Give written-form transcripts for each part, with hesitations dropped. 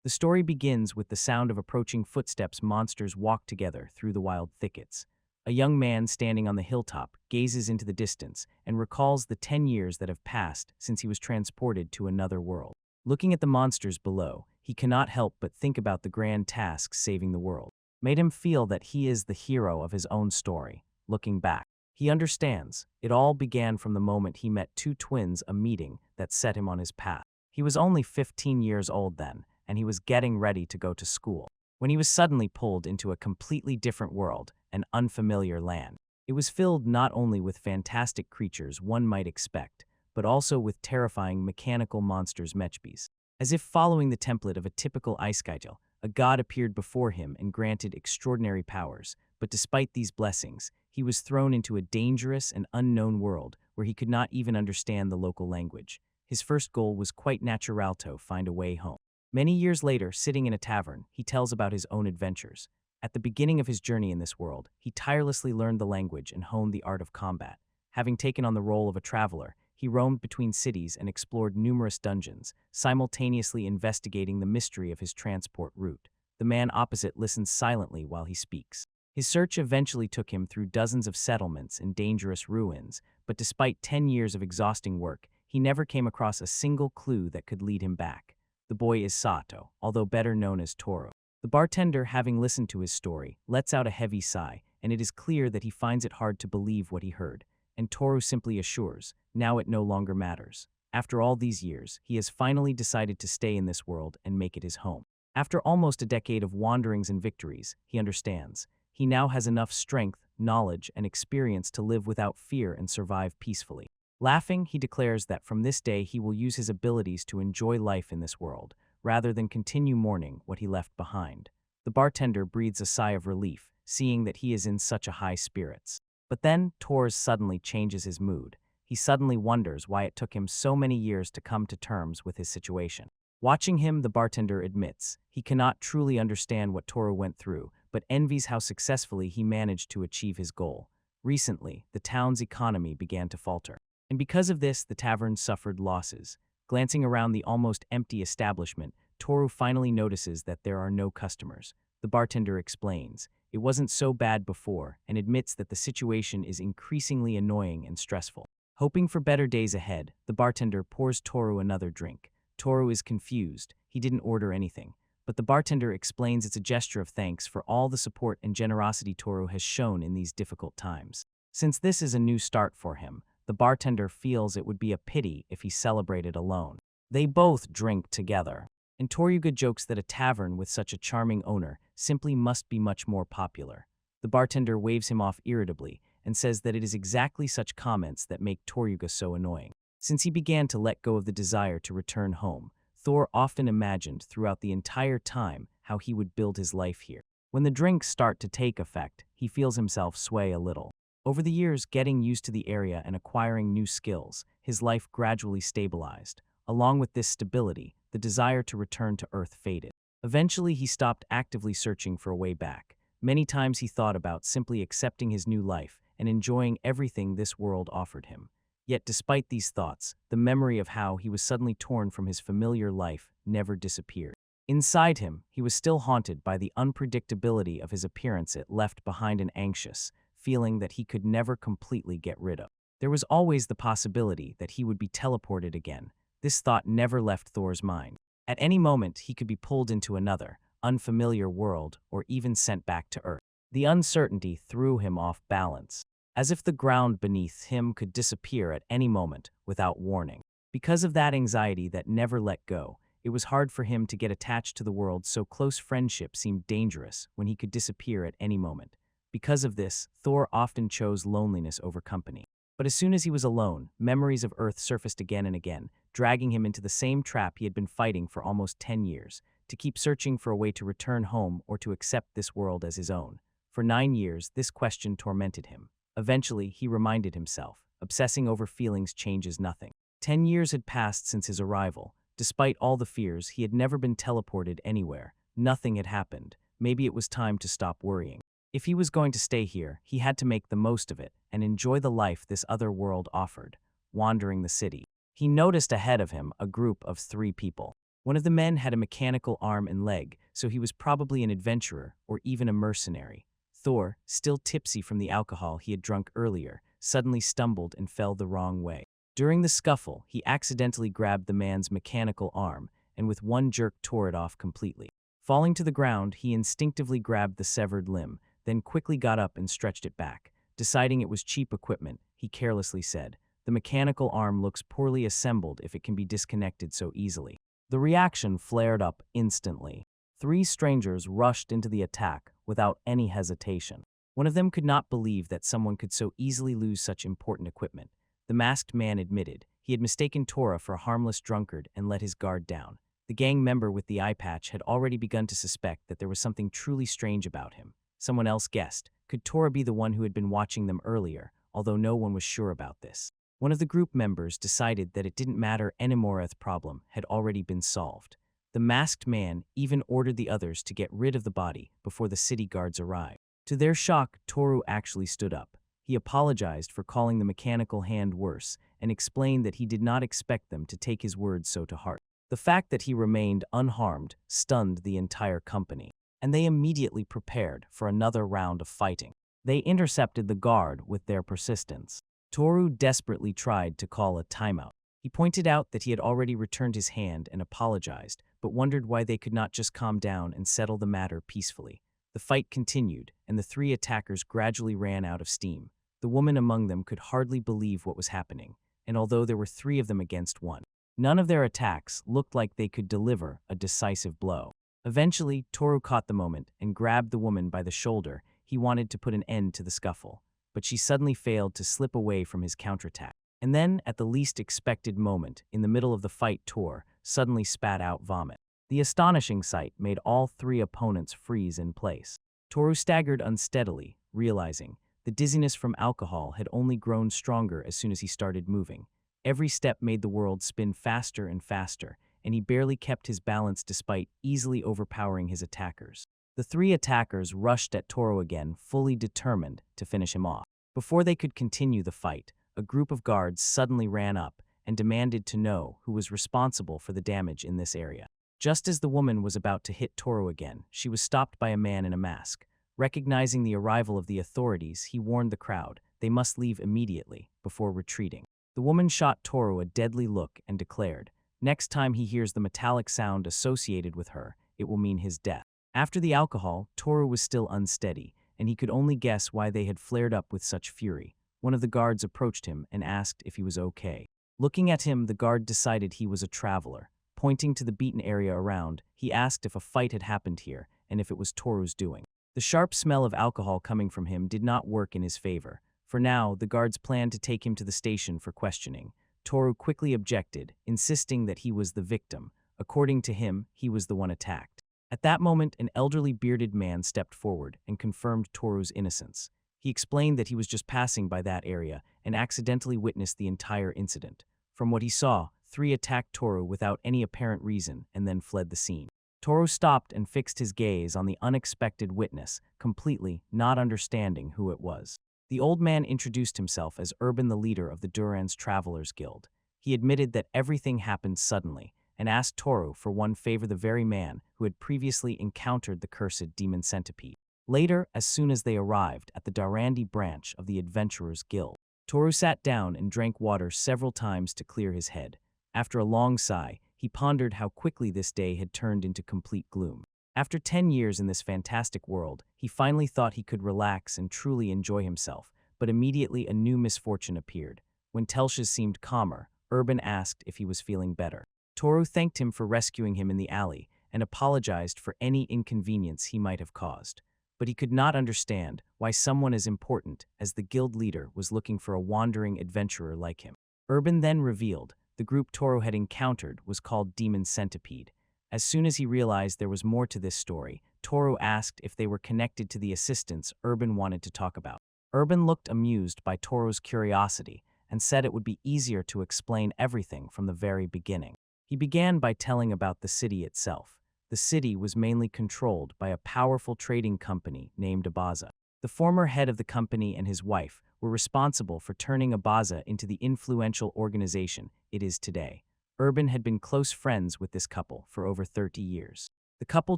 The story begins with the sound of approaching footsteps. Monsters walk together through the wild thickets. A young man standing on the hilltop gazes into the distance and recalls the 10 years that have passed since he was transported to another world. Looking at the monsters below, he cannot help but think about the grand task saving the world. Made him feel that he is the hero of his own story. Looking back, he understands. It all began from the moment he met two twins, a meeting that set him on his path. He was only 15 years old then, and he was getting ready to go to school, when he was suddenly pulled into a completely different world, an unfamiliar land. It was filled not only with fantastic creatures one might expect, but also with terrifying mechanical monsters mechbis. As if following the template of a typical isekai, a god appeared before him and granted extraordinary powers, but despite these blessings, he was thrown into a dangerous and unknown world where he could not even understand the local language. His first goal was quite natural: to find a way home. Many years later, sitting in a tavern, he tells about his own adventures. At the beginning of his journey in this world, he tirelessly learned the language and honed the art of combat. Having taken on the role of a traveler, he roamed between cities and explored numerous dungeons, simultaneously investigating the mystery of his transport route. The man opposite listens silently while he speaks. His search eventually took him through dozens of settlements and dangerous ruins, but despite 10 years of exhausting work, he never came across a single clue that could lead him back. The boy is Sato, although better known as Toru. The bartender, having listened to his story, lets out a heavy sigh, and it is clear that he finds it hard to believe what he heard. And Toru simply assures, now it no longer matters. After all these years, he has finally decided to stay in this world and make it his home. After almost a decade of wanderings and victories, he understands. He now has enough strength, knowledge, and experience to live without fear and survive peacefully. Laughing, he declares that from this day he will use his abilities to enjoy life in this world, rather than continue mourning what he left behind. The bartender breathes a sigh of relief, seeing that he is in such a high spirits. But then, Toru suddenly changes his mood. He suddenly wonders why it took him so many years to come to terms with his situation. Watching him, the bartender admits he cannot truly understand what Toru went through, but envies how successfully he managed to achieve his goal. Recently, the town's economy began to falter, and because of this, the tavern suffered losses. Glancing around the almost empty establishment, Toru finally notices that there are no customers. The bartender explains it wasn't so bad before and admits that the situation is increasingly annoying and stressful. Hoping for better days ahead, the bartender pours Toru another drink. Toru is confused. He didn't order anything, but the bartender explains it's a gesture of thanks for all the support and generosity Toru has shown in these difficult times. Since this is a new start for him, the bartender feels it would be a pity if he celebrated alone. They both drink together, and Toryuga jokes that a tavern with such a charming owner simply must be much more popular. The bartender waves him off irritably and says that it is exactly such comments that make Toryuga so annoying. Since he began to let go of the desire to return home, Thor often imagined throughout the entire time how he would build his life here. When the drinks start to take effect, he feels himself sway a little. Over the years, getting used to the area and acquiring new skills, his life gradually stabilized. Along with this stability, the desire to return to Earth faded. Eventually, he stopped actively searching for a way back. Many times he thought about simply accepting his new life and enjoying everything this world offered him. Yet despite these thoughts, the memory of how he was suddenly torn from his familiar life never disappeared. Inside him, he was still haunted by the unpredictability of his appearance. It left behind an anxious feeling that he could never completely get rid of. There was always the possibility that he would be teleported again. This thought never left Thor's mind. At any moment, he could be pulled into another, unfamiliar world or even sent back to Earth. The uncertainty threw him off balance, as if the ground beneath him could disappear at any moment without warning. Because of that anxiety that never let go, it was hard for him to get attached to the world, so close friendship seemed dangerous when he could disappear at any moment. Because of this, Thor often chose loneliness over company. But as soon as he was alone, memories of Earth surfaced again and again, dragging him into the same trap he had been fighting for almost 10 years, to keep searching for a way to return home or to accept this world as his own. For 9 years, this question tormented him. Eventually, he reminded himself, obsessing over feelings changes nothing. 10 years had passed since his arrival. Despite all the fears, he had never been teleported anywhere. Nothing had happened. Maybe it was time to stop worrying. If he was going to stay here, he had to make the most of it and enjoy the life this other world offered. Wandering the city, he noticed ahead of him a group of 3 people. One of the men had a mechanical arm and leg, so he was probably an adventurer or even a mercenary. Thor, still tipsy from the alcohol he had drunk earlier, suddenly stumbled and fell the wrong way. During the scuffle, he accidentally grabbed the man's mechanical arm and with one jerk tore it off completely. Falling to the ground, he instinctively grabbed the severed limb, then quickly got up and stretched it back. Deciding it was cheap equipment, he carelessly said, "The mechanical arm looks poorly assembled if it can be disconnected so easily." The reaction flared up instantly. 3 strangers rushed into the attack without any hesitation. One of them could not believe that someone could so easily lose such important equipment. The masked man admitted he had mistaken Tora for a harmless drunkard and let his guard down. The gang member with the eye patch had already begun to suspect that there was something truly strange about him. Someone else guessed, could Tora be the one who had been watching them earlier, although no one was sure about this. One of the group members decided that it didn't matter, Enimoreth's problem had already been solved. The masked man even ordered the others to get rid of the body before the city guards arrived. To their shock, Toru actually stood up. He apologized for calling the mechanical hand worse and explained that he did not expect them to take his words so to heart. The fact that he remained unharmed stunned the entire company, and they immediately prepared for another round of fighting. They intercepted the guard with their persistence. Toru desperately tried to call a timeout. He pointed out that he had already returned his hand and apologized, but wondered why they could not just calm down and settle the matter peacefully. The fight continued, and the 3 attackers gradually ran out of steam. The woman among them could hardly believe what was happening, and although there were 3 of them against 1, none of their attacks looked like they could deliver a decisive blow. Eventually, Toru caught the moment and grabbed the woman by the shoulder. He wanted to put an end to the scuffle, but she suddenly failed to slip away from his counterattack. And then, at the least expected moment, in the middle of the fight, Tor suddenly spat out vomit. The astonishing sight made all 3 opponents freeze in place. Toru staggered unsteadily, realizing the dizziness from alcohol had only grown stronger as soon as he started moving. Every step made the world spin faster and faster, and he barely kept his balance despite easily overpowering his attackers. The 3 attackers rushed at Toru again, fully determined to finish him off. Before they could continue the fight, a group of guards suddenly ran up and demanded to know who was responsible for the damage in this area. Just as the woman was about to hit Toru again, she was stopped by a man in a mask. Recognizing the arrival of the authorities, he warned the crowd they must leave immediately before retreating. The woman shot Toru a deadly look and declared, "Next time he hears the metallic sound associated with her, it will mean his death." After the alcohol, Toru was still unsteady, and he could only guess why they had flared up with such fury. One of the guards approached him and asked if he was okay. Looking at him, the guard decided he was a traveler. Pointing to the beaten area around, he asked if a fight had happened here and if it was Toru's doing. The sharp smell of alcohol coming from him did not work in his favor. For now, the guards planned to take him to the station for questioning. Toru quickly objected, insisting that he was the victim. According to him, he was the one attacked. At that moment, an elderly bearded man stepped forward and confirmed Toru's innocence. He explained that he was just passing by that area and accidentally witnessed the entire incident. From what he saw, 3 attacked Toru without any apparent reason and then fled the scene. Toru stopped and fixed his gaze on the unexpected witness, completely not understanding who it was. The old man introduced himself as Urban, the leader of the Duran's Travelers Guild. He admitted that everything happened suddenly and asked Toru for one favor, the very man who had previously encountered the cursed demon centipede. Later, as soon as they arrived at the Darandi branch of the Adventurers Guild, Toru sat down and drank water several times to clear his head. After a long sigh, he pondered how quickly this day had turned into complete gloom. After 10 years in this fantastic world, he finally thought he could relax and truly enjoy himself, but immediately a new misfortune appeared. When Telsh's seemed calmer, Urban asked if he was feeling better. Toru thanked him for rescuing him in the alley and apologized for any inconvenience he might have caused. But he could not understand why someone as important as the guild leader was looking for a wandering adventurer like him. Urban then revealed the group Toru had encountered was called Demon Centipede. As soon as he realized there was more to this story, Toru asked if they were connected to the assistants Urban wanted to talk about. Urban looked amused by Toru's curiosity and said it would be easier to explain everything from the very beginning. He began by telling about the city itself. The city was mainly controlled by a powerful trading company named Abaza. The former head of the company and his wife were responsible for turning Abaza into the influential organization it is today. Urban had been close friends with this couple for over 30 years. The couple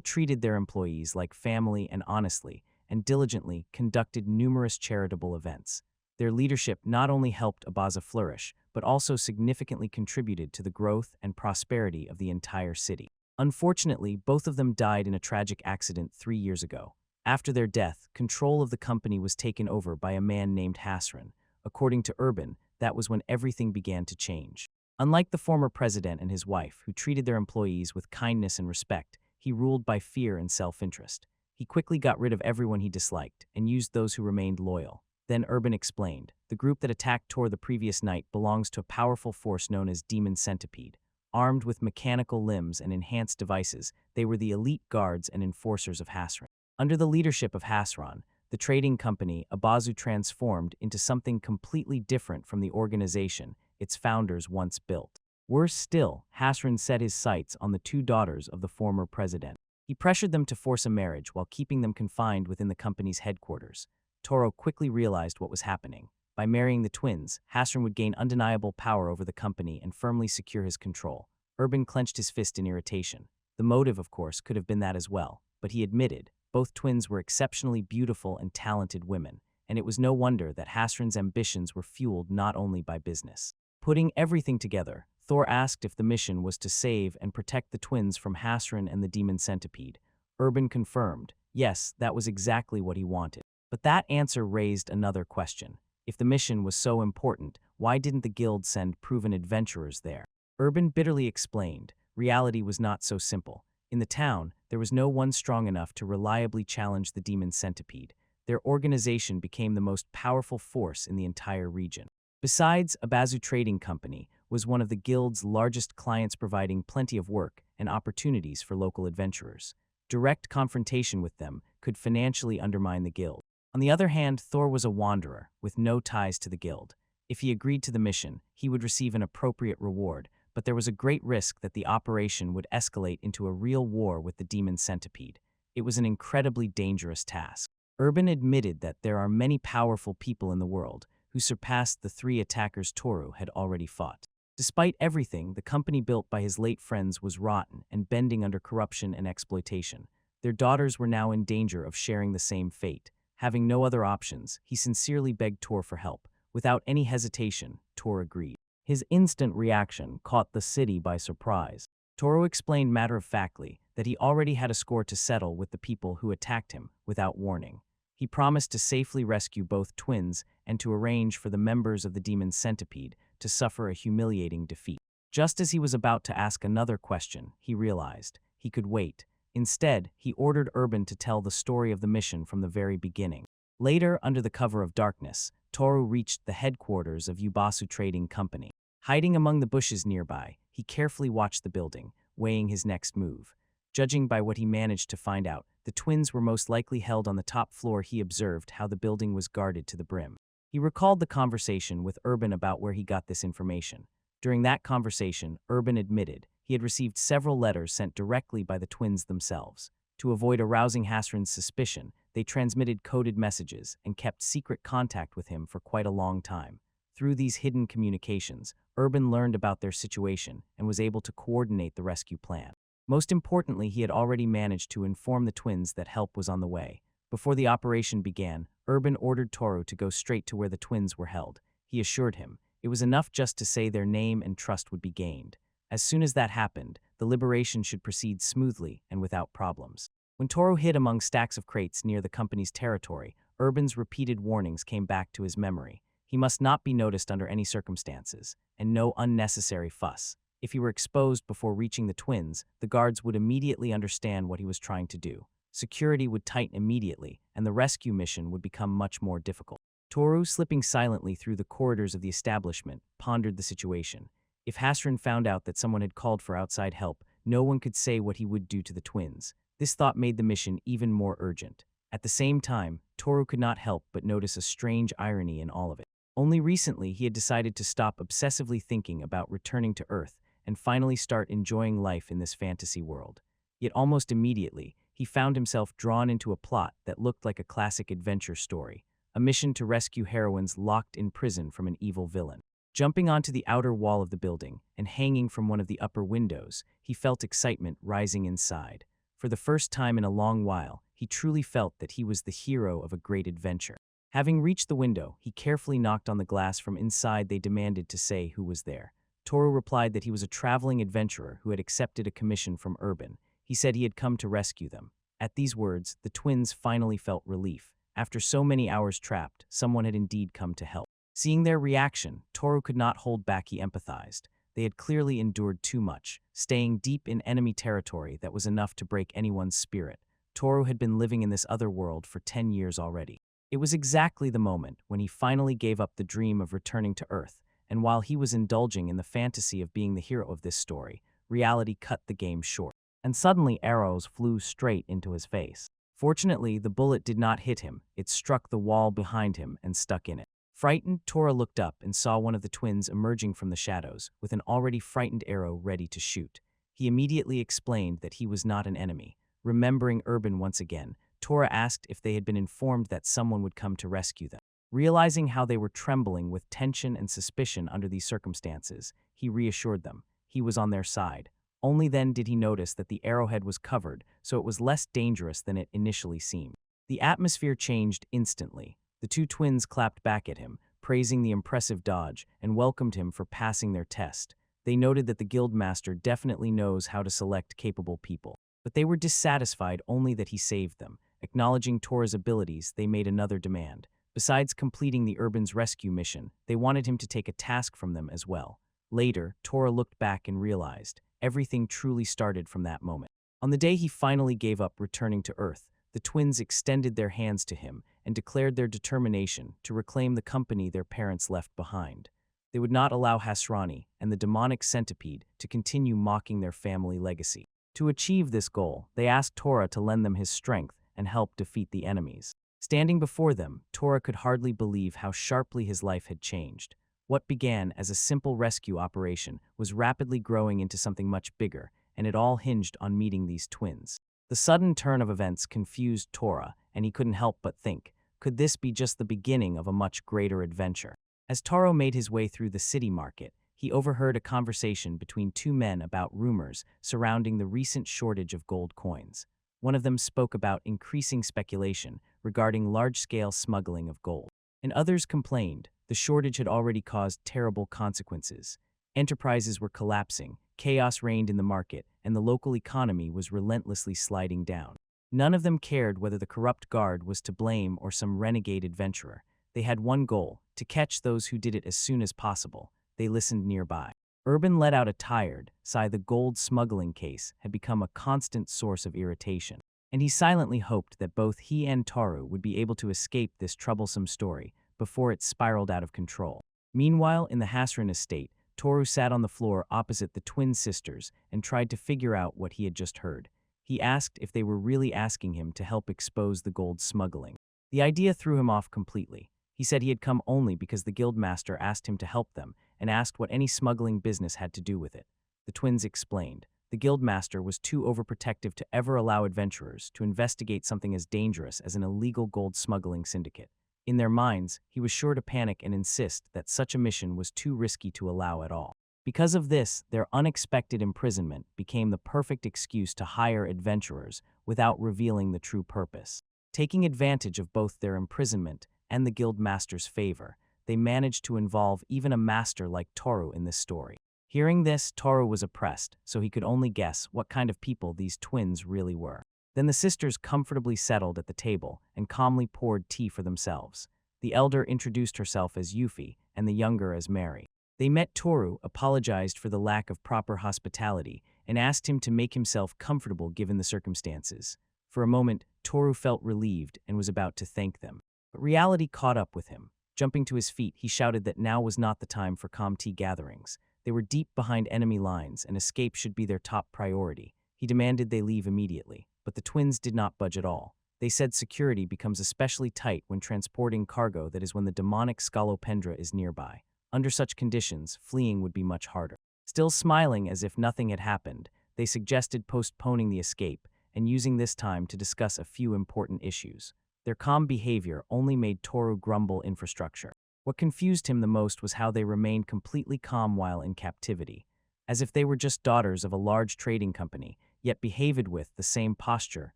treated their employees like family and honestly, and diligently conducted numerous charitable events. Their leadership not only helped Abaza flourish, but also significantly contributed to the growth and prosperity of the entire city. Unfortunately, both of them died in a tragic accident 3 years ago. After their death, control of the company was taken over by a man named Hasran. According to Urban, that was when everything began to change. Unlike the former president and his wife, who treated their employees with kindness and respect, he ruled by fear and self-interest. He quickly got rid of everyone he disliked and used those who remained loyal. Then Urban explained, the group that attacked Tor the previous night belongs to a powerful force known as Demon Centipede. Armed with mechanical limbs and enhanced devices, they were the elite guards and enforcers of Hasran. Under the leadership of Hasran, the trading company Abazu transformed into something completely different from the organization its founders once built. Worse still, Hasran set his sights on the two daughters of the former president. He pressured them to force a marriage while keeping them confined within the company's headquarters. Toro quickly realized what was happening. By marrying the twins, Hasran would gain undeniable power over the company and firmly secure his control. Urban clenched his fist in irritation. The motive, of course, could have been that as well, but he admitted both twins were exceptionally beautiful and talented women, and it was no wonder that Hasran's ambitions were fueled not only by business. Putting everything together, Thor asked if the mission was to save and protect the twins from Hasran and the Demon Centipede. Urban confirmed, yes, that was exactly what he wanted. But that answer raised another question. If the mission was so important, why didn't the guild send proven adventurers there? Urban bitterly explained, reality was not so simple. In the town, there was no one strong enough to reliably challenge the Demon Centipede. Their organization became the most powerful force in the entire region. Besides, Abazu Trading Company was one of the guild's largest clients, providing plenty of work and opportunities for local adventurers. Direct confrontation with them could financially undermine the guild. On the other hand, Thor was a wanderer, with no ties to the guild. If he agreed to the mission, he would receive an appropriate reward, but there was a great risk that the operation would escalate into a real war with the Demon Centipede. It was an incredibly dangerous task. Urban admitted that there are many powerful people in the world who surpassed the three attackers Toru had already fought. Despite everything, the company built by his late friends was rotten and bending under corruption and exploitation. Their daughters were now in danger of sharing the same fate. Having no other options, he sincerely begged Tor for help. Without any hesitation, Tor agreed. His instant reaction caught the city by surprise. Toro explained matter-of-factly that he already had a score to settle with the people who attacked him without warning. He promised to safely rescue both twins and to arrange for the members of the Demon Centipede to suffer a humiliating defeat. Just as he was about to ask another question, he realized he could wait. Instead, he ordered Urban to tell the story of the mission from the very beginning. Later, under the cover of darkness, Toru reached the headquarters of Abazu Trading Company. Hiding among the bushes nearby, he carefully watched the building, weighing his next move. Judging by what he managed to find out, the twins were most likely held on the top floor. He observed how the building was guarded to the brim. He recalled the conversation with Urban about where he got this information. During that conversation, Urban admitted he had received several letters sent directly by the twins themselves. To avoid arousing Hasran's suspicion, they transmitted coded messages and kept secret contact with him for quite a long time. Through these hidden communications, Urban learned about their situation and was able to coordinate the rescue plan. Most importantly, he had already managed to inform the twins that help was on the way. Before the operation began, Urban ordered Toru to go straight to where the twins were held. He assured him it was enough just to say their name and trust would be gained. As soon as that happened, the liberation should proceed smoothly and without problems. When Toru hid among stacks of crates near the company's territory, Urban's repeated warnings came back to his memory. He must not be noticed under any circumstances, and no unnecessary fuss. If he were exposed before reaching the twins, the guards would immediately understand what he was trying to do. Security would tighten immediately, and the rescue mission would become much more difficult. Toru, slipping silently through the corridors of the establishment, pondered the situation. If Hasran found out that someone had called for outside help, no one could say what he would do to the twins. This thought made the mission even more urgent. At the same time, Toru could not help but notice a strange irony in all of it. Only recently he had decided to stop obsessively thinking about returning to Earth and finally start enjoying life in this fantasy world. Yet almost immediately, he found himself drawn into a plot that looked like a classic adventure story, a mission to rescue heroines locked in prison from an evil villain. Jumping onto the outer wall of the building and hanging from one of the upper windows, he felt excitement rising inside. For the first time in a long while, he truly felt that he was the hero of a great adventure. Having reached the window, he carefully knocked on the glass from inside. They demanded to say who was there. Toru replied that he was a traveling adventurer who had accepted a commission from Urban. He said he had come to rescue them. At these words, the twins finally felt relief. After so many hours trapped, someone had indeed come to help. Seeing their reaction, Toru could not hold back. He empathized. They had clearly endured too much, staying deep in enemy territory that was enough to break anyone's spirit. Toru had been living in this other world for 10 years already. It was exactly the moment when he finally gave up the dream of returning to Earth, and while he was indulging in the fantasy of being the hero of this story, reality cut the game short. And suddenly arrows flew straight into his face. Fortunately, the bullet did not hit him. It struck the wall behind him and stuck in it. Frightened, Toru looked up and saw one of the twins emerging from the shadows, with an already frightened arrow ready to shoot. He immediately explained that he was not an enemy. Remembering Urban once again, Toru asked if they had been informed that someone would come to rescue them. Realizing how they were trembling with tension and suspicion under these circumstances, he reassured them. He was on their side. Only then did he notice that the arrowhead was covered, so it was less dangerous than it initially seemed. The atmosphere changed instantly. The two twins clapped back at him, praising the impressive dodge, and welcomed him for passing their test. They noted that the guildmaster definitely knows how to select capable people. But they were dissatisfied only that he saved them. Acknowledging Toru's abilities, they made another demand. Besides completing the Urban's rescue mission, they wanted him to take a task from them as well. Later, Toru looked back and realized everything truly started from that moment. On the day he finally gave up returning to Earth, the twins extended their hands to him and declared their determination to reclaim the company their parents left behind. They would not allow Hasrani and the demonic centipede to continue mocking their family legacy. To achieve this goal, they asked Toru to lend them his strength and help defeat the enemies. Standing before them, Toru could hardly believe how sharply his life had changed. What began as a simple rescue operation was rapidly growing into something much bigger, and it all hinged on meeting these twins. The sudden turn of events confused Toru, and he couldn't help but think, could this be just the beginning of a much greater adventure? As Toru made his way through the city market, he overheard a conversation between two men about rumors surrounding the recent shortage of gold coins. One of them spoke about increasing speculation regarding large-scale smuggling of gold, and others complained the shortage had already caused terrible consequences. Enterprises were collapsing, chaos reigned in the market, and the local economy was relentlessly sliding down. None of them cared whether the corrupt guard was to blame or some renegade adventurer. They had one goal, to catch those who did it as soon as possible. They listened nearby. Urban let out a tired sigh. The gold smuggling case had become a constant source of irritation, and he silently hoped that both he and Toru would be able to escape this troublesome story before it spiraled out of control. Meanwhile, in the Hasran estate, Toru sat on the floor opposite the twin sisters and tried to figure out what he had just heard. He asked if they were really asking him to help expose the gold smuggling. The idea threw him off completely. He said he had come only because the guildmaster asked him to help them and asked what any smuggling business had to do with it. The twins explained. The guildmaster was too overprotective to ever allow adventurers to investigate something as dangerous as an illegal gold smuggling syndicate. In their minds, he was sure to panic and insist that such a mission was too risky to allow at all. Because of this, their unexpected imprisonment became the perfect excuse to hire adventurers without revealing the true purpose. Taking advantage of both their imprisonment and the guildmaster's favor, they managed to involve even a master like Toru in this story. Hearing this, Toru was oppressed, so he could only guess what kind of people these twins really were. Then the sisters comfortably settled at the table and calmly poured tea for themselves. The elder introduced herself as Yuffie and the younger as Mary. They met Toru, apologized for the lack of proper hospitality, and asked him to make himself comfortable given the circumstances. For a moment, Toru felt relieved and was about to thank them. But reality caught up with him. Jumping to his feet, he shouted that now was not the time for calm tea gatherings. They were deep behind enemy lines, and escape should be their top priority. He demanded they leave immediately, but the twins did not budge at all. They said security becomes especially tight when transporting cargo, that is when the demonic Scolopendra is nearby. Under such conditions, fleeing would be much harder. Still smiling as if nothing had happened, they suggested postponing the escape and using this time to discuss a few important issues. Their calm behavior only made Toru grumble infrastructure. What confused him the most was how they remained completely calm while in captivity, as if they were just daughters of a large trading company, yet behaved with the same posture,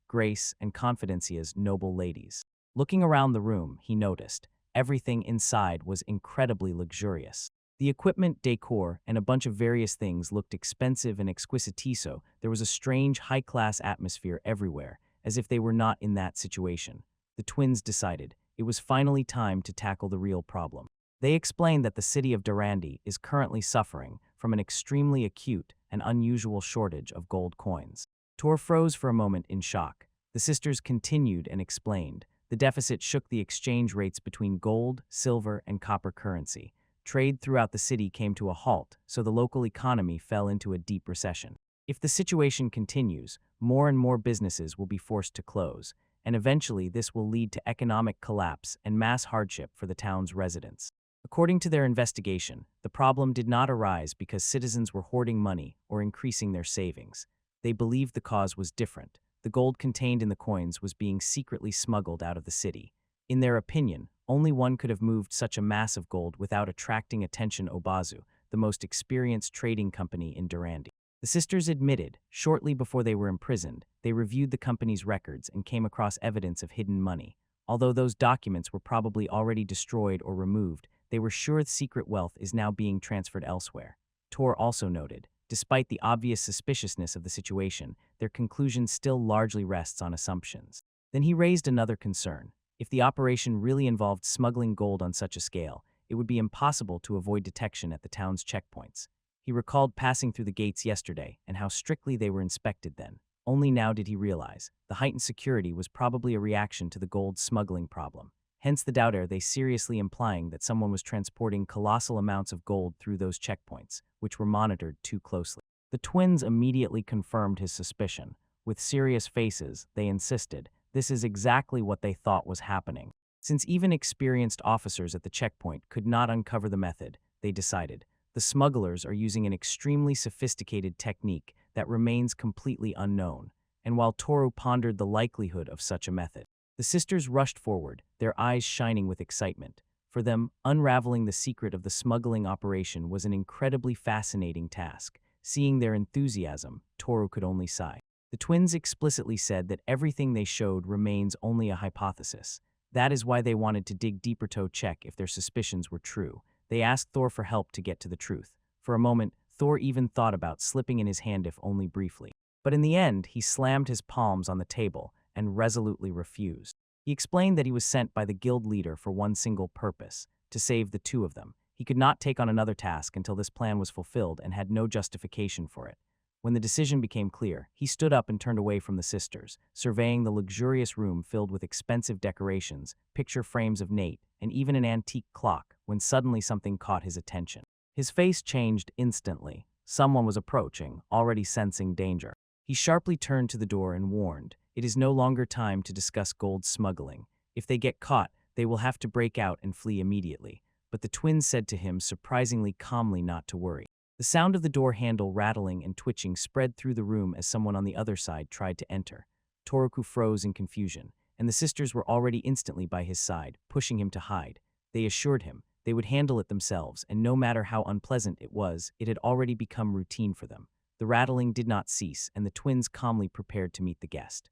grace, and confidence as noble ladies. Looking around the room, he noticed everything inside was incredibly luxurious. The equipment, decor, and a bunch of various things looked expensive and exquisitiso. There was a strange, high-class atmosphere everywhere, as if they were not in that situation. The twins decided it was finally time to tackle the real problem. They explained that the city of Durandi is currently suffering from an extremely acute and unusual shortage of gold coins. Tor froze for a moment in shock. The sisters continued and explained. The deficit shook the exchange rates between gold, silver, and copper currency. Trade throughout the city came to a halt, so the local economy fell into a deep recession. If the situation continues, more and more businesses will be forced to close, and eventually this will lead to economic collapse and mass hardship for the town's residents. According to their investigation, the problem did not arise because citizens were hoarding money or increasing their savings. They believed the cause was different. The gold contained in the coins was being secretly smuggled out of the city. In their opinion, only one could have moved such a mass of gold without attracting attention. Obazu, the most experienced trading company in Durandi. The sisters admitted, shortly before they were imprisoned, they reviewed the company's records and came across evidence of hidden money. Although those documents were probably already destroyed or removed, they were sure the secret wealth is now being transferred elsewhere. Tor also noted, despite the obvious suspiciousness of the situation, their conclusion still largely rests on assumptions. Then he raised another concern. If the operation really involved smuggling gold on such a scale, it would be impossible to avoid detection at the town's checkpoints. He recalled passing through the gates yesterday and how strictly they were inspected then. Only now did he realize the heightened security was probably a reaction to the gold smuggling problem. Hence the doubt. Are they seriously implying that someone was transporting colossal amounts of gold through those checkpoints, which were monitored too closely? The twins immediately confirmed his suspicion. With serious faces, they insisted this is exactly what they thought was happening. Since even experienced officers at the checkpoint could not uncover the method, they decided the smugglers are using an extremely sophisticated technique that remains completely unknown. And while Toru pondered the likelihood of such a method, the sisters rushed forward, their eyes shining with excitement. For them, unraveling the secret of the smuggling operation was an incredibly fascinating task. Seeing their enthusiasm, Toru could only sigh. The twins explicitly said that everything they showed remains only a hypothesis. That is why they wanted to dig deeper to check if their suspicions were true. They asked Thor for help to get to the truth. For a moment, Thor even thought about slipping in his hand if only briefly. But in the end, he slammed his palms on the table and resolutely refused. He explained that he was sent by the guild leader for one single purpose, to save the two of them. He could not take on another task until this plan was fulfilled and had no justification for it. When the decision became clear, he stood up and turned away from the sisters, surveying the luxurious room filled with expensive decorations, picture frames of Nate, and even an antique clock, when suddenly something caught his attention. His face changed instantly. Someone was approaching, already sensing danger. He sharply turned to the door and warned, "It is no longer time to discuss gold smuggling. If they get caught, they will have to break out and flee immediately." But the twins said to him surprisingly calmly not to worry. The sound of the door handle rattling and twitching spread through the room as someone on the other side tried to enter. Toruku froze in confusion, and the sisters were already instantly by his side, pushing him to hide. They assured him they would handle it themselves, and no matter how unpleasant it was, it had already become routine for them. The rattling did not cease, and the twins calmly prepared to meet the guest.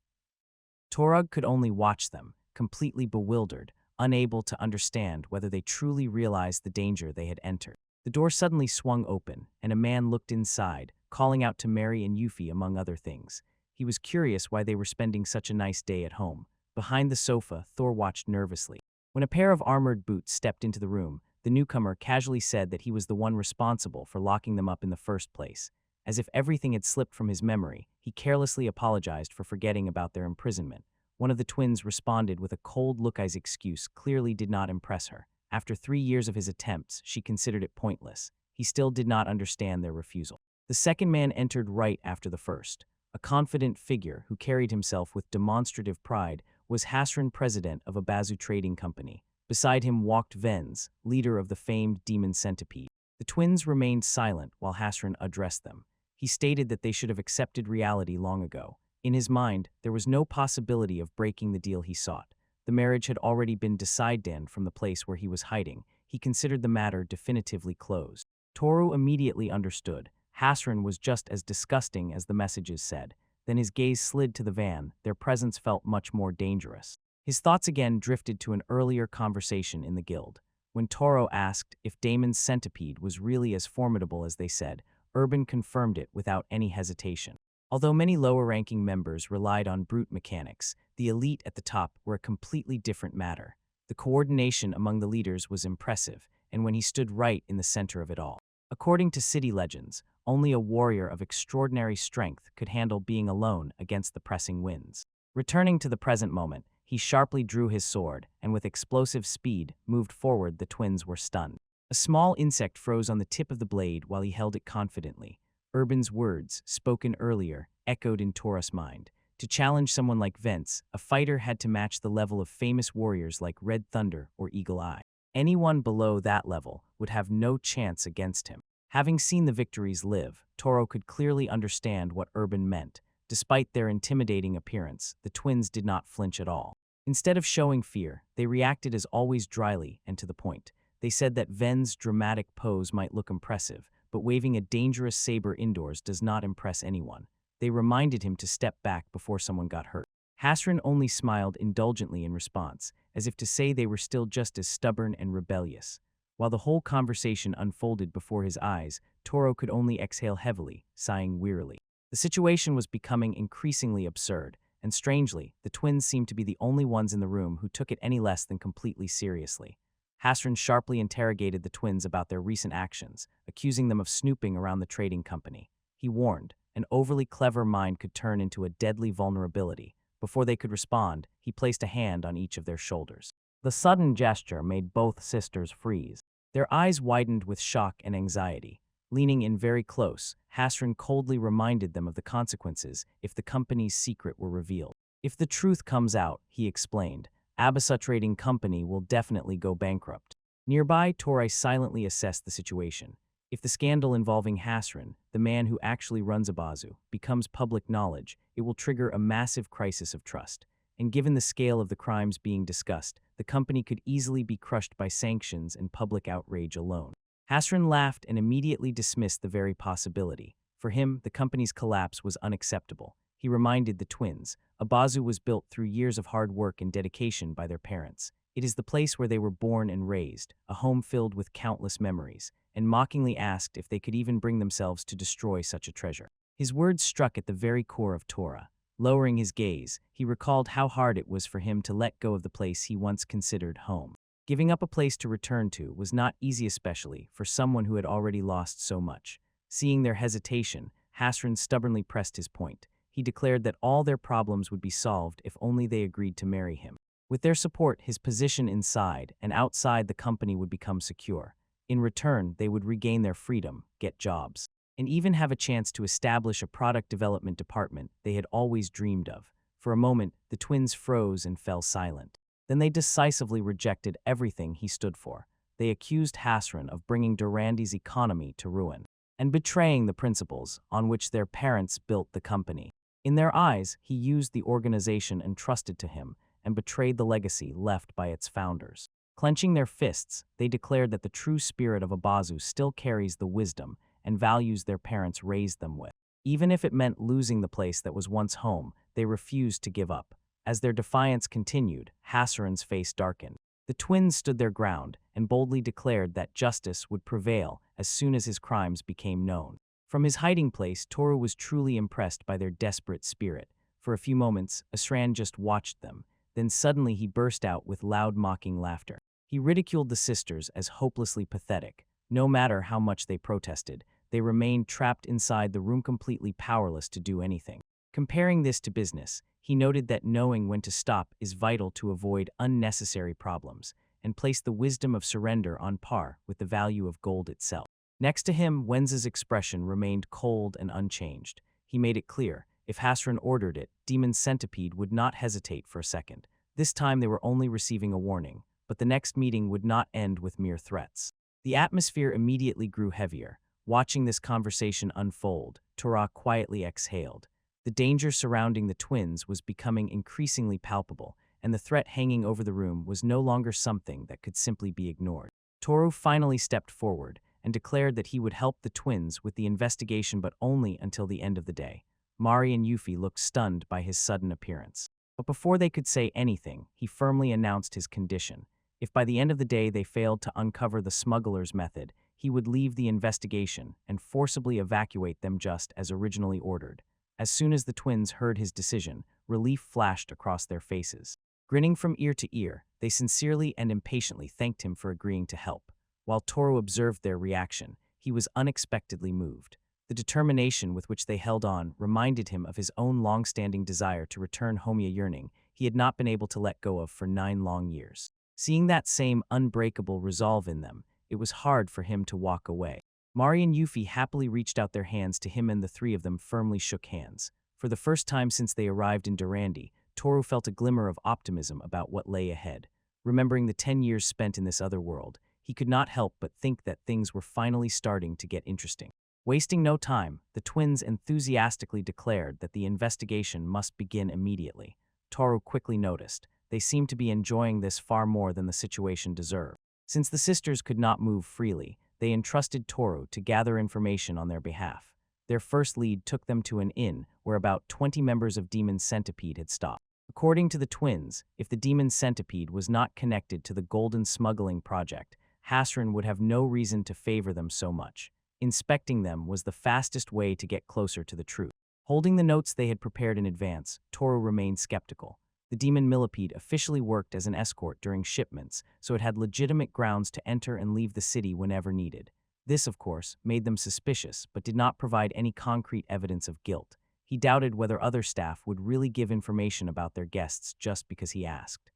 Torug could only watch them, completely bewildered, unable to understand whether they truly realized the danger they had entered. The door suddenly swung open, and a man looked inside, calling out to Mary and Yuffie among other things. He was curious why they were spending such a nice day at home. Behind the sofa, Thor watched nervously. When a pair of armored boots stepped into the room, the newcomer casually said that he was the one responsible for locking them up in the first place. As if everything had slipped from his memory, he carelessly apologized for forgetting about their imprisonment. One of the twins responded with a cold look. His excuse clearly did not impress her. After 3 years of his attempts, she considered it pointless. He still did not understand their refusal. The second man entered right after the first. A confident figure who carried himself with demonstrative pride was Hasran, president of a Bazu trading company. Beside him walked Venz, leader of the famed demon centipede. The twins remained silent while Hasran addressed them. He stated that they should have accepted reality long ago. In his mind, there was no possibility of breaking the deal he sought. The marriage had already been decided from the place where he was hiding. he considered the matter definitively closed. Toru immediately understood. Hasran was just as disgusting as the messages said. Then his gaze slid to the van. Their presence felt much more dangerous. His thoughts again drifted to an earlier conversation in the guild. When Toro asked if Damon's centipede was really as formidable as they said, Urban confirmed it without any hesitation. Although many lower-ranking members relied on brute mechanics, the elite at the top were a completely different matter. The coordination among the leaders was impressive, and when he stood right in the center of it all. According to city legends, only a warrior of extraordinary strength could handle being alone against the pressing winds. Returning to the present moment, he sharply drew his sword, and with explosive speed, moved forward. The twins were stunned. A small insect froze on the tip of the blade while he held it confidently. Urban's words, spoken earlier, echoed in Taurus' mind. To challenge someone like Vence, a fighter had to match the level of famous warriors like Red Thunder or Eagle Eye. Anyone below that level would have no chance against him. Having seen the victories live, Toro could clearly understand what Urban meant. Despite their intimidating appearance, the twins did not flinch at all. Instead of showing fear, they reacted as always dryly and to the point. They said that Ven's dramatic pose might look impressive, but waving a dangerous saber indoors does not impress anyone. They reminded him to step back before someone got hurt. Hasran only smiled indulgently in response, as if to say they were still just as stubborn and rebellious. While the whole conversation unfolded before his eyes, Toro could only exhale heavily, sighing wearily. The situation was becoming increasingly absurd, and strangely, the twins seemed to be the only ones in the room who took it any less than completely seriously. Hasran sharply interrogated the twins about their recent actions, accusing them of snooping around the trading company. He warned, an overly clever mind could turn into a deadly vulnerability. Before they could respond, he placed a hand on each of their shoulders. The sudden gesture made both sisters freeze. Their eyes widened with shock and anxiety. Leaning in very close, Hasran coldly reminded them of the consequences if the company's secret were revealed. If the truth comes out, he explained, Abasa Trading Company will definitely go bankrupt. Nearby, Torai silently assessed the situation. If the scandal involving Hasran, the man who actually runs Abazu, becomes public knowledge, it will trigger a massive crisis of trust. And given the scale of the crimes being discussed, the company could easily be crushed by sanctions and public outrage alone. Hasran laughed and immediately dismissed the very possibility. For him, the company's collapse was unacceptable. He reminded the twins, Abazu was built through years of hard work and dedication by their parents. It is the place where they were born and raised, a home filled with countless memories, and mockingly asked if they could even bring themselves to destroy such a treasure. His words struck at the very core of Torah. Lowering his gaze, he recalled how hard it was for him to let go of the place he once considered home. Giving up a place to return to was not easy, especially for someone who had already lost so much. Seeing their hesitation, Hasran stubbornly pressed his point. He declared that all their problems would be solved if only they agreed to marry him. With their support, his position inside and outside the company would become secure. In return, they would regain their freedom, get jobs, and even have a chance to establish a product development department they had always dreamed of. For a moment, the twins froze and fell silent. Then they decisively rejected everything he stood for. They accused Hasran of bringing Durandi's economy to ruin and betraying the principles on which their parents built the company. In their eyes, he used the organization entrusted to him and betrayed the legacy left by its founders. Clenching their fists, they declared that the true spirit of Abazu still carries the wisdom and values their parents raised them with. Even if it meant losing the place that was once home, they refused to give up. As their defiance continued, Hasran's face darkened. The twins stood their ground and boldly declared that justice would prevail as soon as his crimes became known. From his hiding place, Toru was truly impressed by their desperate spirit. For a few moments, Asran just watched them. Then suddenly he burst out with loud mocking laughter. He ridiculed the sisters as hopelessly pathetic. No matter how much they protested, they remained trapped inside the room completely powerless to do anything. Comparing this to business, he noted that knowing when to stop is vital to avoid unnecessary problems, and placed the wisdom of surrender on par with the value of gold itself. Next to him, Wenza's expression remained cold and unchanged. He made it clear, if Hasran ordered it, Demon Centipede would not hesitate for a second. This time they were only receiving a warning, but the next meeting would not end with mere threats. The atmosphere immediately grew heavier. Watching this conversation unfold, Torah quietly exhaled. The danger surrounding the twins was becoming increasingly palpable, and the threat hanging over the room was no longer something that could simply be ignored. Toru finally stepped forward and declared that he would help the twins with the investigation but only until the end of the day. Mari and Yuffie looked stunned by his sudden appearance. But before they could say anything, he firmly announced his condition. If by the end of the day they failed to uncover the smuggler's method, he would leave the investigation and forcibly evacuate them just as originally ordered. As soon as the twins heard his decision, relief flashed across their faces. Grinning from ear to ear, they sincerely and impatiently thanked him for agreeing to help. While Toru observed their reaction, he was unexpectedly moved. The determination with which they held on reminded him of his own long-standing desire to return home, a yearning he had not been able to let go of for 9 long years. Seeing that same unbreakable resolve in them, it was hard for him to walk away. Mari and Yuffie happily reached out their hands to him, and the three of them firmly shook hands. For the first time since they arrived in Durandi, Toru felt a glimmer of optimism about what lay ahead. Remembering the 10 years spent in this other world, he could not help but think that things were finally starting to get interesting. Wasting no time, the twins enthusiastically declared that the investigation must begin immediately. Toru quickly noticed they seemed to be enjoying this far more than the situation deserved. Since the sisters could not move freely, they entrusted Toru to gather information on their behalf. Their first lead took them to an inn where about 20 members of Demon Centipede had stopped. According to the twins, if the Demon Centipede was not connected to the Golden Smuggling Project, Hasran would have no reason to favor them so much. Inspecting them was the fastest way to get closer to the truth. Holding the notes they had prepared in advance, Toru remained skeptical. The Demon Millipede officially worked as an escort during shipments, so it had legitimate grounds to enter and leave the city whenever needed. This, of course, made them suspicious, but did not provide any concrete evidence of guilt. He doubted whether other staff would really give information about their guests just because he asked.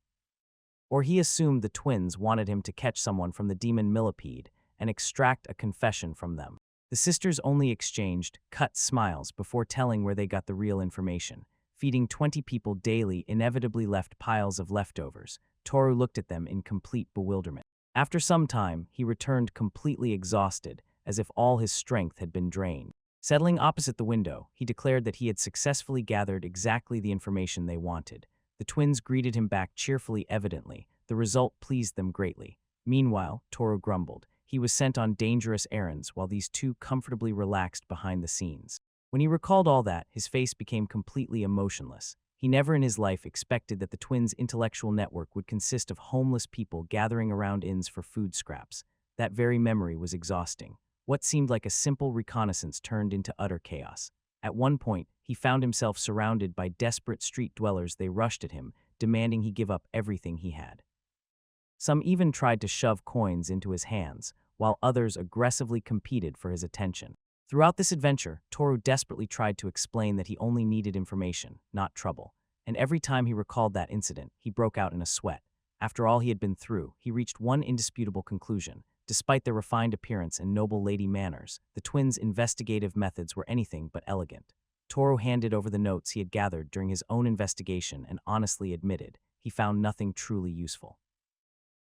Or he assumed the twins wanted him to catch someone from the Demon Millipede and extract a confession from them. The sisters only exchanged cut smiles before telling where they got the real information. Feeding 20 people daily inevitably left piles of leftovers. Toru looked at them in complete bewilderment. After some time, he returned completely exhausted, as if all his strength had been drained. Settling opposite the window, he declared that he had successfully gathered exactly the information they wanted. The twins greeted him back cheerfully. Evidently, the result pleased them greatly. Meanwhile, Toru grumbled. He was sent on dangerous errands while these two comfortably relaxed behind the scenes. When he recalled all that, his face became completely emotionless. He never in his life expected that the twins' intellectual network would consist of homeless people gathering around inns for food scraps. That very memory was exhausting. What seemed like a simple reconnaissance turned into utter chaos. At one point, he found himself surrounded by desperate street dwellers. They rushed at him, demanding he give up everything he had. Some even tried to shove coins into his hands, while others aggressively competed for his attention. Throughout this adventure, Toru desperately tried to explain that he only needed information, not trouble. And every time he recalled that incident, he broke out in a sweat. After all he had been through, he reached one indisputable conclusion. Despite their refined appearance and noble lady manners, the twins' investigative methods were anything but elegant. Toru handed over the notes he had gathered during his own investigation and honestly admitted he found nothing truly useful.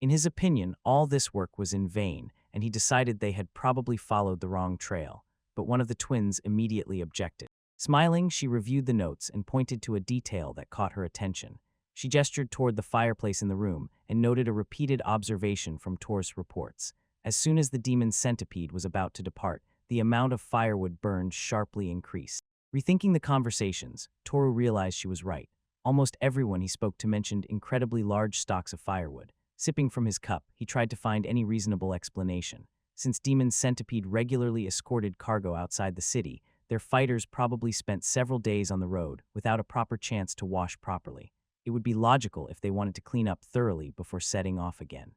In his opinion, all this work was in vain, and he decided they had probably followed the wrong trail. But one of the twins immediately objected. Smiling, she reviewed the notes and pointed to a detail that caught her attention. She gestured toward the fireplace in the room and noted a repeated observation from Toru's reports. As soon as the Demon Centipede was about to depart, the amount of firewood burned sharply increased. Rethinking the conversations, Toru realized she was right. Almost everyone he spoke to mentioned incredibly large stocks of firewood. Sipping from his cup, he tried to find any reasonable explanation. Since Demon Centipede regularly escorted cargo outside the city, their fighters probably spent several days on the road without a proper chance to wash properly. It would be logical if they wanted to clean up thoroughly before setting off again.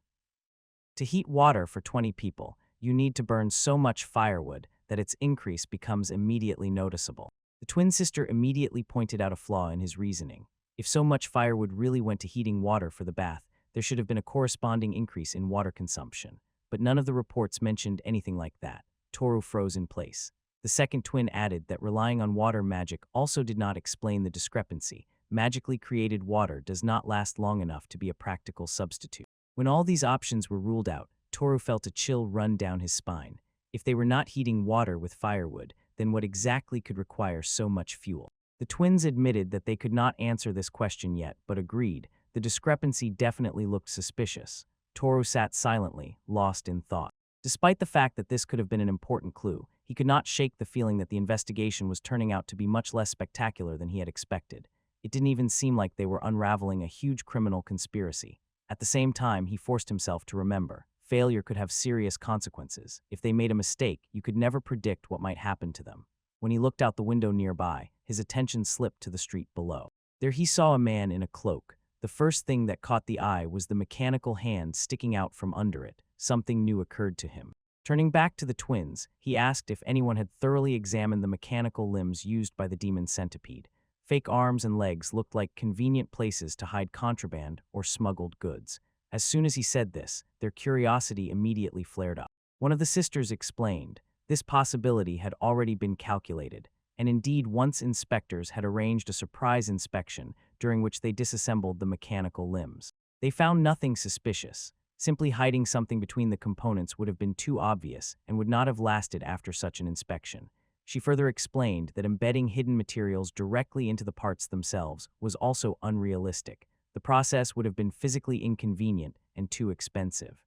To heat water for 20 people, you need to burn so much firewood that its increase becomes immediately noticeable. The twin sister immediately pointed out a flaw in his reasoning. If so much firewood really went to heating water for the bath, there should have been a corresponding increase in water consumption. But none of the reports mentioned anything like that. Toru froze in place. The second twin added that relying on water magic also did not explain the discrepancy. Magically created water does not last long enough to be a practical substitute. When all these options were ruled out, Toru felt a chill run down his spine. If they were not heating water with firewood, then what exactly could require so much fuel? The twins admitted that they could not answer this question yet, but agreed the discrepancy definitely looked suspicious. Toru sat silently, lost in thought. Despite the fact that this could have been an important clue, he could not shake the feeling that the investigation was turning out to be much less spectacular than he had expected. It didn't even seem like they were unraveling a huge criminal conspiracy. At the same time, he forced himself to remember. Failure could have serious consequences. If they made a mistake, you could never predict what might happen to them. When he looked out the window nearby, his attention slipped to the street below. There he saw a man in a cloak. The first thing that caught the eye was the mechanical hand sticking out from under it. Something new occurred to him. Turning back to the twins, he asked if anyone had thoroughly examined the mechanical limbs used by the demon centipede. Fake arms and legs looked like convenient places to hide contraband or smuggled goods. As soon as he said this, their curiosity immediately flared up. One of the sisters explained, this possibility had already been calculated, and indeed once inspectors had arranged a surprise inspection during which they disassembled the mechanical limbs. They found nothing suspicious. Simply hiding something between the components would have been too obvious and would not have lasted after such an inspection. She further explained that embedding hidden materials directly into the parts themselves was also unrealistic. The process would have been physically inconvenient and too expensive.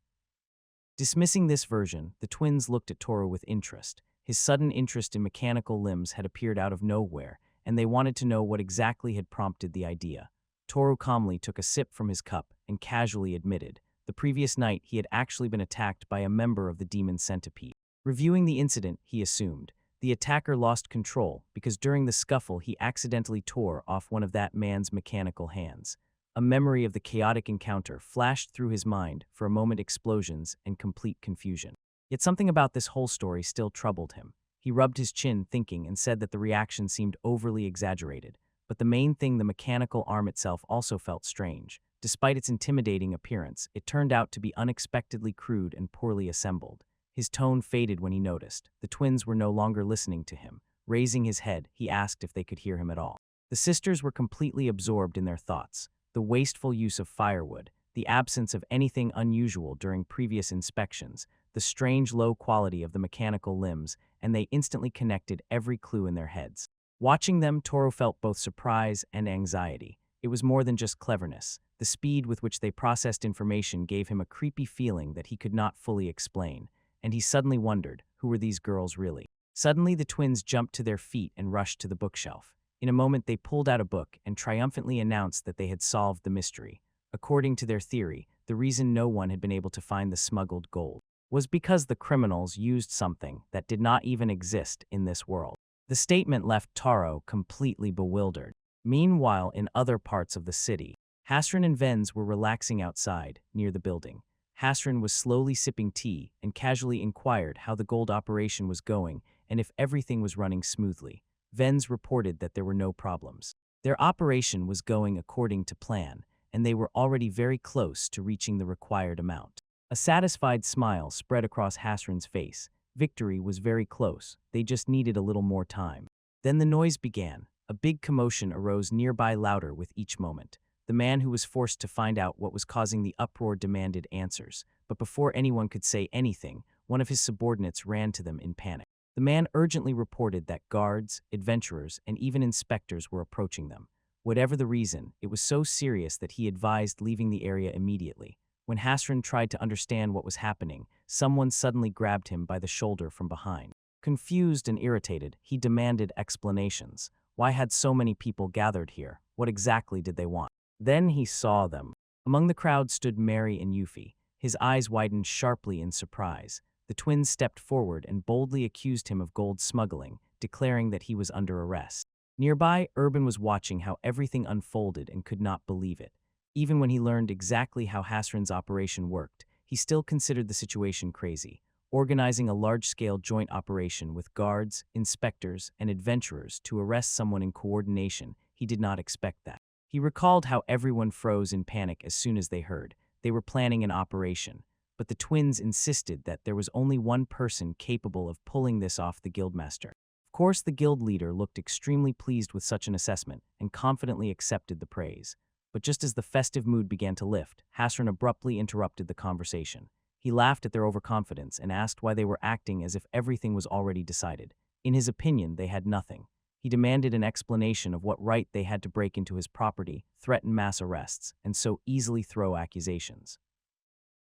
Dismissing this version, the twins looked at Toru with interest. His sudden interest in mechanical limbs had appeared out of nowhere, and they wanted to know what exactly had prompted the idea. Toru calmly took a sip from his cup and casually admitted, the previous night he had actually been attacked by a member of the demon centipede. Reviewing the incident, he assumed, the attacker lost control because during the scuffle he accidentally tore off one of that man's mechanical hands. A memory of the chaotic encounter flashed through his mind, for a moment explosions and complete confusion. Yet something about this whole story still troubled him. He rubbed his chin thinking and said that the reaction seemed overly exaggerated. But the main thing, the mechanical arm itself, also felt strange. Despite its intimidating appearance, it turned out to be unexpectedly crude and poorly assembled. His tone faded when he noticed. The twins were no longer listening to him. Raising his head, he asked if they could hear him at all. The sisters were completely absorbed in their thoughts. The wasteful use of firewood, the absence of anything unusual during previous inspections, the strange low quality of the mechanical limbs, and they instantly connected every clue in their heads. Watching them, Toru felt both surprise and anxiety. It was more than just cleverness. The speed with which they processed information gave him a creepy feeling that he could not fully explain, and he suddenly wondered, who were these girls really? Suddenly, the twins jumped to their feet and rushed to the bookshelf. In a moment, they pulled out a book and triumphantly announced that they had solved the mystery. According to their theory, the reason no one had been able to find the smuggled gold was because the criminals used something that did not even exist in this world. The statement left Toru completely bewildered. Meanwhile, in other parts of the city, Hasran and Venz were relaxing outside, near the building. Hasran was slowly sipping tea and casually inquired how the gold operation was going and if everything was running smoothly. Venz reported that there were no problems. Their operation was going according to plan, and they were already very close to reaching the required amount. A satisfied smile spread across Hasran's face. Victory was very close. They just needed a little more time. Then the noise began. A big commotion arose nearby, louder with each moment. The man who was forced to find out what was causing the uproar demanded answers, but before anyone could say anything, one of his subordinates ran to them in panic. The man urgently reported that guards, adventurers, and even inspectors were approaching them. Whatever the reason, it was so serious that he advised leaving the area immediately. When Hasran tried to understand what was happening, someone suddenly grabbed him by the shoulder from behind. Confused and irritated, he demanded explanations. Why had so many people gathered here? What exactly did they want? Then he saw them. Among the crowd stood Mary and Yuffie. His eyes widened sharply in surprise. The twins stepped forward and boldly accused him of gold smuggling, declaring that he was under arrest. Nearby, Urban was watching how everything unfolded and could not believe it. Even when he learned exactly how Hasran's operation worked, he still considered the situation crazy. Organizing a large-scale joint operation with guards, inspectors, and adventurers to arrest someone in coordination, he did not expect that. He recalled how everyone froze in panic as soon as they heard. They were planning an operation, but the twins insisted that there was only one person capable of pulling this off: the guildmaster. Of course, the guild leader looked extremely pleased with such an assessment and confidently accepted the praise. But just as the festive mood began to lift, Hasran abruptly interrupted the conversation. He laughed at their overconfidence and asked why they were acting as if everything was already decided. In his opinion, they had nothing. He demanded an explanation of what right they had to break into his property, threaten mass arrests, and so easily throw accusations.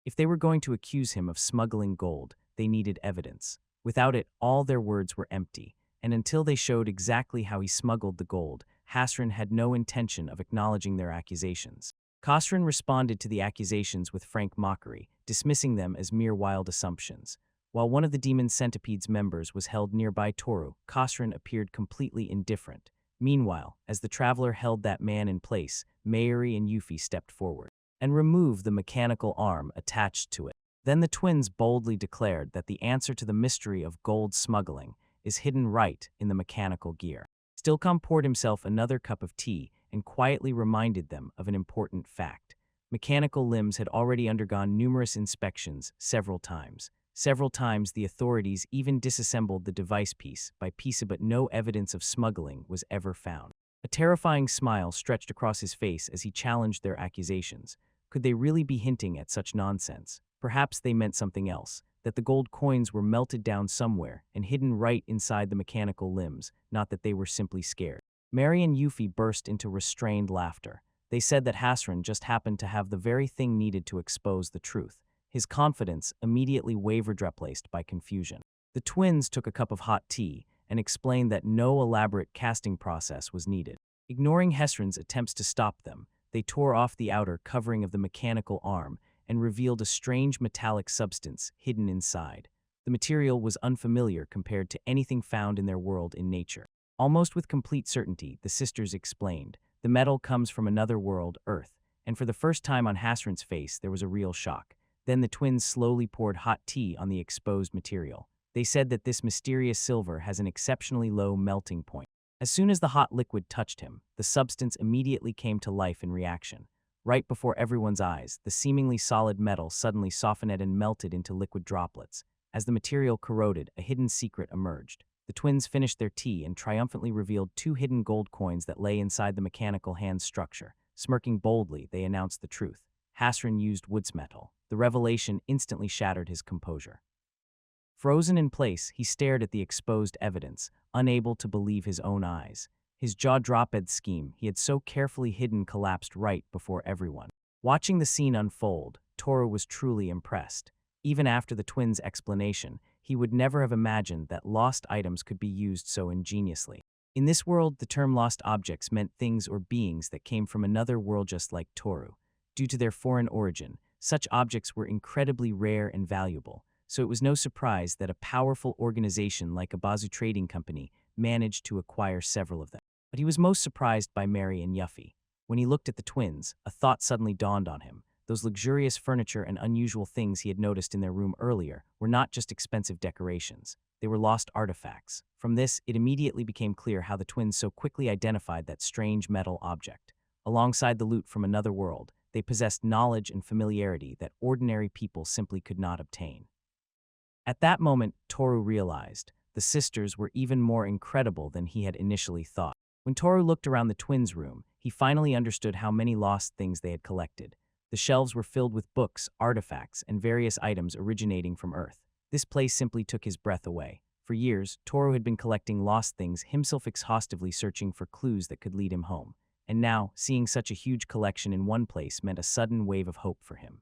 If they were going to accuse him of smuggling gold, they needed evidence. Without it, all their words were empty, and until they showed exactly how he smuggled the gold, Hasran had no intention of acknowledging their accusations. Khosran responded to the accusations with frank mockery, dismissing them as mere wild assumptions. While one of the demon centipede's members was held nearby Toru, Khosran appeared completely indifferent. Meanwhile, as the traveler held that man in place, Mayuri and Yuffie stepped forward and removed the mechanical arm attached to it. Then the twins boldly declared that the answer to the mystery of gold smuggling is hidden right in the mechanical gear. Stillcom poured himself another cup of tea and quietly reminded them of an important fact. Mechanical limbs had already undergone numerous inspections several times. Several times the authorities even disassembled the device piece by piece, but no evidence of smuggling was ever found. A terrifying smile stretched across his face as he challenged their accusations. Could they really be hinting at such nonsense? Perhaps they meant something else, that the gold coins were melted down somewhere and hidden right inside the mechanical limbs, not that they were simply scared. Mary and Yuffie burst into restrained laughter. They said that Hasran just happened to have the very thing needed to expose the truth. His confidence immediately wavered, replaced by confusion. The twins took a cup of hot tea and explained that no elaborate casting process was needed. Ignoring Hasran's attempts to stop them, they tore off the outer covering of the mechanical arm and revealed a strange metallic substance hidden inside. The material was unfamiliar compared to anything found in their world in nature. Almost with complete certainty, the sisters explained, the metal comes from another world, Earth, and for the first time on Hasran's face there was a real shock. Then the twins slowly poured hot tea on the exposed material. They said that this mysterious silver has an exceptionally low melting point. As soon as the hot liquid touched him, the substance immediately came to life in reaction. Right before everyone's eyes, the seemingly solid metal suddenly softened and melted into liquid droplets. As the material corroded, a hidden secret emerged. The twins finished their tea and triumphantly revealed 2 hidden gold coins that lay inside the mechanical hand's structure. Smirking boldly, they announced the truth. Hasran used wood's metal. The revelation instantly shattered his composure. Frozen in place, he stared at the exposed evidence, unable to believe his own eyes. His jaw dropped. The scheme he had so carefully hidden collapsed right before everyone. Watching the scene unfold, Toru was truly impressed. Even after the twins' explanation, he would never have imagined that lost items could be used so ingeniously. In this world, the term lost objects meant things or beings that came from another world just like Toru. Due to their foreign origin, such objects were incredibly rare and valuable, so it was no surprise that a powerful organization like a Bazu trading company managed to acquire several of them. But he was most surprised by Mary and Yuffie. When he looked at the twins, a thought suddenly dawned on him. Those luxurious furniture and unusual things he had noticed in their room earlier were not just expensive decorations. They were lost artifacts. From this, it immediately became clear how the twins so quickly identified that strange metal object. Alongside the loot from another world, they possessed knowledge and familiarity that ordinary people simply could not obtain. At that moment, Toru realized the sisters were even more incredible than he had initially thought. When Toru looked around the twins' room, he finally understood how many lost things they had collected. The shelves were filled with books, artifacts, and various items originating from Earth. This place simply took his breath away. For years, Toru had been collecting lost things, himself exhaustively searching for clues that could lead him home. And now, seeing such a huge collection in one place meant a sudden wave of hope for him.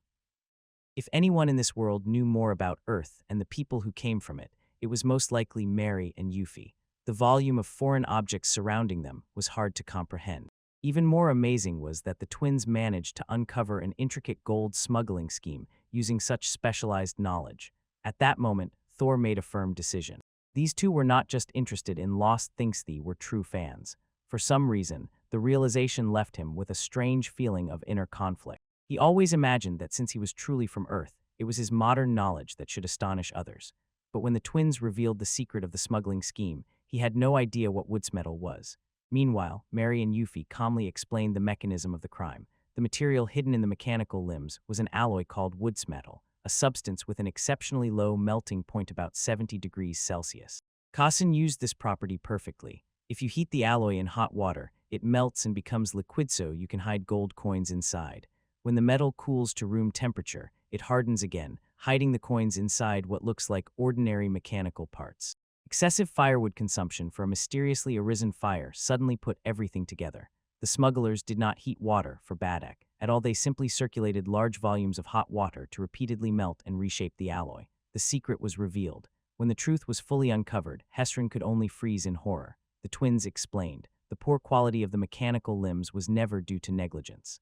If anyone in this world knew more about Earth and the people who came from it, it was most likely Mary and Yuffie. The volume of foreign objects surrounding them was hard to comprehend. Even more amazing was that the twins managed to uncover an intricate gold smuggling scheme using such specialized knowledge. At that moment, Thor made a firm decision. These two were not just interested in lost things, they were true fans. For some reason, the realization left him with a strange feeling of inner conflict. He always imagined that since he was truly from Earth, it was his modern knowledge that should astonish others. But when the twins revealed the secret of the smuggling scheme, he had no idea what wood's metal was. Meanwhile, Mary and Yuffie calmly explained the mechanism of the crime. The material hidden in the mechanical limbs was an alloy called wood's metal, a substance with an exceptionally low melting point, about 70 degrees Celsius. Kassen used this property perfectly. If you heat the alloy in hot water, it melts and becomes liquid, so you can hide gold coins inside. When the metal cools to room temperature, it hardens again, hiding the coins inside what looks like ordinary mechanical parts. Excessive firewood consumption for a mysteriously arisen fire suddenly put everything together. The smugglers did not heat water for Badak. At all, they simply circulated large volumes of hot water to repeatedly melt and reshape the alloy. The secret was revealed. When the truth was fully uncovered, Hesrin could only freeze in horror. The twins explained. The poor quality of the mechanical limbs was never due to negligence.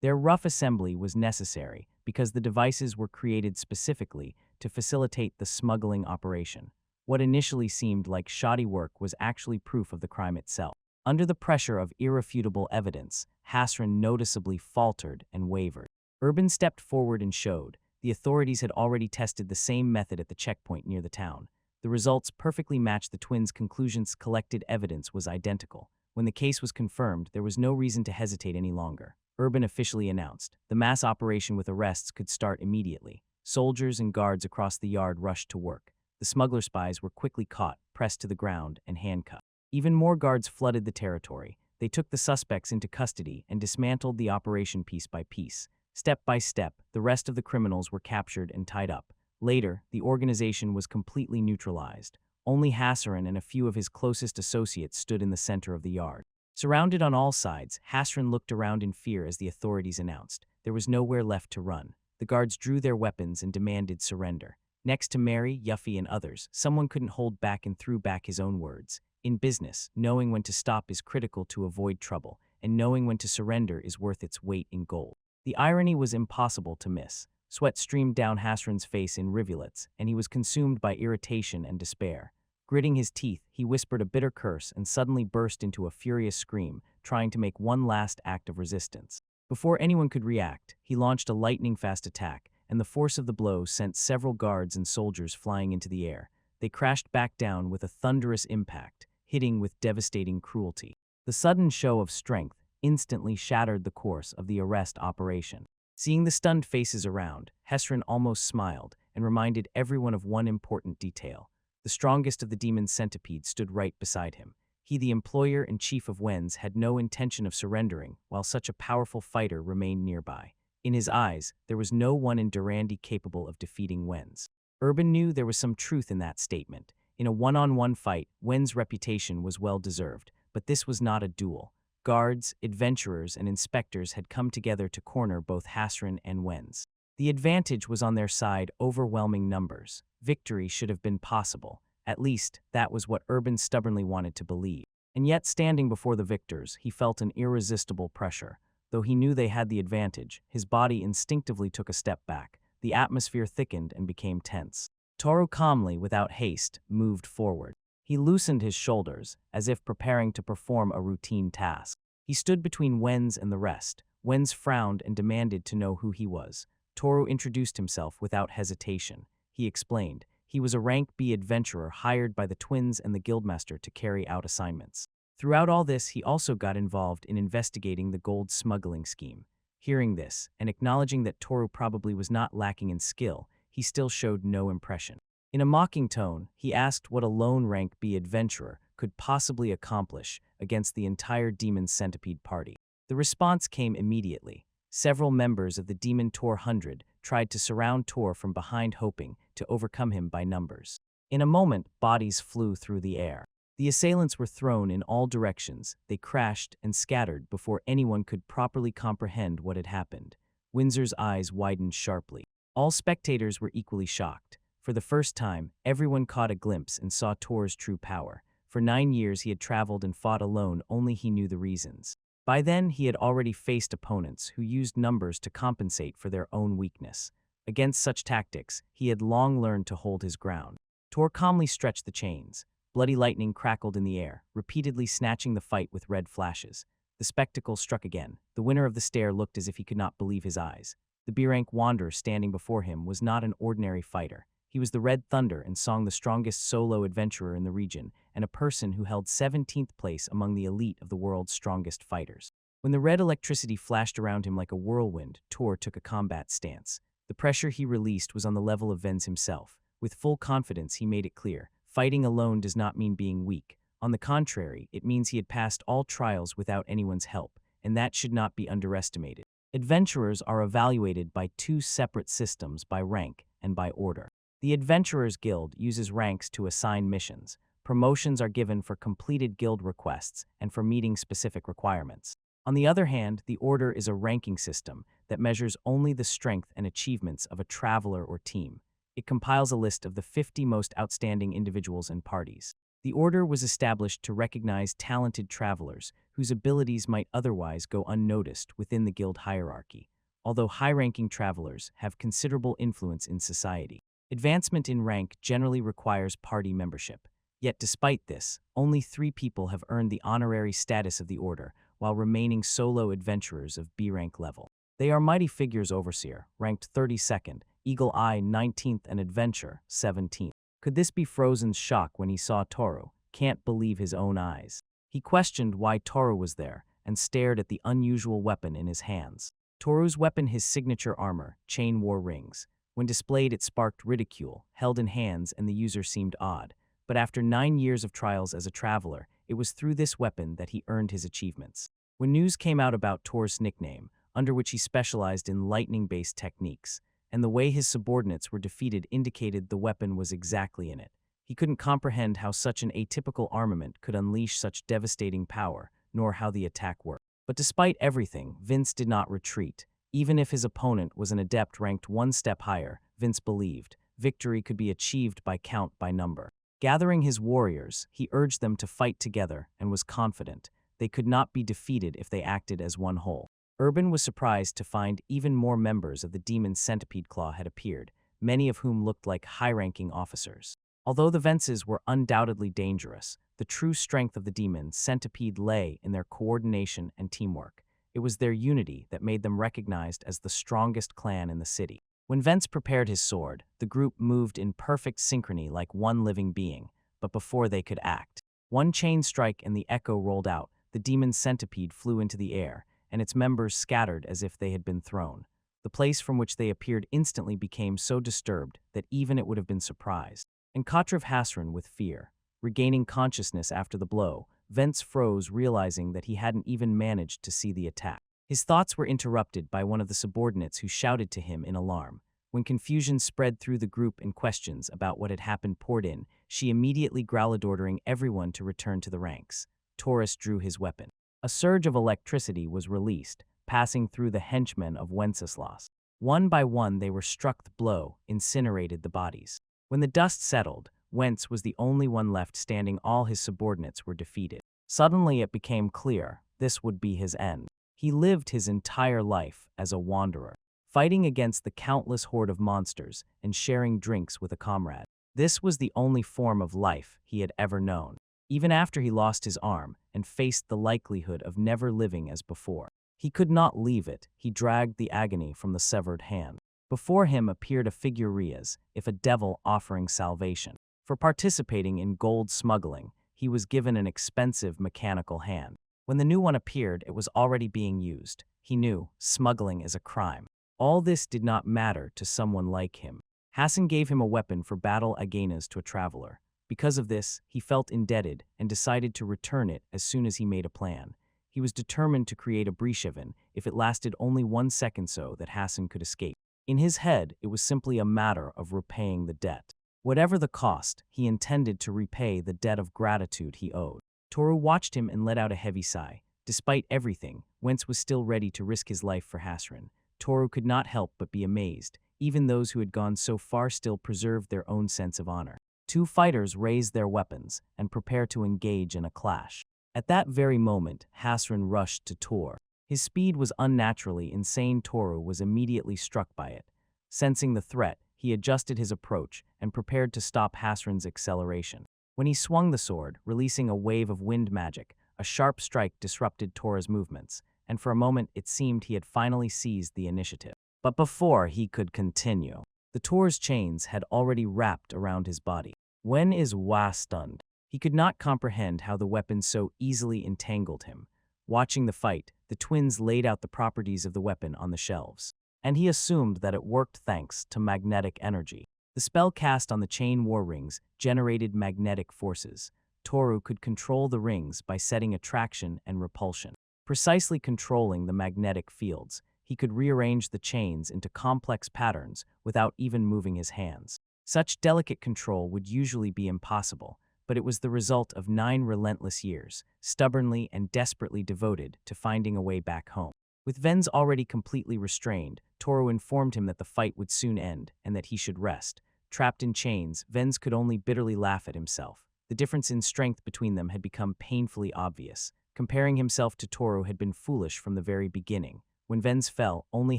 Their rough assembly was necessary because the devices were created specifically to facilitate the smuggling operation. What initially seemed like shoddy work was actually proof of the crime itself. Under the pressure of irrefutable evidence, Hasran noticeably faltered and wavered. Urban stepped forward and showed. The authorities had already tested the same method at the checkpoint near the town. The results perfectly matched the twins' conclusions. Collected evidence was identical. When the case was confirmed, there was no reason to hesitate any longer. Urban officially announced. The mass operation with arrests could start immediately. Soldiers and guards across the yard rushed to work. The smuggler spies were quickly caught, pressed to the ground, and handcuffed. Even more guards flooded the territory. They took the suspects into custody and dismantled the operation piece by piece. Step by step, the rest of the criminals were captured and tied up. Later, the organization was completely neutralized. Only Hassaran and a few of his closest associates stood in the center of the yard. Surrounded on all sides, Hassaran looked around in fear as the authorities announced. There was nowhere left to run. The guards drew their weapons and demanded surrender. Next to Mary, Yuffie, and others, someone couldn't hold back and threw back his own words. In business, knowing when to stop is critical to avoid trouble, and knowing when to surrender is worth its weight in gold. The irony was impossible to miss. Sweat streamed down Hasran's face in rivulets, and he was consumed by irritation and despair. Gritting his teeth, he whispered a bitter curse and suddenly burst into a furious scream, trying to make one last act of resistance. Before anyone could react, he launched a lightning-fast attack, and the force of the blow sent several guards and soldiers flying into the air. They crashed back down with a thunderous impact, hitting with devastating cruelty. The sudden show of strength instantly shattered the course of the arrest operation. Seeing the stunned faces around, Hesrin almost smiled and reminded everyone of one important detail. The strongest of the demon centipedes stood right beside him. He, the employer and chief of Wens, had no intention of surrendering, while such a powerful fighter remained nearby. In his eyes, there was no one in Durandi capable of defeating Wens. Urban knew there was some truth in that statement. In a one-on-one fight, Wen's reputation was well-deserved, but this was not a duel. Guards, adventurers, and inspectors had come together to corner both Hasran and Wens. The advantage was on their side, overwhelming numbers. Victory should have been possible. At least, that was what Urban stubbornly wanted to believe. And yet, standing before the victors, he felt an irresistible pressure. Though he knew they had the advantage, his body instinctively took a step back. The atmosphere thickened and became tense. Toru calmly, without haste, moved forward. He loosened his shoulders, as if preparing to perform a routine task. He stood between Wens and the rest. Wens frowned and demanded to know who he was. Toru introduced himself without hesitation. He explained. He was a rank B adventurer hired by the twins and the guildmaster to carry out assignments. Throughout all this, he also got involved in investigating the gold smuggling scheme. Hearing this, and acknowledging that Toru probably was not lacking in skill, he still showed no impression. In a mocking tone, he asked what a lone rank B adventurer could possibly accomplish against the entire Demon Centipede party. The response came immediately. Several members of the Demon Tor 100 tried to surround Tor from behind, hoping to overcome him by numbers. In a moment, bodies flew through the air. The assailants were thrown in all directions. They crashed and scattered before anyone could properly comprehend what had happened. Windsor's eyes widened sharply. All spectators were equally shocked. For the first time, everyone caught a glimpse and saw Tor's true power. For 9 years he had traveled and fought alone, only he knew the reasons. By then, he had already faced opponents who used numbers to compensate for their own weakness. Against such tactics, he had long learned to hold his ground. Tor calmly stretched the chains. Bloody lightning crackled in the air, repeatedly snatching the fight with red flashes. The spectacle struck again. The winner of the stare looked as if he could not believe his eyes. The B-rank wanderer standing before him was not an ordinary fighter. He was the Red Thunder and Song, the strongest solo adventurer in the region, and a person who held 17th place among the elite of the world's strongest fighters. When the red electricity flashed around him like a whirlwind, Tor took a combat stance. The pressure he released was on the level of Vens himself. With full confidence, he made it clear. Fighting alone does not mean being weak. On the contrary, it means he had passed all trials without anyone's help, and that should not be underestimated. Adventurers are evaluated by 2 separate systems, by rank and by order. The Adventurers Guild uses ranks to assign missions. Promotions are given for completed guild requests and for meeting specific requirements. On the other hand, the order is a ranking system that measures only the strength and achievements of a traveler or team. It compiles a list of the 50 most outstanding individuals and parties. The order was established to recognize talented travelers whose abilities might otherwise go unnoticed within the guild hierarchy, although high-ranking travelers have considerable influence in society. Advancement in rank generally requires party membership. Yet despite this, only 3 people have earned the honorary status of the order, while remaining solo adventurers of B-rank level. They are Mighty Figures Overseer, ranked 32nd, Eagle Eye 19th, and Adventure 17th. Could this be Frozen's shock when he saw Toru? Can't believe his own eyes. He questioned why Toru was there and stared at the unusual weapon in his hands. Toru's weapon, his signature armor, chain war rings. When displayed, it sparked ridicule, held in hands, and the user seemed odd. But after 9 years of trials as a traveler, it was through this weapon that he earned his achievements. When news came out about Toru's nickname, under which he specialized in lightning-based techniques, and the way his subordinates were defeated indicated the weapon was exactly in it. He couldn't comprehend how such an atypical armament could unleash such devastating power, nor how the attack worked. But despite everything, Vince did not retreat. Even if his opponent was an adept ranked 1 step higher, Vince believed victory could be achieved by count by number. Gathering his warriors, he urged them to fight together and was confident they could not be defeated if they acted as one whole. Urban was surprised to find even more members of the Demon Centipede Claw had appeared, many of whom looked like high-ranking officers. Although the Vences were undoubtedly dangerous, the true strength of the Demon Centipede lay in their coordination and teamwork. It was their unity that made them recognized as the strongest clan in the city. When Vence prepared his sword, the group moved in perfect synchrony like one living being, but before they could act, one chain strike and the echo rolled out. The Demon Centipede flew into the air, and its members scattered as if they had been thrown. The place from which they appeared instantly became so disturbed that even it would have been surprised. And Kotriv Hasran with fear. Regaining consciousness after the blow, Vence froze, realizing that he hadn't even managed to see the attack. His thoughts were interrupted by one of the subordinates who shouted to him in alarm. When confusion spread through the group and questions about what had happened poured in, she immediately growled, ordering everyone to return to the ranks. Taurus drew his weapon. A surge of electricity was released, passing through the henchmen of Wenceslas. One by one they were struck. The blow incinerated the bodies. When the dust settled, Wentz was the only one left standing. All his subordinates were defeated. Suddenly it became clear this would be his end. He lived his entire life as a wanderer, fighting against the countless horde of monsters and sharing drinks with a comrade. This was the only form of life he had ever known. Even after he lost his arm and faced the likelihood of never living as before, he could not leave it. He dragged the agony from the severed hand. Before him appeared a figure Riaz, if a devil offering salvation. For participating in gold smuggling, he was given an expensive mechanical hand. When the new one appeared, it was already being used. He knew smuggling is a crime. All this did not matter to someone like him. Hassan gave him a weapon for battle against to a traveler. Because of this, he felt indebted and decided to return it as soon as he made a plan. He was determined to create a Brishevin if it lasted only 1 second so that Hassan could escape. In his head, it was simply a matter of repaying the debt. Whatever the cost, he intended to repay the debt of gratitude he owed. Toru watched him and let out a heavy sigh. Despite everything, Wentz was still ready to risk his life for Hasran. Toru could not help but be amazed. Even those who had gone so far still preserved their own sense of honor. 2 fighters raised their weapons and prepared to engage in a clash. At that very moment, Hasran rushed to Tor. His speed was unnaturally insane. Toru was immediately struck by it. Sensing the threat, he adjusted his approach and prepared to stop Hasran's acceleration. When he swung the sword, releasing a wave of wind magic, a sharp strike disrupted Toru's movements, and for a moment it seemed he had finally seized the initiative. But before he could continue, the Toru's chains had already wrapped around his body. When is Wa stunned? He could not comprehend how the weapon so easily entangled him. Watching the fight, the twins laid out the properties of the weapon on the shelves, and he assumed that it worked thanks to magnetic energy. The spell cast on the chain war rings generated magnetic forces. Toru could control the rings by setting attraction and repulsion. Precisely controlling the magnetic fields, he could rearrange the chains into complex patterns without even moving his hands. Such delicate control would usually be impossible, but it was the result of 9 relentless years, stubbornly and desperately devoted to finding a way back home. With Venz already completely restrained, Toru informed him that the fight would soon end and that he should rest. Trapped in chains, Venz could only bitterly laugh at himself. The difference in strength between them had become painfully obvious. Comparing himself to Toru had been foolish from the very beginning. When Venz fell, only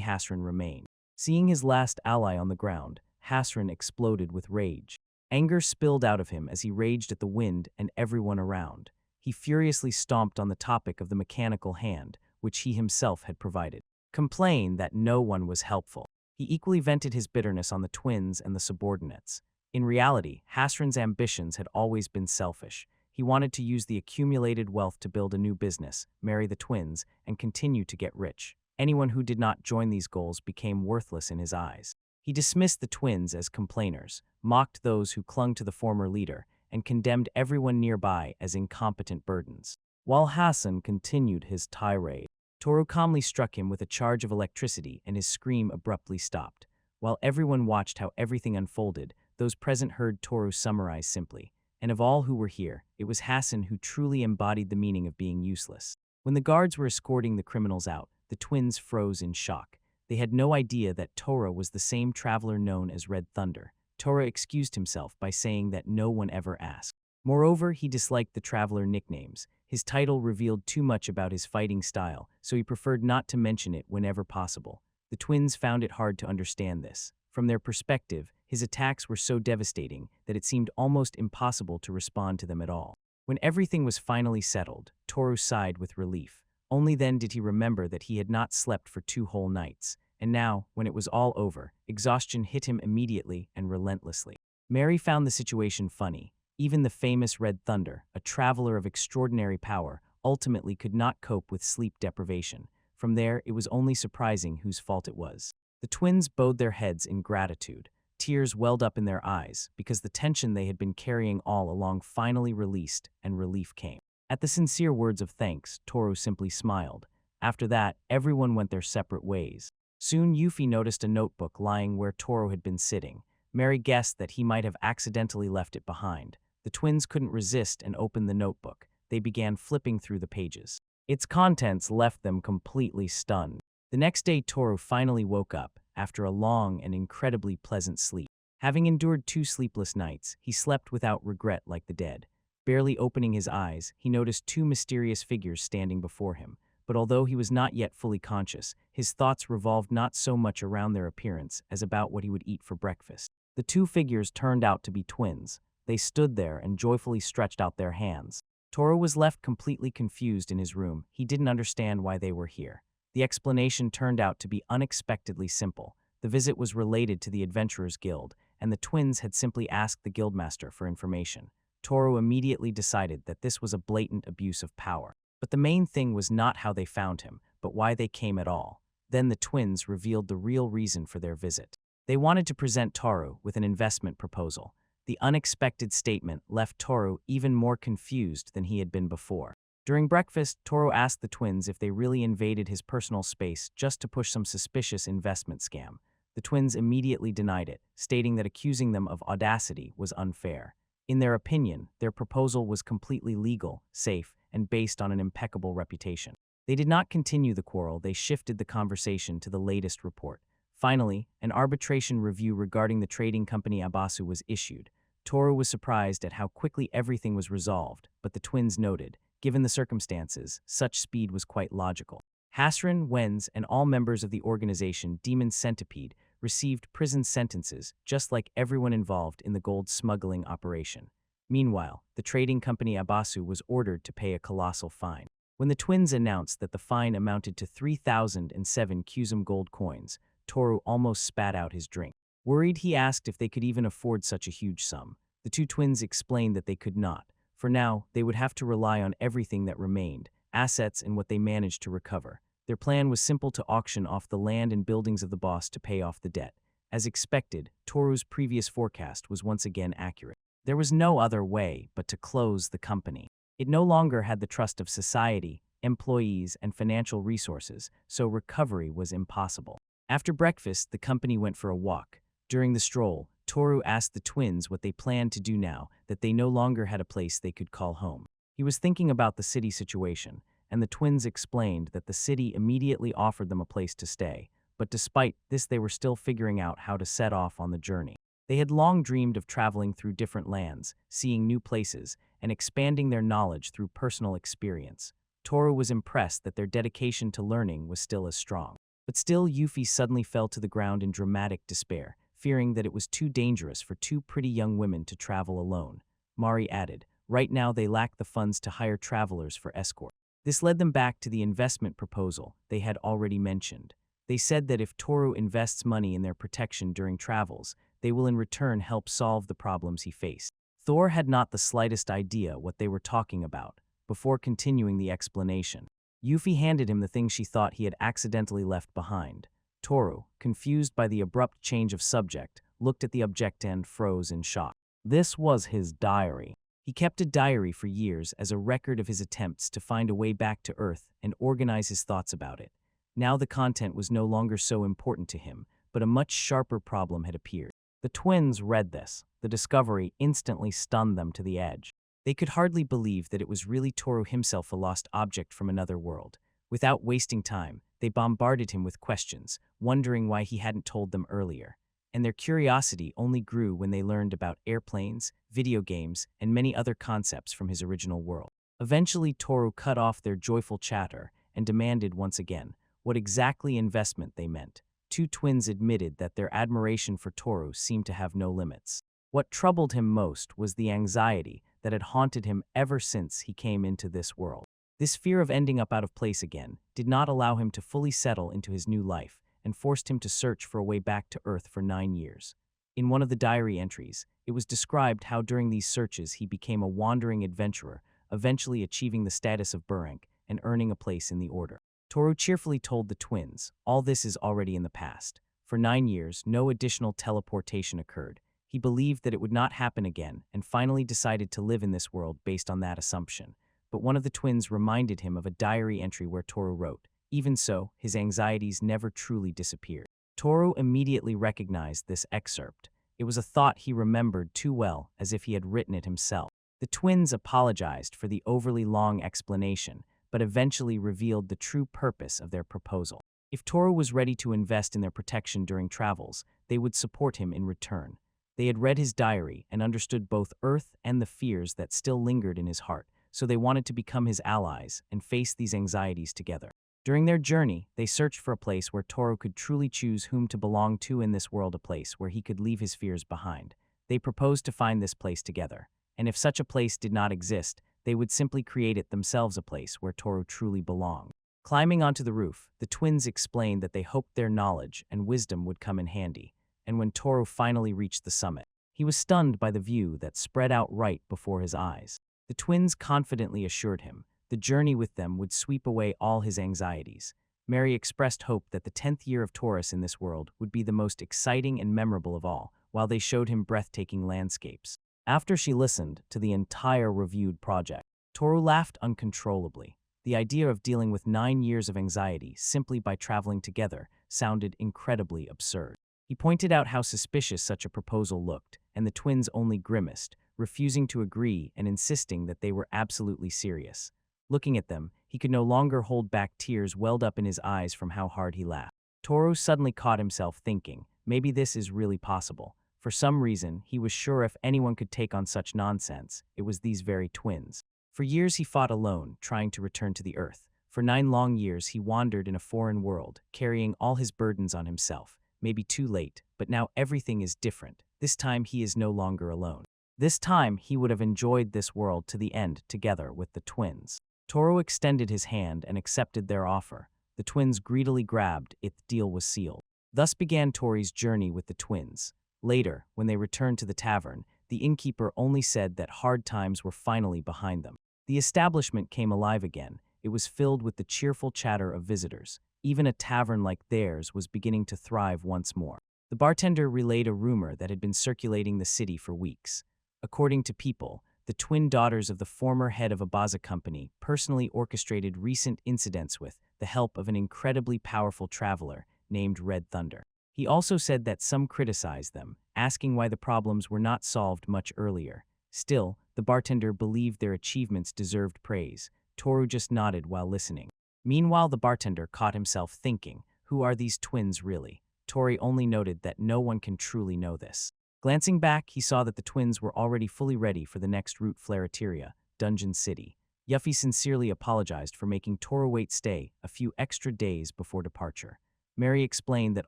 Hasran remained. Seeing his last ally on the ground, Hasran exploded with rage. Anger spilled out of him as he raged at the wind and everyone around. He furiously stomped on the topic of the mechanical hand, which he himself had provided. Complained that no one was helpful. He equally vented his bitterness on the twins and the subordinates. In reality, Hasran's ambitions had always been selfish. He wanted to use the accumulated wealth to build a new business, marry the twins, and continue to get rich. Anyone who did not join these goals became worthless in his eyes. He dismissed the twins as complainers, mocked those who clung to the former leader, and condemned everyone nearby as incompetent burdens. While Hassan continued his tirade, Toru calmly struck him with a charge of electricity and his scream abruptly stopped. While everyone watched how everything unfolded, those present heard Toru summarize simply, and of all who were here, it was Hassan who truly embodied the meaning of being useless. When the guards were escorting the criminals out, the twins froze in shock. They had no idea that Toru was the same traveler known as Red Thunder. Toru excused himself by saying that no one ever asked. Moreover, he disliked the traveler nicknames. His title revealed too much about his fighting style, so he preferred not to mention it whenever possible. The twins found it hard to understand this. From their perspective, his attacks were so devastating that it seemed almost impossible to respond to them at all. When everything was finally settled, Toru sighed with relief. Only then did he remember that he had not slept for 2 whole nights. And now, when it was all over, exhaustion hit him immediately and relentlessly. Mary found the situation funny. Even the famous Red Thunder, a traveler of extraordinary power, ultimately could not cope with sleep deprivation. From there, it was only surprising whose fault it was. The twins bowed their heads in gratitude. Tears welled up in their eyes because the tension they had been carrying all along finally released and relief came. At the sincere words of thanks, Toru simply smiled. After that, everyone went their separate ways. Soon Yuffie noticed a notebook lying where Toru had been sitting. Mary guessed that he might have accidentally left it behind. The twins couldn't resist and opened the notebook. They began flipping through the pages. Its contents left them completely stunned. The next day, Toru finally woke up, after a long and incredibly pleasant sleep. Having endured 2 sleepless nights, he slept without regret like the dead. Barely opening his eyes, he noticed 2 mysterious figures standing before him. But although he was not yet fully conscious, his thoughts revolved not so much around their appearance as about what he would eat for breakfast. The 2 figures turned out to be twins. They stood there and joyfully stretched out their hands. Toru was left completely confused in his room. He didn't understand why they were here. The explanation turned out to be unexpectedly simple. The visit was related to the Adventurers Guild, and the twins had simply asked the guildmaster for information. Toru immediately decided that this was a blatant abuse of power. But the main thing was not how they found him, but why they came at all. Then the twins revealed the real reason for their visit. They wanted to present Toru with an investment proposal. The unexpected statement left Toru even more confused than he had been before. During breakfast, Toru asked the twins if they really invaded his personal space just to push some suspicious investment scam. The twins immediately denied it, stating that accusing them of audacity was unfair. In their opinion, their proposal was completely legal, safe, and based on an impeccable reputation. They did not continue the quarrel. They shifted the conversation to the latest report. Finally, an arbitration review regarding the trading company Abasu was issued. Toru was surprised at how quickly everything was resolved, but the twins noted, given the circumstances, such speed was quite logical. Hasran, Wenz, and all members of the organization Demon Centipede received prison sentences, just like everyone involved in the gold smuggling operation. Meanwhile, the trading company Abasu was ordered to pay a colossal fine. When the twins announced that the fine amounted to 3,007 Kusum gold coins, Toru almost spat out his drink. Worried, he asked if they could even afford such a huge sum. The 2 twins explained that they could not. For now, they would have to rely on everything that remained, assets and what they managed to recover. Their plan was simple: to auction off the land and buildings of the boss to pay off the debt. As expected, Toru's previous forecast was once again accurate. There was no other way but to close the company. It no longer had the trust of society, employees, and financial resources, so recovery was impossible. After breakfast, the company went for a walk. During the stroll, Toru asked the twins what they planned to do now that they no longer had a place they could call home. He was thinking about the city situation, and the twins explained that the city immediately offered them a place to stay, but despite this they were still figuring out how to set off on the journey. They had long dreamed of traveling through different lands, seeing new places, and expanding their knowledge through personal experience. Toru was impressed that their dedication to learning was still as strong. But still, Yuffie suddenly fell to the ground in dramatic despair, fearing that it was too dangerous for two pretty young women to travel alone. Mari added, right now they lack the funds to hire travelers for escort. This led them back to the investment proposal they had already mentioned. They said that if Toru invests money in their protection during travels, they will in return help solve the problems he faced. Thor had not the slightest idea what they were talking about. Before continuing the explanation, Yuffie handed him the thing she thought he had accidentally left behind. Toru, confused by the abrupt change of subject, looked at the object and froze in shock. This was his diary. He kept a diary for years as a record of his attempts to find a way back to Earth and organize his thoughts about it. Now the content was no longer so important to him, but a much sharper problem had appeared. The twins read this. The discovery instantly stunned them to the edge. They could hardly believe that it was really Toru himself, a lost object from another world. Without wasting time, they bombarded him with questions, wondering why he hadn't told them earlier. And their curiosity only grew when they learned about airplanes, video games, and many other concepts from his original world. Eventually, Toru cut off their joyful chatter and demanded once again what exactly investment they meant. Two twins admitted that their admiration for Toru seemed to have no limits. What troubled him most was the anxiety that had haunted him ever since he came into this world. This fear of ending up out of place again did not allow him to fully settle into his new life and forced him to search for a way back to Earth for 9 years. In one of the diary entries, it was described how during these searches he became a wandering adventurer, eventually achieving the status of Burank and earning a place in the order. Toru cheerfully told the twins, all this is already in the past. For 9 years, no additional teleportation occurred. He believed that it would not happen again and finally decided to live in this world based on that assumption. But one of the twins reminded him of a diary entry where Toru wrote, even so, his anxieties never truly disappeared. Toru immediately recognized this excerpt. It was a thought he remembered too well, as if he had written it himself. The twins apologized for the overly long explanation, but eventually revealed the true purpose of their proposal. If Toru was ready to invest in their protection during travels, they would support him in return. They had read his diary and understood both Earth and the fears that still lingered in his heart, so they wanted to become his allies and face these anxieties together. During their journey, they searched for a place where Toru could truly choose whom to belong to in this world, a place where he could leave his fears behind. They proposed to find this place together, and if such a place did not exist, they would simply create it themselves, a place where Toru truly belonged. Climbing onto the roof, the twins explained that they hoped their knowledge and wisdom would come in handy, and when Toru finally reached the summit, he was stunned by the view that spread out right before his eyes. The twins confidently assured him the journey with them would sweep away all his anxieties. Mary expressed hope that the 10th year of Taurus in this world would be the most exciting and memorable of all, while they showed him breathtaking landscapes. After she listened to the entire reviewed project, Toru laughed uncontrollably. The idea of dealing with 9 years of anxiety simply by traveling together sounded incredibly absurd. He pointed out how suspicious such a proposal looked, and the twins only grimaced, refusing to agree and insisting that they were absolutely serious. Looking at them, he could no longer hold back. Tears welled up in his eyes from how hard he laughed. Toru suddenly caught himself thinking, maybe this is really possible. For some reason, he was sure if anyone could take on such nonsense, it was these very twins. For years he fought alone, trying to return to the Earth. For 9 long years he wandered in a foreign world, carrying all his burdens on himself. Maybe too late, but now everything is different. This time he is no longer alone. This time he would have enjoyed this world to the end together with the twins. Toru extended his hand and accepted their offer. The twins greedily grabbed it. The deal was sealed. Thus began Tori's journey with the twins. Later, when they returned to the tavern, the innkeeper only said that hard times were finally behind them. The establishment came alive again. It was filled with the cheerful chatter of visitors. Even a tavern like theirs was beginning to thrive once more. The bartender relayed a rumor that had been circulating the city for weeks. According to people, the twin daughters of the former head of a baza company personally orchestrated recent incidents with the help of an incredibly powerful traveler named Red Thunder. He also said that some criticized them, asking why the problems were not solved much earlier. Still, the bartender believed their achievements deserved praise. Toru just nodded while listening. Meanwhile, the bartender caught himself thinking, who are these twins really? Tori only noted that no one can truly know this. Glancing back, he saw that the twins were already fully ready for the next route, Flareteria, Dungeon City. Yuffie sincerely apologized for making Toru wait stay a few extra days before departure. Mary explained that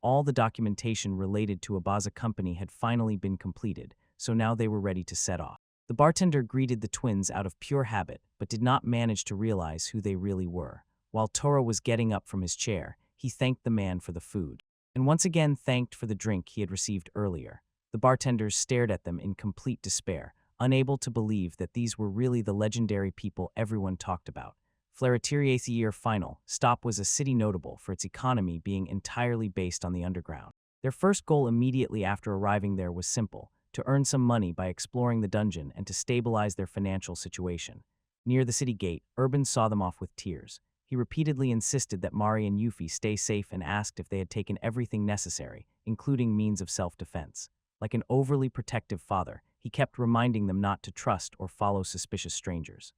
all the documentation related to Abaza Company had finally been completed, so now they were ready to set off. The bartender greeted the twins out of pure habit, but did not manage to realize who they really were. While Toru was getting up from his chair, he thanked the man for the food, and once again thanked for the drink he had received earlier. The bartenders stared at them in complete despair, unable to believe that these were really the legendary people everyone talked about. Flareteria's year final stop was a city notable for its economy being entirely based on the underground. Their first goal immediately after arriving there was simple: to earn some money by exploring the dungeon and to stabilize their financial situation. Near the city gate, Urban saw them off with tears. He repeatedly insisted that Mari and Yuffie stay safe and asked if they had taken everything necessary, including means of self-defense. Like an overly protective father, he kept reminding them not to trust or follow suspicious strangers.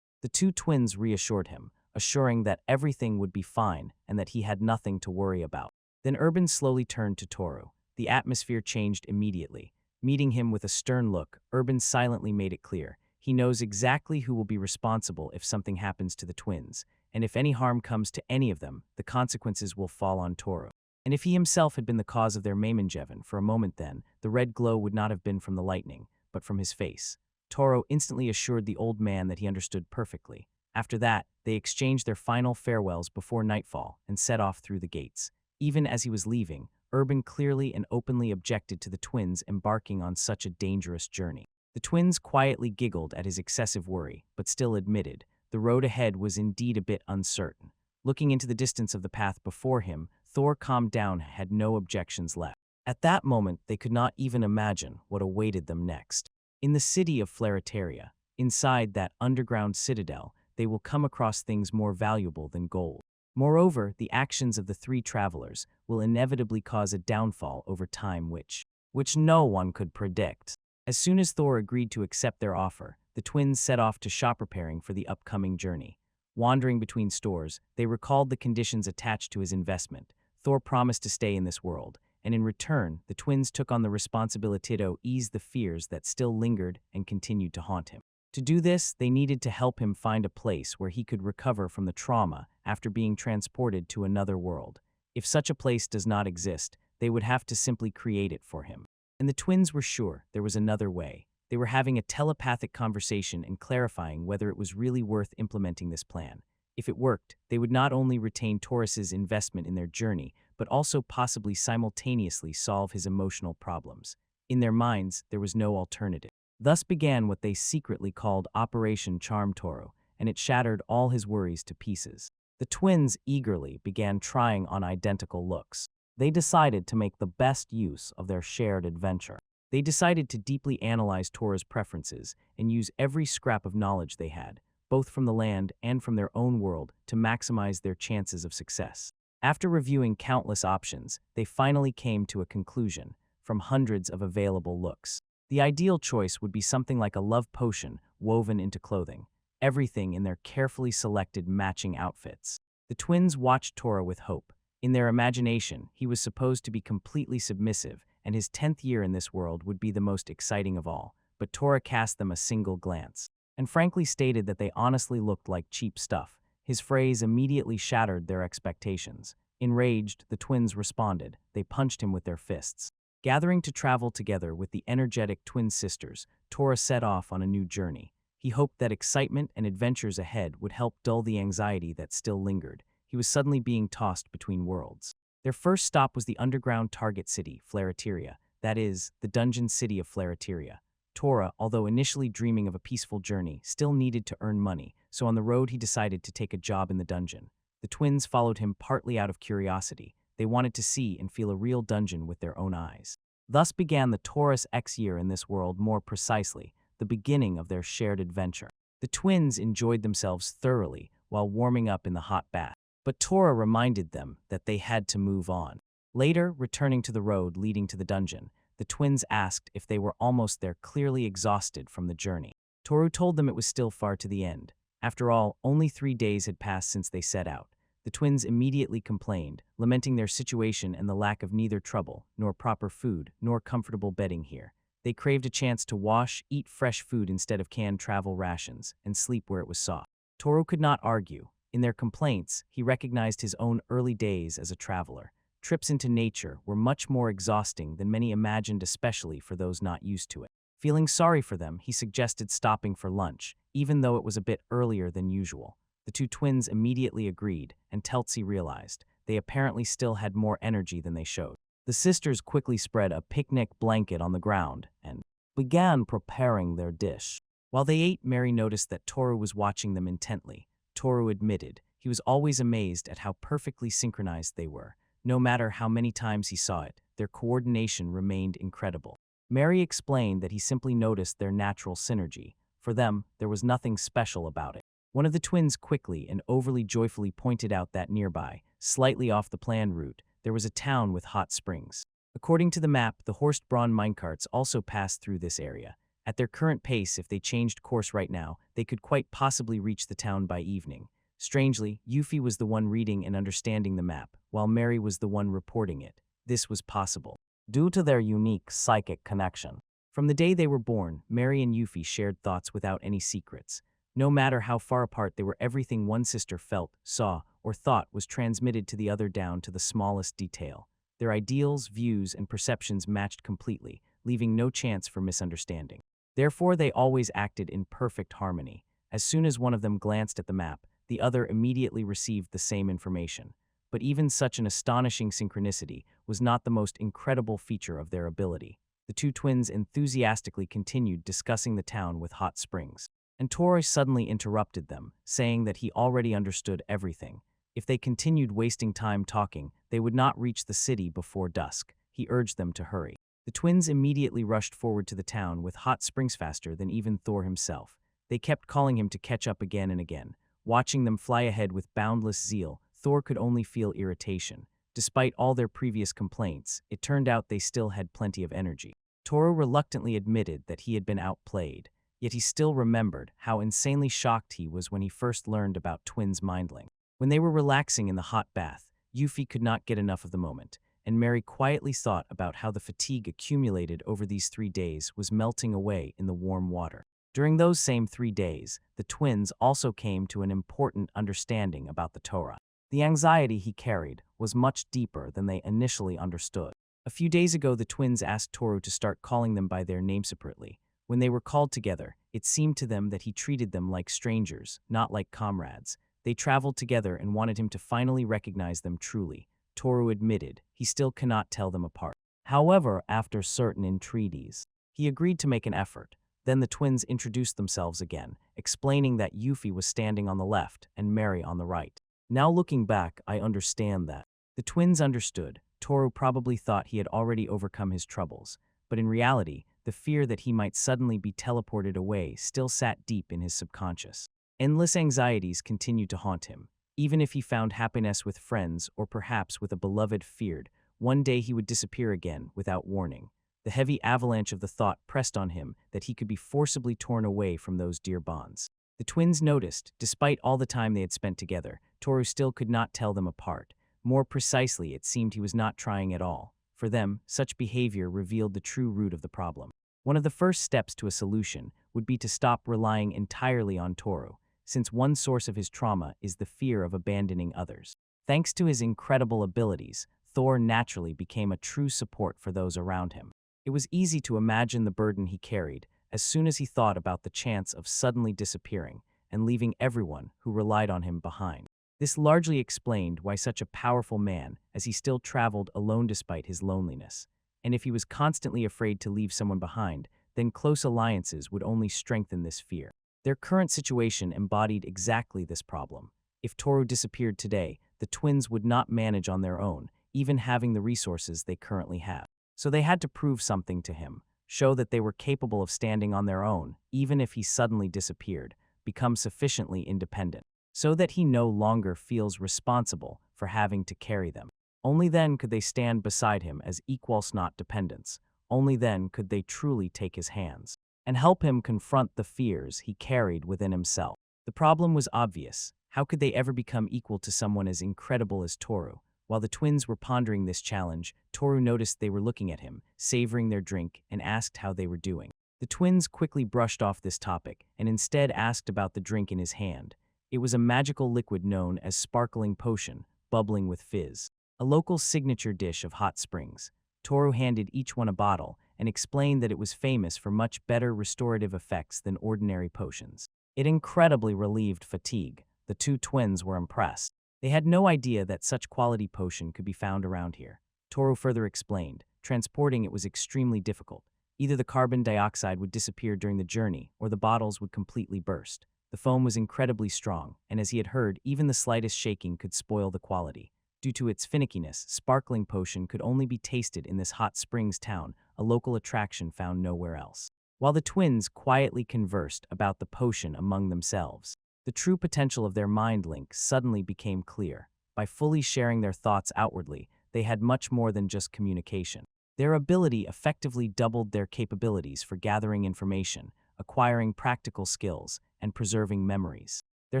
The two twins reassured him, assuring that everything would be fine and that he had nothing to worry about. Then Urban slowly turned to Toru. The atmosphere changed immediately. Meeting him with a stern look, Urban silently made it clear he knows exactly who will be responsible if something happens to the twins, and if any harm comes to any of them, the consequences will fall on Toru. And if he himself had been the cause of their Maimanjevan for a moment, then the red glow would not have been from the lightning, but from his face. Toru instantly assured the old man that he understood perfectly. After that, they exchanged their final farewells before nightfall and set off through the gates. Even as he was leaving, Urban clearly and openly objected to the twins embarking on such a dangerous journey. The twins quietly giggled at his excessive worry, but still admitted the road ahead was indeed a bit uncertain. Looking into the distance of the path before him, Thor calmed down, had no objections left. At that moment, they could not even imagine what awaited them next. In the city of Flareteria, inside that underground citadel, they will come across things more valuable than gold. Moreover, the actions of the three travelers will inevitably cause a downfall over time which no one could predict. As soon as Thor agreed to accept their offer, the twins set off to shop preparing for the upcoming journey. Wandering between stores, they recalled the conditions attached to his investment. Thor promised to stay in this world, and in return, the twins took on the responsibility to ease the fears that still lingered and continued to haunt him. To do this, they needed to help him find a place where he could recover from the trauma after being transported to another world. If such a place does not exist, they would have to simply create it for him. And the twins were sure there was another way. They were having a telepathic conversation and clarifying whether it was really worth implementing this plan. If it worked, they would not only retain Taurus's investment in their journey, but also possibly simultaneously solve his emotional problems. In their minds, there was no alternative. Thus began what they secretly called Operation Charm Toru, and it shattered all his worries to pieces. The twins eagerly began trying on identical looks. They decided to make the best use of their shared adventure. They decided to deeply analyze Toru's preferences and use every scrap of knowledge they had, both from the land and from their own world, to maximize their chances of success. After reviewing countless options, they finally came to a conclusion from hundreds of available looks. The ideal choice would be something like a love potion woven into clothing, everything in their carefully selected matching outfits. The twins watched Toru with hope. In their imagination, he was supposed to be completely submissive, and his 10th year in this world would be the most exciting of all. But Toru cast them a single glance, and frankly stated that they honestly looked like cheap stuff. His phrase immediately shattered their expectations. Enraged, the twins responded. They punched him with their fists. Gathering to travel together with the energetic twin sisters, Toru set off on a new journey. He hoped that excitement and adventures ahead would help dull the anxiety that still lingered. He was suddenly being tossed between worlds. Their first stop was the underground target city, Flareteria, that is, the dungeon city of Flareteria. Toru, although initially dreaming of a peaceful journey, still needed to earn money, so on the road he decided to take a job in the dungeon. The twins followed him partly out of curiosity. They wanted to see and feel a real dungeon with their own eyes. Thus began the Taurus X year in this world, more precisely, the beginning of their shared adventure. The twins enjoyed themselves thoroughly while warming up in the hot bath. But Toru reminded them that they had to move on. Later, returning to the road leading to the dungeon, the twins asked if they were almost there, clearly exhausted from the journey. Toru told them it was still far to the end. After all, only 3 days had passed since they set out. The twins immediately complained, lamenting their situation and the lack of neither trouble, nor proper food, nor comfortable bedding here. They craved a chance to wash, eat fresh food instead of canned travel rations, and sleep where it was soft. Toru could not argue. In their complaints, he recognized his own early days as a traveler. Trips into nature were much more exhausting than many imagined, especially for those not used to it. Feeling sorry for them, he suggested stopping for lunch, even though it was a bit earlier than usual. The two twins immediately agreed, and Teltsi realized they apparently still had more energy than they showed. The sisters quickly spread a picnic blanket on the ground and began preparing their dish. While they ate, Mary noticed that Toru was watching them intently. Toru admitted he was always amazed at how perfectly synchronized they were. No matter how many times he saw it, their coordination remained incredible. Mary explained that he simply noticed their natural synergy. For them, there was nothing special about it. One of the twins quickly and overly joyfully pointed out that nearby, slightly off the planned route, there was a town with hot springs. According to the map, the horse-drawn minecarts also passed through this area. At their current pace, if they changed course right now, they could quite possibly reach the town by evening. Strangely, Yuffie was the one reading and understanding the map, while Mary was the one reporting it. This was possible due to their unique psychic connection. From the day they were born, Mary and Yuffie shared thoughts without any secrets. No matter how far apart they were, everything one sister felt, saw, or thought was transmitted to the other down to the smallest detail. Their ideals, views, and perceptions matched completely, leaving no chance for misunderstanding. Therefore, they always acted in perfect harmony. As soon as one of them glanced at the map, the other immediately received the same information. But even such an astonishing synchronicity was not the most incredible feature of their ability. The two twins enthusiastically continued discussing the town with hot springs. And Toru suddenly interrupted them, saying that he already understood everything. If they continued wasting time talking, they would not reach the city before dusk. He urged them to hurry. The twins immediately rushed forward to the town with hot springs faster than even Thor himself. They kept calling him to catch up again and again. Watching them fly ahead with boundless zeal, Thor could only feel irritation. Despite all their previous complaints, it turned out they still had plenty of energy. Toru reluctantly admitted that he had been outplayed, yet he still remembered how insanely shocked he was when he first learned about twins' mindling. When they were relaxing in the hot bath, Yuffie could not get enough of the moment, and Mary quietly thought about how the fatigue accumulated over these 3 days was melting away in the warm water. During those same 3 days, the twins also came to an important understanding about the Torah. The anxiety he carried was much deeper than they initially understood. A few days ago, the twins asked Toru to start calling them by their name separately. When they were called together, it seemed to them that he treated them like strangers, not like comrades. They traveled together and wanted him to finally recognize them truly. Toru admitted he still cannot tell them apart. However, after certain entreaties, he agreed to make an effort. Then the twins introduced themselves again, explaining that Yuffie was standing on the left and Mary on the right. Now looking back, I understand that. The twins understood. Toru probably thought he had already overcome his troubles, but in reality, the fear that he might suddenly be teleported away still sat deep in his subconscious. Endless anxieties continued to haunt him. Even if he found happiness with friends or perhaps with a beloved feared, one day he would disappear again without warning. The heavy avalanche of the thought pressed on him that he could be forcibly torn away from those dear bonds. The twins noticed, despite all the time they had spent together, Toru still could not tell them apart. More precisely, it seemed he was not trying at all. For them, such behavior revealed the true root of the problem. One of the first steps to a solution would be to stop relying entirely on Toru, since one source of his trauma is the fear of abandoning others. Thanks to his incredible abilities, Thor naturally became a true support for those around him. It was easy to imagine the burden he carried as soon as he thought about the chance of suddenly disappearing and leaving everyone who relied on him behind. This largely explained why such a powerful man as he still traveled alone despite his loneliness. And if he was constantly afraid to leave someone behind, then close alliances would only strengthen this fear. Their current situation embodied exactly this problem. If Toru disappeared today, the twins would not manage on their own, even having the resources they currently have. So they had to prove something to him, show that they were capable of standing on their own, even if he suddenly disappeared, become sufficiently independent, so that he no longer feels responsible for having to carry them. Only then could they stand beside him as equals not dependents. Only then could they truly take his hands and help him confront the fears he carried within himself. The problem was obvious. How could they ever become equal to someone as incredible as Toru? While the twins were pondering this challenge, Toru noticed they were looking at him, savoring their drink, and asked how they were doing. The twins quickly brushed off this topic and instead asked about the drink in his hand. It was a magical liquid known as sparkling potion, bubbling with fizz, a local signature dish of hot springs. Toru handed each one a bottle and explained that it was famous for much better restorative effects than ordinary potions. It incredibly relieved fatigue. The two twins were impressed. They had no idea that such quality potion could be found around here. Toru further explained, transporting it was extremely difficult. Either the carbon dioxide would disappear during the journey, or the bottles would completely burst. The foam was incredibly strong, and as he had heard, even the slightest shaking could spoil the quality. Due to its finickiness, sparkling potion could only be tasted in this hot springs town, a local attraction found nowhere else. While the twins quietly conversed about the potion among themselves, the true potential of their mind link suddenly became clear. By fully sharing their thoughts outwardly, they had much more than just communication. Their ability effectively doubled their capabilities for gathering information, acquiring practical skills, and preserving memories. Their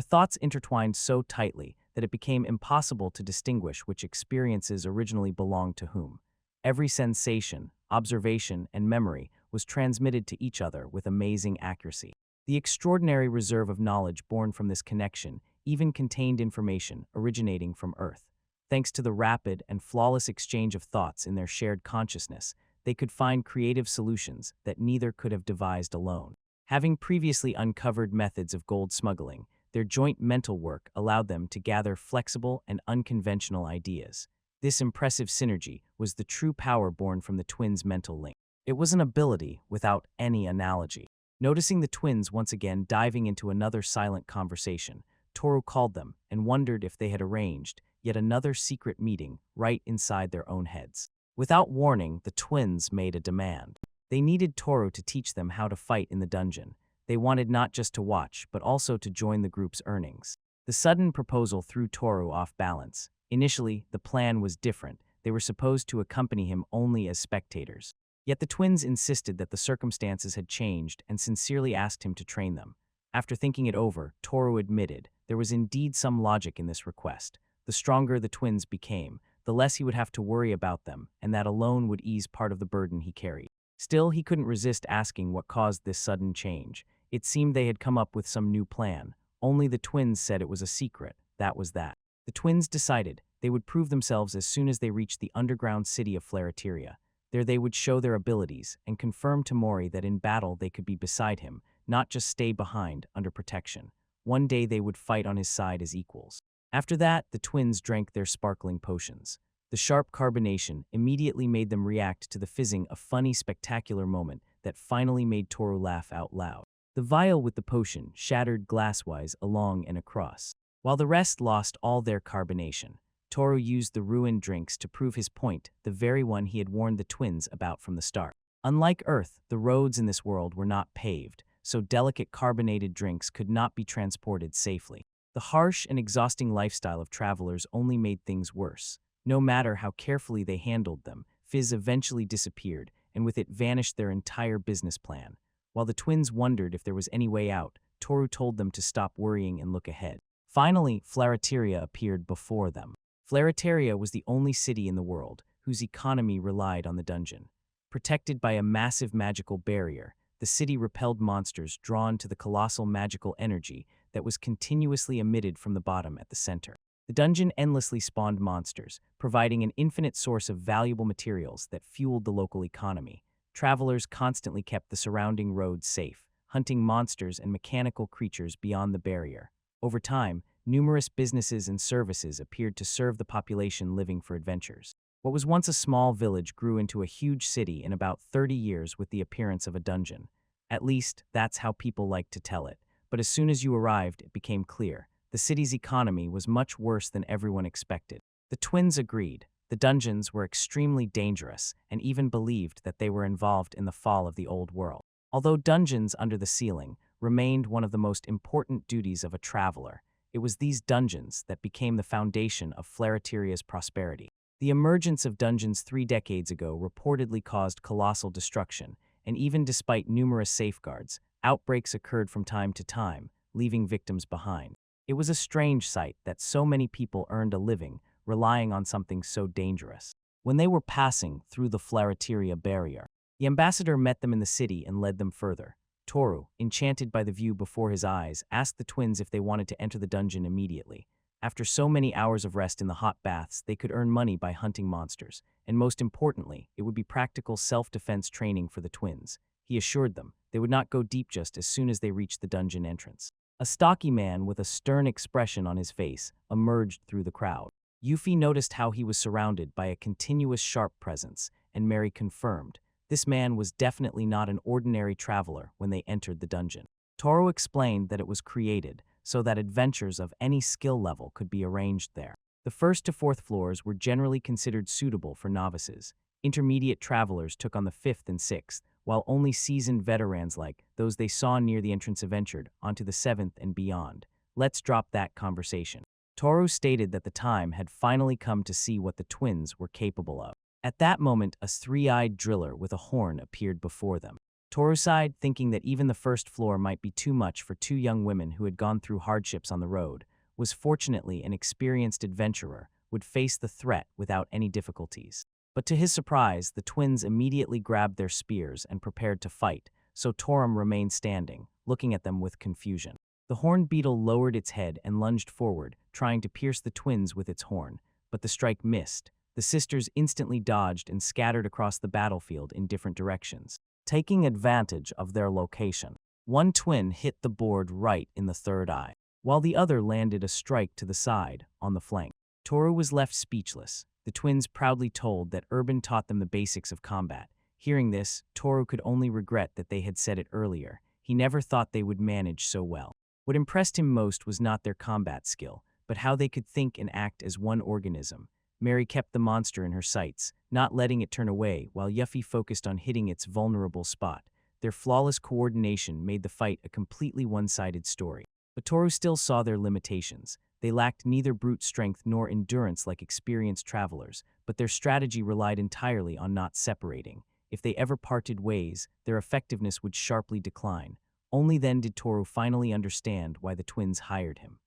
thoughts intertwined so tightly that it became impossible to distinguish which experiences originally belonged to whom. Every sensation, observation, and memory was transmitted to each other with amazing accuracy. The extraordinary reserve of knowledge born from this connection even contained information originating from Earth. Thanks to the rapid and flawless exchange of thoughts in their shared consciousness, they could find creative solutions that neither could have devised alone. Having previously uncovered methods of gold smuggling, their joint mental work allowed them to gather flexible and unconventional ideas. This impressive synergy was the true power born from the twins' mental link. It was an ability without any analogy. Noticing the twins once again diving into another silent conversation, Toru called them and wondered if they had arranged yet another secret meeting right inside their own heads. Without warning, the twins made a demand. They needed Toru to teach them how to fight in the dungeon. They wanted not just to watch, but also to join the group's earnings. The sudden proposal threw Toru off balance. Initially, the plan was different. They were supposed to accompany him only as spectators. Yet the twins insisted that the circumstances had changed and sincerely asked him to train them. After thinking it over, Toru admitted there was indeed some logic in this request. The stronger the twins became, the less he would have to worry about them, and that alone would ease part of the burden he carried. Still, he couldn't resist asking what caused this sudden change. It seemed they had come up with some new plan. Only the twins said it was a secret. That was that. The twins decided they would prove themselves as soon as they reached the underground city of Flareteria. There they would show their abilities and confirm to Mori that in battle they could be beside him, not just stay behind, under protection. One day they would fight on his side as equals. After that, the twins drank their sparkling potions. The sharp carbonation immediately made them react to the fizzing, a funny, spectacular moment that finally made Toru laugh out loud. The vial with the potion shattered glasswise along and across. While the rest lost all their carbonation, Toru used the ruined drinks to prove his point, the very one he had warned the twins about from the start. Unlike Earth, the roads in this world were not paved, so delicate carbonated drinks could not be transported safely. The harsh and exhausting lifestyle of travelers only made things worse. No matter how carefully they handled them, fizz eventually disappeared, and with it vanished their entire business plan. While the twins wondered if there was any way out, Toru told them to stop worrying and look ahead. Finally, Flareteria appeared before them. Flareteria was the only city in the world whose economy relied on the dungeon. Protected by a massive magical barrier, the city repelled monsters drawn to the colossal magical energy that was continuously emitted from the bottom at the center. The dungeon endlessly spawned monsters, providing an infinite source of valuable materials that fueled the local economy. Travelers constantly kept the surrounding roads safe, hunting monsters and mechanical creatures beyond the barrier. Over time, numerous businesses and services appeared to serve the population living for adventures. What was once a small village grew into a huge city in about 30 years with the appearance of a dungeon. At least, that's how people liked to tell it. But as soon as you arrived, it became clear. The city's economy was much worse than everyone expected. The twins agreed. The dungeons were extremely dangerous and even believed that they were involved in the fall of the old world. Although dungeons under the ceiling remained one of the most important duties of a traveler, it was these dungeons that became the foundation of Flareteria's prosperity. The emergence of dungeons 3 decades ago reportedly caused colossal destruction, and even despite numerous safeguards, outbreaks occurred from time to time, leaving victims behind. It was a strange sight that so many people earned a living relying on something so dangerous. When they were passing through the Flarateria barrier, the ambassador met them in the city and led them further. Toru, enchanted by the view before his eyes, asked the twins if they wanted to enter the dungeon immediately. After so many hours of rest in the hot baths, they could earn money by hunting monsters, and most importantly, it would be practical self-defense training for the twins. He assured them they would not go deep just as soon as they reached the dungeon entrance. A stocky man with a stern expression on his face emerged through the crowd. Yuffie noticed how he was surrounded by a continuous sharp presence, and Mary confirmed this man was definitely not an ordinary traveler when they entered the dungeon. Toru explained that it was created so that adventures of any skill level could be arranged there. The first to fourth floors were generally considered suitable for novices. Intermediate travelers took on the fifth and sixth, while only seasoned veterans like those they saw near the entrance ventured onto the seventh and beyond. Let's drop that conversation. Toru stated that the time had finally come to see what the twins were capable of. At that moment, a three-eyed driller with a horn appeared before them. Toru sighed, thinking that even the first floor might be too much for two young women who had gone through hardships on the road. Was fortunately an experienced adventurer, would face the threat without any difficulties. But to his surprise, the twins immediately grabbed their spears and prepared to fight, so Torum remained standing, looking at them with confusion. The horned beetle lowered its head and lunged forward, trying to pierce the twins with its horn, but the strike missed. The sisters instantly dodged and scattered across the battlefield in different directions, taking advantage of their location. One twin hit the board right in the third eye, while the other landed a strike to the side, on the flank. Toru was left speechless. The twins proudly told that Urban taught them the basics of combat. Hearing this, Toru could only regret that they had said it earlier. He never thought they would manage so well. What impressed him most was not their combat skill, but how they could think and act as one organism. Mary kept the monster in her sights, not letting it turn away, while Yuffie focused on hitting its vulnerable spot. Their flawless coordination made the fight a completely one-sided story. But Toru still saw their limitations. They lacked neither brute strength nor endurance like experienced travelers, but their strategy relied entirely on not separating. If they ever parted ways, their effectiveness would sharply decline. Only then did Toru finally understand why the twins hired him.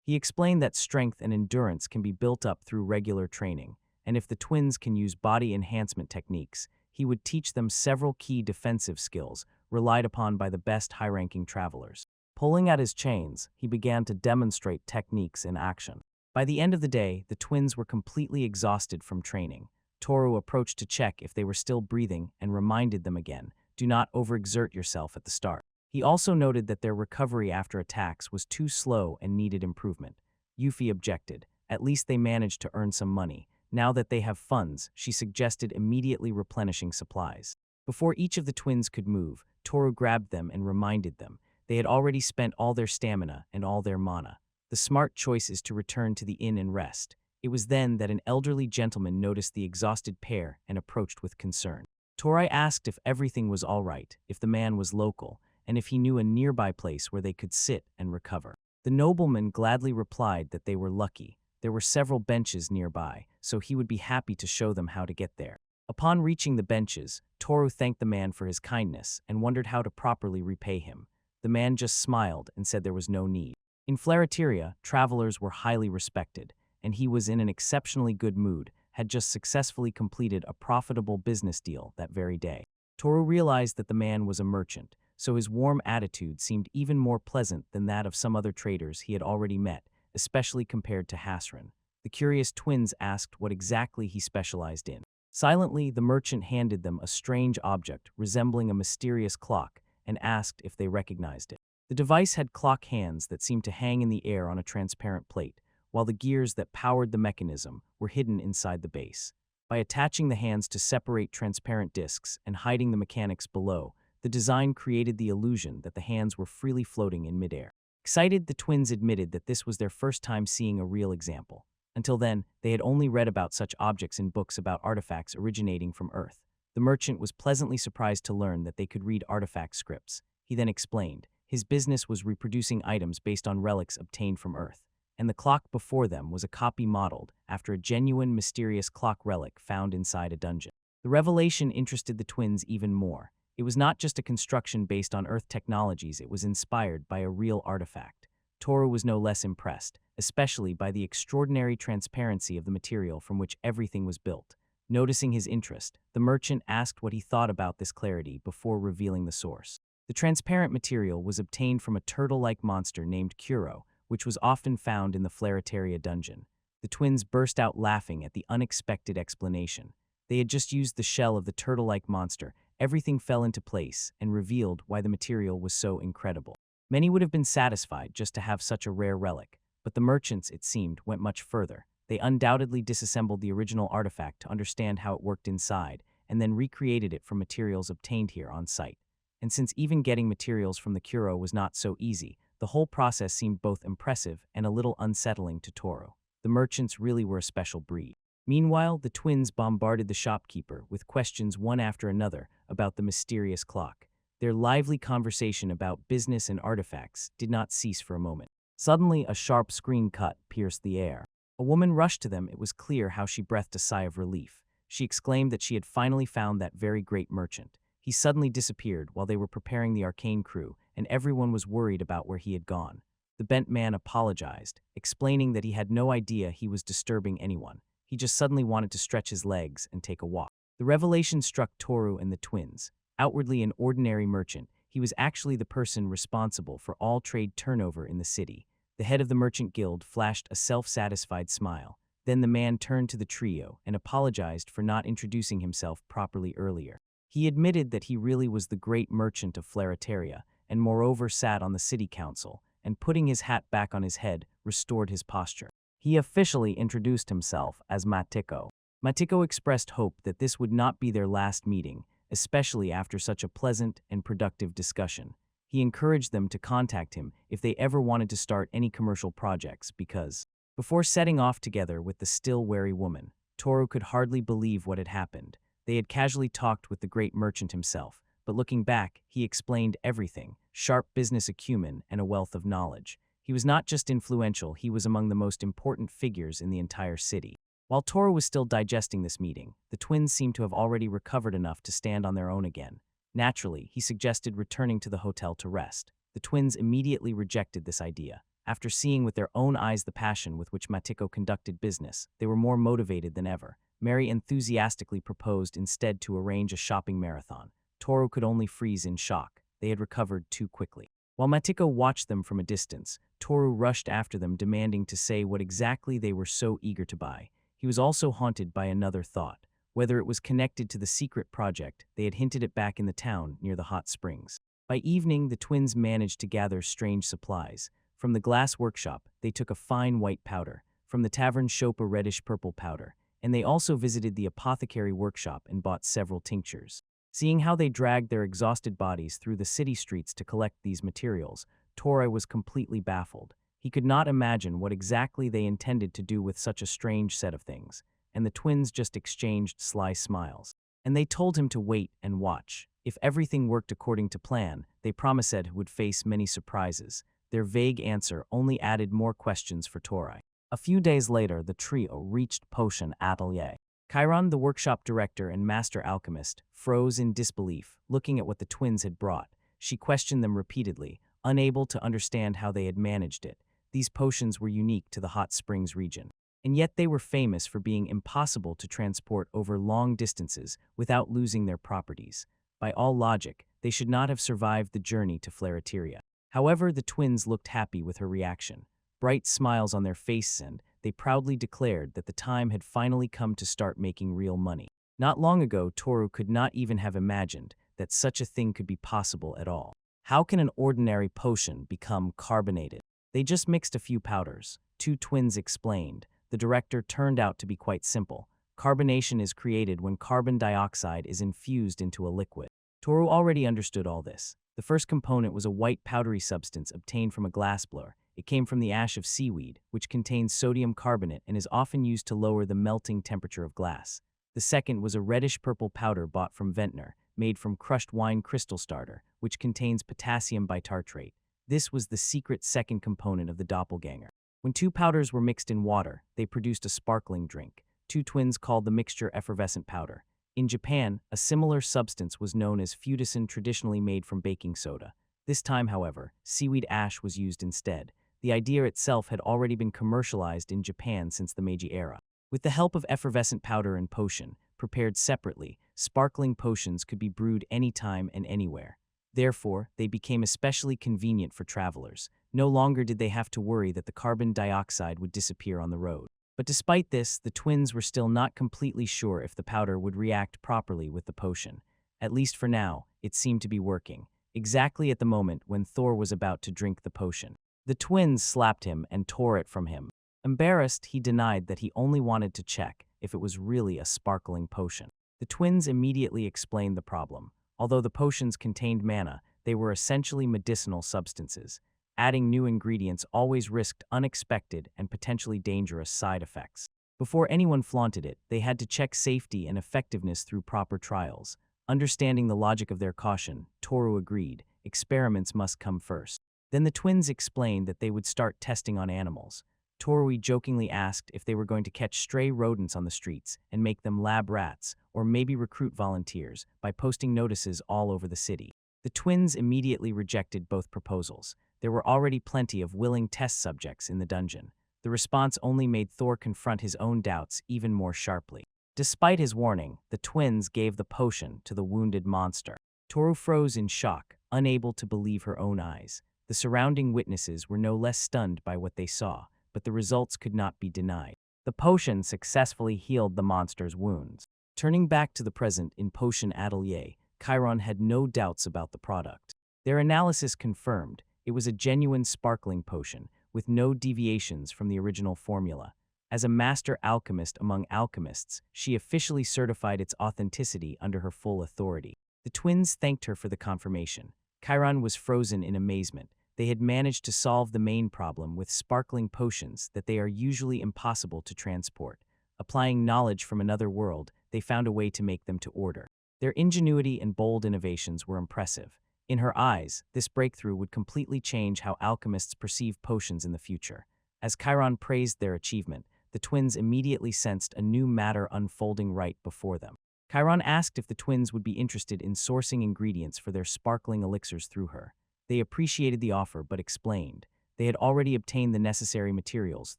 He explained that strength and endurance can be built up through regular training, and if the twins can use body enhancement techniques, he would teach them several key defensive skills relied upon by the best high-ranking travelers. Pulling at his chains, he began to demonstrate techniques in action. By the end of the day, the twins were completely exhausted from training. Toru approached to check if they were still breathing and reminded them again, do not overexert yourself at the start. He also noted that their recovery after attacks was too slow and needed improvement. Yuffie objected. At least they managed to earn some money. Now that they have funds, she suggested immediately replenishing supplies. Before each of the twins could move, Toru grabbed them and reminded them they had already spent all their stamina and all their mana. The smart choice is to return to the inn and rest. It was then that an elderly gentleman noticed the exhausted pair and approached with concern. Toru asked if everything was all right, if the man was local, and if he knew a nearby place where they could sit and recover. The nobleman gladly replied that they were lucky. There were several benches nearby, so he would be happy to show them how to get there. Upon reaching the benches, Toru thanked the man for his kindness and wondered how to properly repay him. The man just smiled and said there was no need. In Flarateria, travelers were highly respected, and he was in an exceptionally good mood, had just successfully completed a profitable business deal that very day. Toru realized that the man was a merchant, so his warm attitude seemed even more pleasant than that of some other traders he had already met, especially compared to Hasran. The curious twins asked what exactly he specialized in. Silently, the merchant handed them a strange object resembling a mysterious clock and asked if they recognized it. The device had clock hands that seemed to hang in the air on a transparent plate, while the gears that powered the mechanism were hidden inside the base. By attaching the hands to separate transparent discs and hiding the mechanics below, the design created the illusion that the hands were freely floating in midair. Excited, the twins admitted that this was their first time seeing a real example. Until then, they had only read about such objects in books about artifacts originating from Earth. The merchant was pleasantly surprised to learn that they could read artifact scripts. He then explained, his business was reproducing items based on relics obtained from Earth. and the clock before them was a copy modeled after a genuine mysterious clock relic found inside a dungeon. The revelation interested the twins even more. It was not just a construction based on Earth technologies, it was inspired by a real artifact. Toru was no less impressed, especially by the extraordinary transparency of the material from which everything was built. Noticing his interest, the merchant asked what he thought about this clarity before revealing the source. The transparent material was obtained from a turtle-like monster named Kuro, which was often found in the Flaretaria dungeon. The twins burst out laughing at the unexpected explanation. They had just used the shell of the turtle-like monster. Everything fell into place and revealed why the material was so incredible. Many would have been satisfied just to have such a rare relic, but the merchants, it seemed, went much further. They undoubtedly disassembled the original artifact to understand how it worked inside, and then recreated it from materials obtained here on site. And since even getting materials from the Kuro was not so easy, the whole process seemed both impressive and a little unsettling to Toru. The merchants really were a special breed. Meanwhile, the twins bombarded the shopkeeper with questions one after another about the mysterious clock. Their lively conversation about business and artifacts did not cease for a moment. Suddenly, a sharp screen cut pierced the air. A woman rushed to them. It was clear how she breathed a sigh of relief. She exclaimed that she had finally found that very great merchant. He suddenly disappeared while they were preparing the arcane crew, and everyone was worried about where he had gone. The bent man apologized, explaining that he had no idea he was disturbing anyone. He just suddenly wanted to stretch his legs and take a walk. The revelation struck Toru and the twins. Outwardly an ordinary merchant, he was actually the person responsible for all trade turnover in the city. The head of the merchant guild flashed a self-satisfied smile. Then the man turned to the trio and apologized for not introducing himself properly earlier. He admitted that he really was the great merchant of Flaretaria, and moreover sat on the city council, and putting his hat back on his head, restored his posture. He officially introduced himself as Matiko. Matiko expressed hope that this would not be their last meeting, especially after such a pleasant and productive discussion. He encouraged them to contact him if they ever wanted to start any commercial projects because, before setting off together with the still wary woman, Toru could hardly believe what had happened. They had casually talked with the great merchant himself, but looking back, he explained everything, sharp business acumen and a wealth of knowledge. He was not just influential, he was among the most important figures in the entire city. While Toru was still digesting this meeting, the twins seemed to have already recovered enough to stand on their own again. Naturally, he suggested returning to the hotel to rest. The twins immediately rejected this idea. After seeing with their own eyes the passion with which Matiko conducted business, they were more motivated than ever. Mary enthusiastically proposed instead to arrange a shopping marathon. Toru could only freeze in shock. They had recovered too quickly. While Matiko watched them from a distance, Toru rushed after them, demanding to say what exactly they were so eager to buy. He was also haunted by another thought, whether it was connected to the secret project they had hinted at back in the town near the hot springs. By evening, the twins managed to gather strange supplies. From the glass workshop, they took a fine white powder. From the tavern shop, a reddish-purple powder. And they also visited the apothecary workshop and bought several tinctures. Seeing how they dragged their exhausted bodies through the city streets to collect these materials, Toru was completely baffled. He could not imagine what exactly they intended to do with such a strange set of things, and the twins just exchanged sly smiles. And they told him to wait and watch. If everything worked according to plan, they promised he would face many surprises. Their vague answer only added more questions for Toru. A few days later, the trio reached Potion Atelier. Chiron, the workshop director and master alchemist, froze in disbelief, looking at what the twins had brought. She questioned them repeatedly, unable to understand how they had managed it. These potions were unique to the hot springs region, and yet they were famous for being impossible to transport over long distances without losing their properties. By all logic, they should not have survived the journey to Flaretaria. However, the twins looked happy with her reaction. Bright smiles on their faces, and they proudly declared that the time had finally come to start making real money. Not long ago, Toru could not even have imagined that such a thing could be possible at all. How can an ordinary potion become carbonated? They just mixed a few powders. Two twins explained. The director turned out to be quite simple. Carbonation is created when carbon dioxide is infused into a liquid. Toru already understood all this. The first component was a white powdery substance obtained from a glassblower. It came from the ash of seaweed, which contains sodium carbonate and is often used to lower the melting temperature of glass. The second was a reddish-purple powder bought from Ventnor, made from crushed wine crystal starter, which contains potassium bitartrate. This was the secret second component of the doppelganger. When two powders were mixed in water, they produced a sparkling drink. Two twins called the mixture effervescent powder. In Japan, a similar substance was known as fudicin, traditionally made from baking soda. This time, however, seaweed ash was used instead. The idea itself had already been commercialized in Japan since the Meiji era. With the help of effervescent powder and potion, prepared separately, sparkling potions could be brewed anytime and anywhere. Therefore, they became especially convenient for travelers. No longer did they have to worry that the carbon dioxide would disappear on the road. But despite this, the twins were still not completely sure if the powder would react properly with the potion. At least for now, it seemed to be working, exactly at the moment when Thor was about to drink the potion. The twins slapped him and tore it from him. Embarrassed, he denied that he only wanted to check if it was really a sparkling potion. The twins immediately explained the problem. Although the potions contained mana, they were essentially medicinal substances. Adding new ingredients always risked unexpected and potentially dangerous side effects. Before anyone flaunted it, they had to check safety and effectiveness through proper trials. Understanding the logic of their caution, Toru agreed. Experiments must come first. Then the twins explained that they would start testing on animals. Toru jokingly asked if they were going to catch stray rodents on the streets and make them lab rats, or maybe recruit volunteers by posting notices all over the city. The twins immediately rejected both proposals. There were already plenty of willing test subjects in the dungeon. The response only made Thor confront his own doubts even more sharply. Despite his warning, the twins gave the potion to the wounded monster. Toru froze in shock, unable to believe her own eyes. The surrounding witnesses were no less stunned by what they saw, but the results could not be denied. The potion successfully healed the monster's wounds. Turning back to the present in Potion Atelier, Chiron had no doubts about the product. Their analysis confirmed it was a genuine sparkling potion, with no deviations from the original formula. As a master alchemist among alchemists, she officially certified its authenticity under her full authority. The twins thanked her for the confirmation. Chiron was frozen in amazement. They had managed to solve the main problem with sparkling potions that they are usually impossible to transport. Applying knowledge from another world, they found a way to make them to order. Their ingenuity and bold innovations were impressive. In her eyes, this breakthrough would completely change how alchemists perceive potions in the future. As Chiron praised their achievement, the twins immediately sensed a new matter unfolding right before them. Chiron asked if the twins would be interested in sourcing ingredients for their sparkling elixirs through her. They appreciated the offer but explained they had already obtained the necessary materials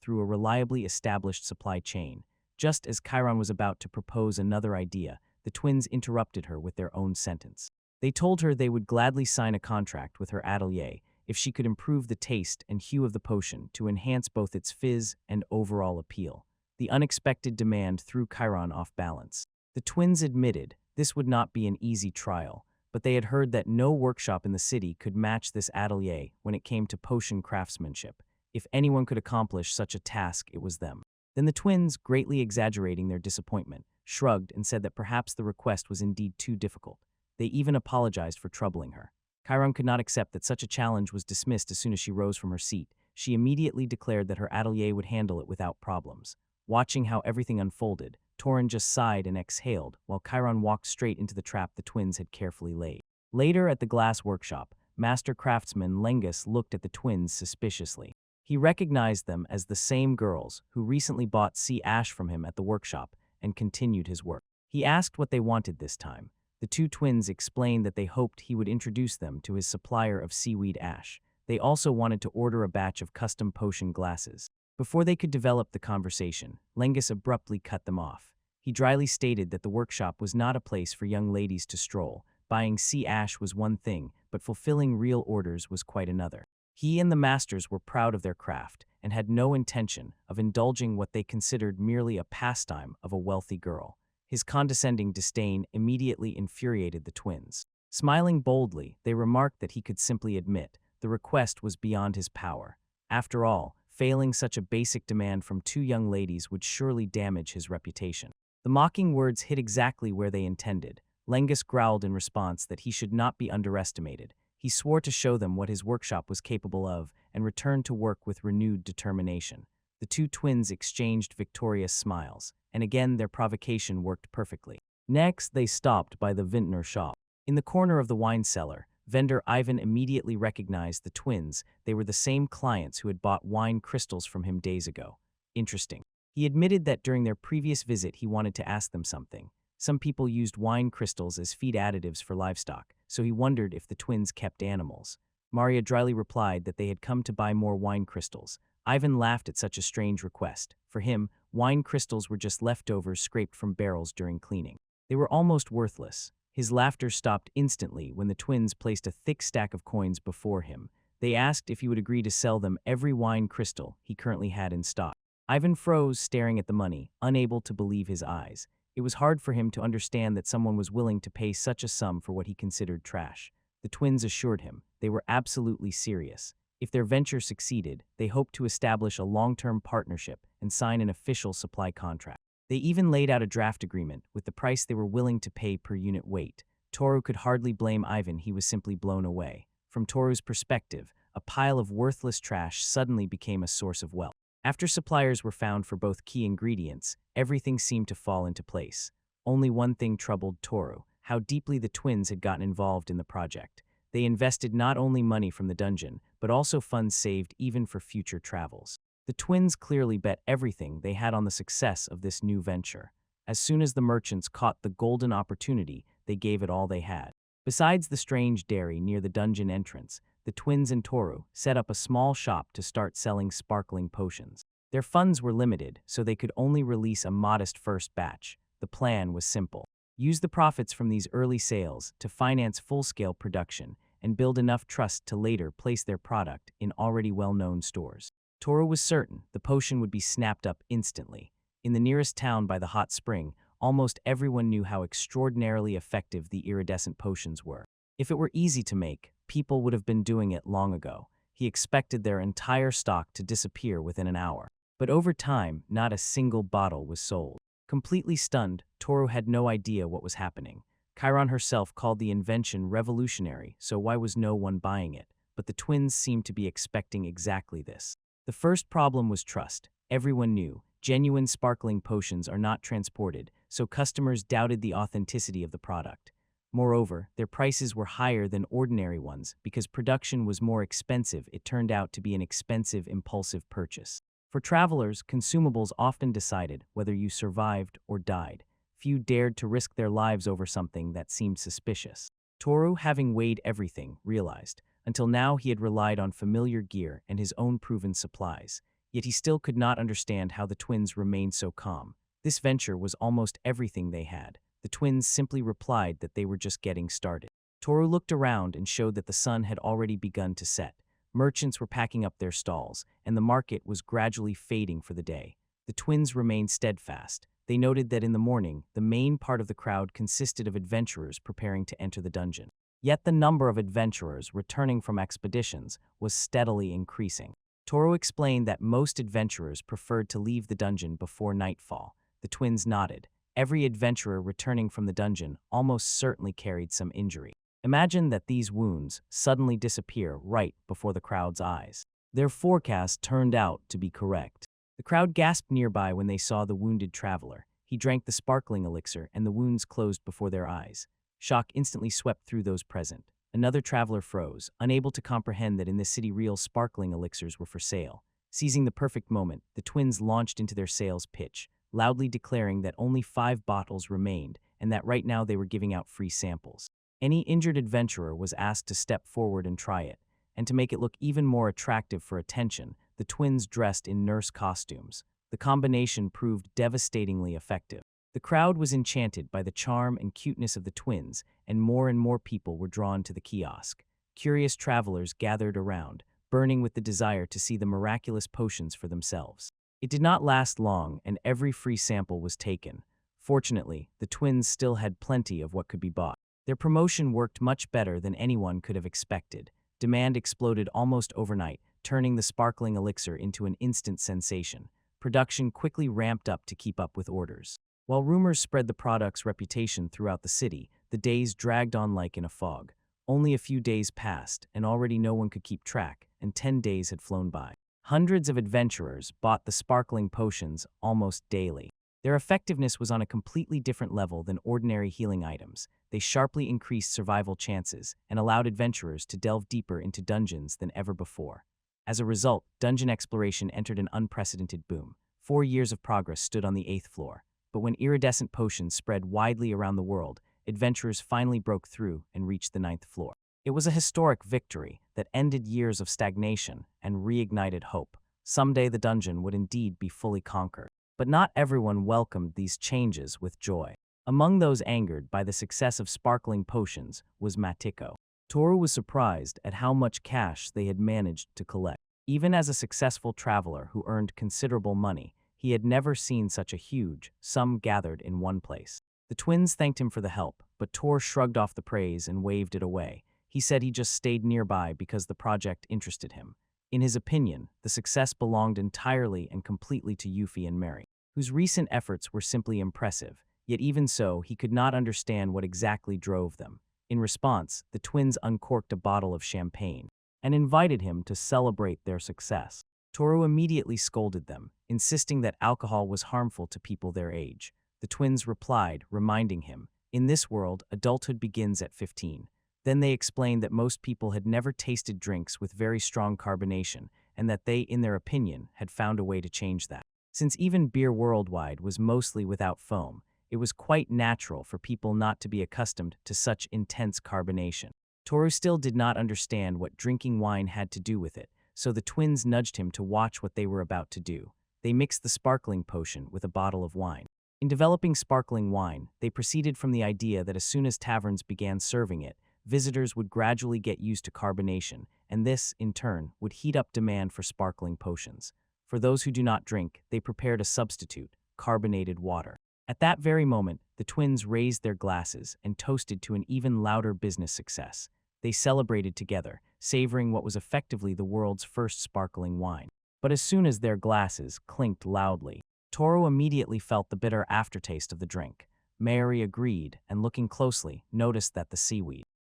through a reliably established supply chain. Just as Chiron was about to propose another idea, the twins interrupted her with their own sentence. They told her they would gladly sign a contract with her atelier if she could improve the taste and hue of the potion to enhance both its fizz and overall appeal. The unexpected demand threw Chiron off balance. The twins admitted this would not be an easy trial, but they had heard that no workshop in the city could match this atelier when it came to potion craftsmanship. If anyone could accomplish such a task, it was them. Then the twins, greatly exaggerating their disappointment, shrugged and said that perhaps the request was indeed too difficult. They even apologized for troubling her. Chiron could not accept that such a challenge was dismissed as soon as she rose from her seat. She immediately declared that her atelier would handle it without problems. Watching how everything unfolded, Torin just sighed and exhaled, while Chiron walked straight into the trap the twins had carefully laid. Later at the glass workshop, master craftsman Lengus looked at the twins suspiciously. He recognized them as the same girls who recently bought sea ash from him at the workshop and continued his work. He asked what they wanted this time. The two twins explained that they hoped he would introduce them to his supplier of seaweed ash. They also wanted to order a batch of custom potion glasses. Before they could develop the conversation, Lengus abruptly cut them off. He dryly stated that the workshop was not a place for young ladies to stroll. Buying sea ash was one thing, but fulfilling real orders was quite another. He and the masters were proud of their craft and had no intention of indulging what they considered merely a pastime of a wealthy girl. His condescending disdain immediately infuriated the twins. Smiling boldly, they remarked that he could simply admit the request was beyond his power. After all, failing such a basic demand from two young ladies would surely damage his reputation. The mocking words hit exactly where they intended. Lengus growled in response that he should not be underestimated. He swore to show them what his workshop was capable of and returned to work with renewed determination. The two twins exchanged victorious smiles, and again their provocation worked perfectly. Next, they stopped by the vintner shop. In the corner of the wine cellar, vendor Ivan immediately recognized the twins. They were the same clients who had bought wine crystals from him days ago. Interesting. He admitted that during their previous visit he wanted to ask them something. Some people used wine crystals as feed additives for livestock, so he wondered if the twins kept animals. Maria dryly replied that they had come to buy more wine crystals. Ivan laughed at such a strange request. For him, wine crystals were just leftovers scraped from barrels during cleaning. They were almost worthless. His laughter stopped instantly when the twins placed a thick stack of coins before him. They asked if he would agree to sell them every wine crystal he currently had in stock. Ivan froze, staring at the money, unable to believe his eyes. It was hard for him to understand that someone was willing to pay such a sum for what he considered trash. The twins assured him they were absolutely serious. If their venture succeeded, they hoped to establish a long-term partnership and sign an official supply contract. They even laid out a draft agreement with the price they were willing to pay per unit weight. Toru could hardly blame Ivan, he was simply blown away. From Toru's perspective, a pile of worthless trash suddenly became a source of wealth. After suppliers were found for both key ingredients, everything seemed to fall into place. Only one thing troubled Toru: how deeply the twins had gotten involved in the project. They invested not only money from the dungeon, but also funds saved even for future travels. The twins clearly bet everything they had on the success of this new venture. As soon as the merchants caught the golden opportunity, they gave it all they had. Besides the strange dairy near the dungeon entrance, the twins and Toru set up a small shop to start selling sparkling potions. Their funds were limited, so they could only release a modest first batch. The plan was simple: use the profits from these early sales to finance full-scale production and build enough trust to later place their product in already well-known stores. Toru was certain the potion would be snapped up instantly. In the nearest town by the hot spring, almost everyone knew how extraordinarily effective the iridescent potions were. If it were easy to make, people would have been doing it long ago. He expected their entire stock to disappear within an hour. But over time, not a single bottle was sold. Completely stunned, Toru had no idea what was happening. Chiron herself called the invention revolutionary, so why was no one buying it? But the twins seemed to be expecting exactly this. The first problem was trust. Everyone knew genuine sparkling potions are not transported, so customers doubted the authenticity of the product. Moreover, their prices were higher than ordinary ones because production was more expensive. It turned out to be an expensive, impulsive purchase. For travelers, consumables often decided whether you survived or died. Few dared to risk their lives over something that seemed suspicious. Toru, having weighed everything, realized until now he had relied on familiar gear and his own proven supplies. Yet he still could not understand how the twins remained so calm. This venture was almost everything they had. The twins simply replied that they were just getting started. Toru looked around and showed that the sun had already begun to set. Merchants were packing up their stalls, and the market was gradually fading for the day. The twins remained steadfast. They noted that in the morning, the main part of the crowd consisted of adventurers preparing to enter the dungeon. Yet the number of adventurers returning from expeditions was steadily increasing. Toru explained that most adventurers preferred to leave the dungeon before nightfall. The twins nodded. Every adventurer returning from the dungeon almost certainly carried some injury. Imagine that these wounds suddenly disappear right before the crowd's eyes. Their forecast turned out to be correct. The crowd gasped nearby when they saw the wounded traveler. He drank the sparkling elixir, and the wounds closed before their eyes. Shock instantly swept through those present. Another traveler froze, unable to comprehend that in this city real sparkling elixirs were for sale. Seizing the perfect moment, the twins launched into their sales pitch, loudly declaring that only 5 bottles remained and that right now they were giving out free samples. Any injured adventurer was asked to step forward and try it, and to make it look even more attractive for attention, the twins dressed in nurse costumes. The combination proved devastatingly effective. The crowd was enchanted by the charm and cuteness of the twins, and more people were drawn to the kiosk. Curious travelers gathered around, burning with the desire to see the miraculous potions for themselves. It did not last long, and every free sample was taken. Fortunately, the twins still had plenty of what could be bought. Their promotion worked much better than anyone could have expected. Demand exploded almost overnight, turning the sparkling elixir into an instant sensation. Production quickly ramped up to keep up with orders. While rumors spread the product's reputation throughout the city, the days dragged on like in a fog. Only a few days passed, and already no one could keep track, and 10 days had flown by. Hundreds of adventurers bought the sparkling potions almost daily. Their effectiveness was on a completely different level than ordinary healing items. They sharply increased survival chances and allowed adventurers to delve deeper into dungeons than ever before. As a result, dungeon exploration entered an unprecedented boom. 4 years of progress stood on the 8th floor. But when iridescent potions spread widely around the world, adventurers finally broke through and reached the 9th floor. It was a historic victory that ended years of stagnation and reignited hope. Someday the dungeon would indeed be fully conquered. But not everyone welcomed these changes with joy. Among those angered by the success of sparkling potions was Matiko. Toru was surprised at how much cash they had managed to collect. Even as a successful traveler who earned considerable money, he had never seen such a huge sum gathered in one place. The twins thanked him for the help, but Toru shrugged off the praise and waved it away. He said he just stayed nearby because the project interested him. In his opinion, the success belonged entirely and completely to Yuffie and Mary, whose recent efforts were simply impressive, yet even so, he could not understand what exactly drove them. In response, the twins uncorked a bottle of champagne and invited him to celebrate their success. Toru immediately scolded them, insisting that alcohol was harmful to people their age. The twins replied, reminding him, "In this world, adulthood begins at 15. Then they explained that most people had never tasted drinks with very strong carbonation, and that they, in their opinion, had found a way to change that. Since even beer worldwide was mostly without foam, it was quite natural for people not to be accustomed to such intense carbonation. Toru still did not understand what drinking wine had to do with it, so the twins nudged him to watch what they were about to do. They mixed the sparkling potion with a bottle of wine. In developing sparkling wine, they proceeded from the idea that as soon as taverns began serving it, visitors would gradually get used to carbonation, and this, in turn, would heat up demand for sparkling potions. For those who do not drink, they prepared a substitute, carbonated water. At that very moment, the twins raised their glasses and toasted to an even louder business success. They celebrated together, savoring what was effectively the world's first sparkling wine. But as soon as their glasses clinked loudly, Toru immediately felt the bitter aftertaste of the drink. Mary agreed, and looking closely, noticed that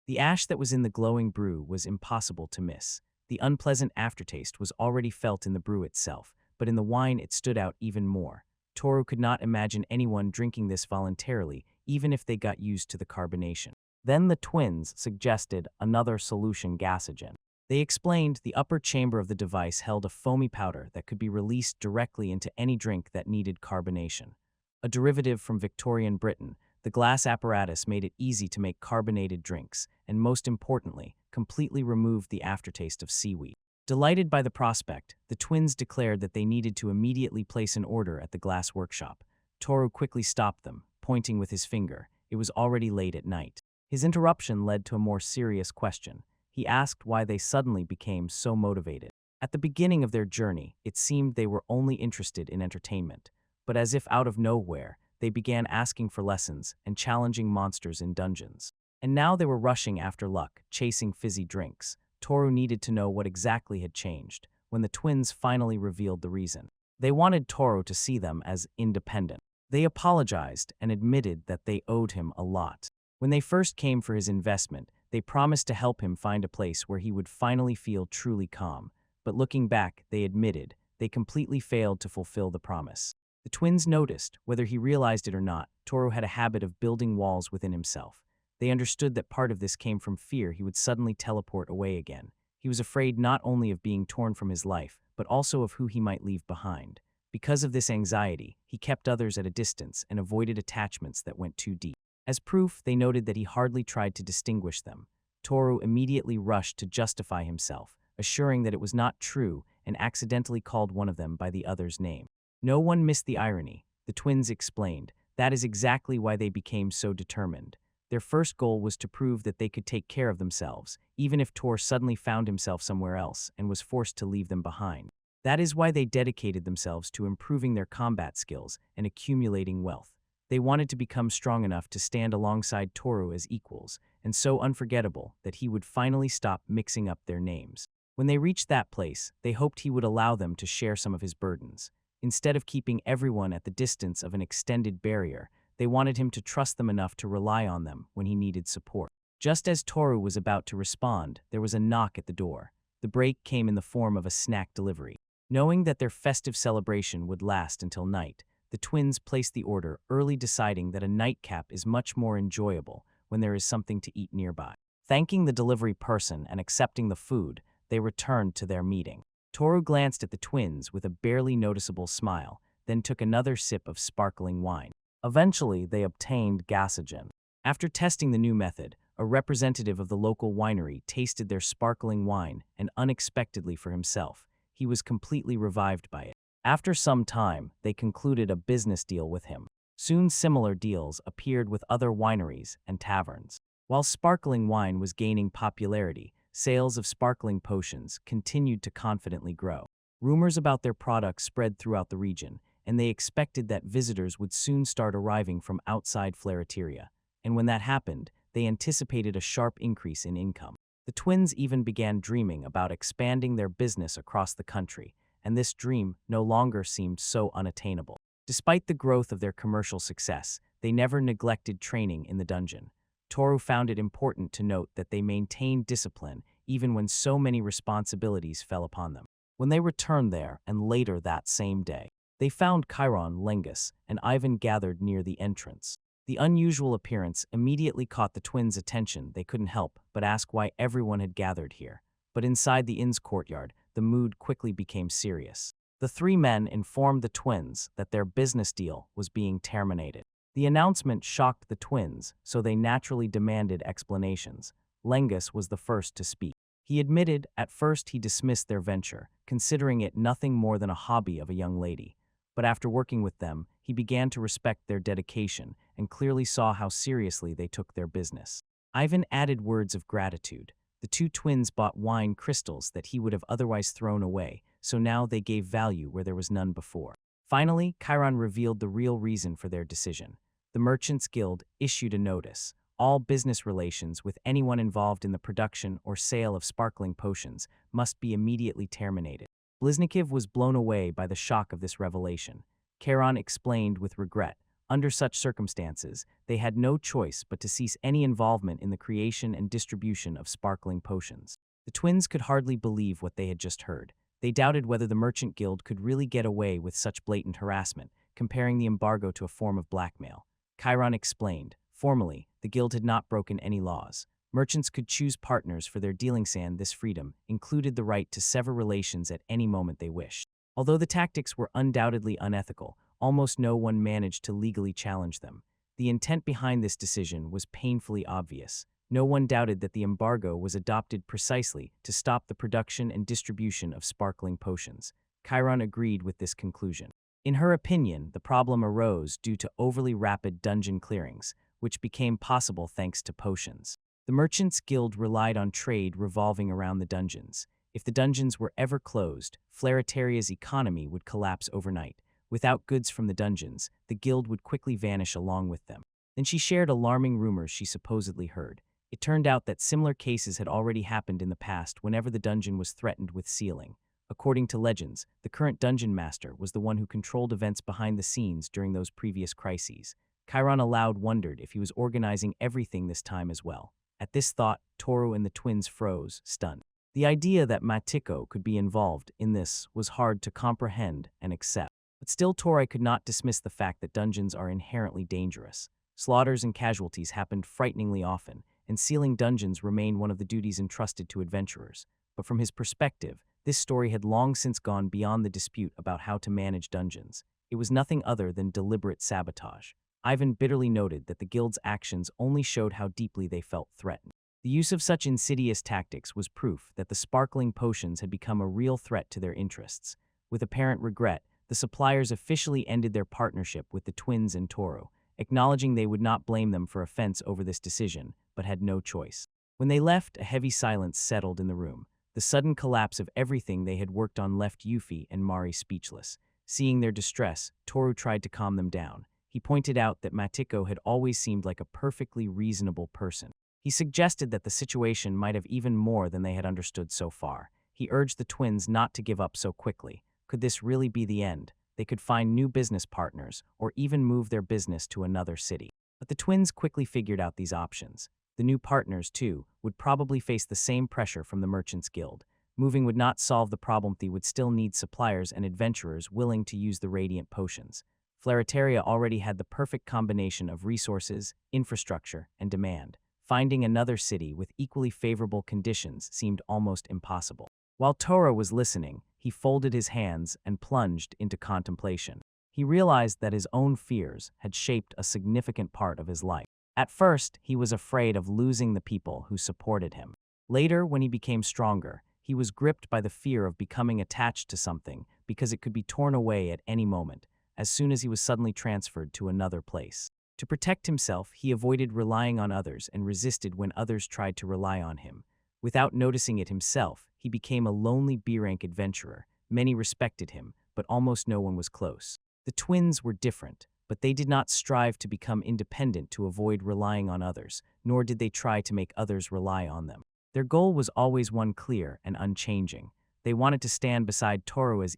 the ash that was in the glowing brew was impossible to miss. The unpleasant aftertaste was already felt in the brew itself, but in the wine it stood out even more. Toru could not imagine anyone drinking this voluntarily, even if they got used to the carbonation. Then the twins suggested another solution, gasogen. They explained the upper chamber of the device held a foamy powder that could be released directly into any drink that needed carbonation. A derivative from Victorian Britain, the glass apparatus made it easy to make carbonated drinks, and most importantly, completely removed the aftertaste of seaweed. Delighted by the prospect, the twins declared that they needed to immediately place an order at the glass workshop. Toru quickly stopped them, pointing with his finger. It was already late at night. His interruption led to a more serious question. He asked why they suddenly became so motivated. At the beginning of their journey, it seemed they were only interested in entertainment. But as if out of nowhere, they began asking for lessons and challenging monsters in dungeons. And now they were rushing after luck, chasing fizzy drinks. Toru needed to know what exactly had changed. When the twins finally revealed the reason, they wanted Toru to see them as independent. They apologized and admitted that they owed him a lot. When they first came for his investment, they promised to help him find a place where he would finally feel truly calm. But looking back, they admitted, they completely failed to fulfill the promise. The twins noticed, whether he realized it or not, Toru had a habit of building walls within himself. They understood that part of this came from fear he would suddenly teleport away again. He was afraid not only of being torn from his life, but also of who he might leave behind. Because of this anxiety, he kept others at a distance and avoided attachments that went too deep. As proof, they noted that he hardly tried to distinguish them. Toru immediately rushed to justify himself, assuring that it was not true, and accidentally called one of them by the other's name. No one missed the irony. The twins explained. That is exactly why they became so determined. Their first goal was to prove that they could take care of themselves, even if Toru suddenly found himself somewhere else and was forced to leave them behind. That is why they dedicated themselves to improving their combat skills and accumulating wealth. They wanted to become strong enough to stand alongside Toru as equals, and so unforgettable that he would finally stop mixing up their names. When they reached that place, they hoped he would allow them to share some of his burdens. Instead of keeping everyone at the distance of an extended barrier, they wanted him to trust them enough to rely on them when he needed support. Just as Toru was about to respond, there was a knock at the door. The break came in the form of a snack delivery. Knowing that their festive celebration would last until night, the twins placed the order, early deciding that a nightcap is much more enjoyable when there is something to eat nearby. Thanking the delivery person and accepting the food, they returned to their meeting. Toru glanced at the twins with a barely noticeable smile, then took another sip of sparkling wine. Eventually, they obtained gasogen. After testing the new method, a representative of the local winery tasted their sparkling wine and unexpectedly for himself, he was completely revived by it. After some time, they concluded a business deal with him. Soon similar deals appeared with other wineries and taverns. While sparkling wine was gaining popularity, sales of sparkling potions continued to confidently grow. Rumors about their products spread throughout the region, and they expected that visitors would soon start arriving from outside Flareteria. And when that happened, they anticipated a sharp increase in income. The twins even began dreaming about expanding their business across the country, and this dream no longer seemed so unattainable. Despite the growth of their commercial success, they never neglected training in the dungeon. Toru found it important to note that they maintained discipline even when so many responsibilities fell upon them. When they returned there, and later that same day, they found Chiron, Lengus, and Ivan gathered near the entrance. The unusual appearance immediately caught the twins' attention. They couldn't help but ask why everyone had gathered here. But inside the inn's courtyard, the mood quickly became serious. The three men informed the twins that their business deal was being terminated. The announcement shocked the twins, so they naturally demanded explanations. Lengus was the first to speak. He admitted at first he dismissed their venture, considering it nothing more than a hobby of a young lady. But after working with them, he began to respect their dedication and clearly saw how seriously they took their business. Ivan added words of gratitude. The two twins bought wine crystals that he would have otherwise thrown away, so now they gave value where there was none before. Finally, Chiron revealed the real reason for their decision. The Merchants Guild issued a notice. All business relations with anyone involved in the production or sale of sparkling potions must be immediately terminated. Bliznikiv was blown away by the shock of this revelation. Chiron explained with regret, under such circumstances, they had no choice but to cease any involvement in the creation and distribution of sparkling potions. The twins could hardly believe what they had just heard. They doubted whether the Merchant Guild could really get away with such blatant harassment, comparing the embargo to a form of blackmail. Chiron explained, formally, the guild had not broken any laws. Merchants could choose partners for their dealing, and this freedom included the right to sever relations at any moment they wished. Although the tactics were undoubtedly unethical, almost no one managed to legally challenge them. The intent behind this decision was painfully obvious. No one doubted that the embargo was adopted precisely to stop the production and distribution of sparkling potions. Chiron agreed with this conclusion. In her opinion, the problem arose due to overly rapid dungeon clearings, which became possible thanks to potions. The Merchants Guild relied on trade revolving around the dungeons. If the dungeons were ever closed, Flareteria's economy would collapse overnight. Without goods from the dungeons, the guild would quickly vanish along with them. Then she shared alarming rumors she supposedly heard. It turned out that similar cases had already happened in the past whenever the dungeon was threatened with sealing. According to legends, the current dungeon master was the one who controlled events behind the scenes during those previous crises. Chiron aloud wondered if he was organizing everything this time as well. At this thought, Toru and the twins froze, stunned. The idea that Matiko could be involved in this was hard to comprehend and accept. But still, Toru could not dismiss the fact that dungeons are inherently dangerous. Slaughters and casualties happened frighteningly often, and sealing dungeons remained one of the duties entrusted to adventurers. But from his perspective, this story had long since gone beyond the dispute about how to manage dungeons. It was nothing other than deliberate sabotage. Ivan bitterly noted that the guild's actions only showed how deeply they felt threatened. The use of such insidious tactics was proof that the sparkling potions had become a real threat to their interests. With apparent regret, the suppliers officially ended their partnership with the twins and Toru, acknowledging they would not blame them for offense over this decision, but had no choice. When they left, a heavy silence settled in the room. The sudden collapse of everything they had worked on left Yuffie and Mari speechless. Seeing their distress, Toru tried to calm them down. He pointed out that Matiko had always seemed like a perfectly reasonable person. He suggested that the situation might have even more than they had understood so far. He urged the twins not to give up so quickly. Could this really be the end? They could find new business partners, or even move their business to another city. But the twins quickly figured out these options. The new partners, too, would probably face the same pressure from the Merchants Guild. Moving would not solve the problem. They would still need suppliers and adventurers willing to use the radiant potions. Flaritaria already had the perfect combination of resources, infrastructure, and demand. Finding another city with equally favorable conditions seemed almost impossible. While Tora was listening, he folded his hands and plunged into contemplation. He realized that his own fears had shaped a significant part of his life. At first, he was afraid of losing the people who supported him. Later, when he became stronger, he was gripped by the fear of becoming attached to something because it could be torn away at any moment, as soon as he was suddenly transferred to another place. To protect himself, he avoided relying on others and resisted when others tried to rely on him. Without noticing it himself, he became a lonely B-rank adventurer. Many respected him, but almost no one was close. The twins were different, but they did not strive to become independent to avoid relying on others, nor did they try to make others rely on them. Their goal was always one clear and unchanging. They wanted to stand beside Toru as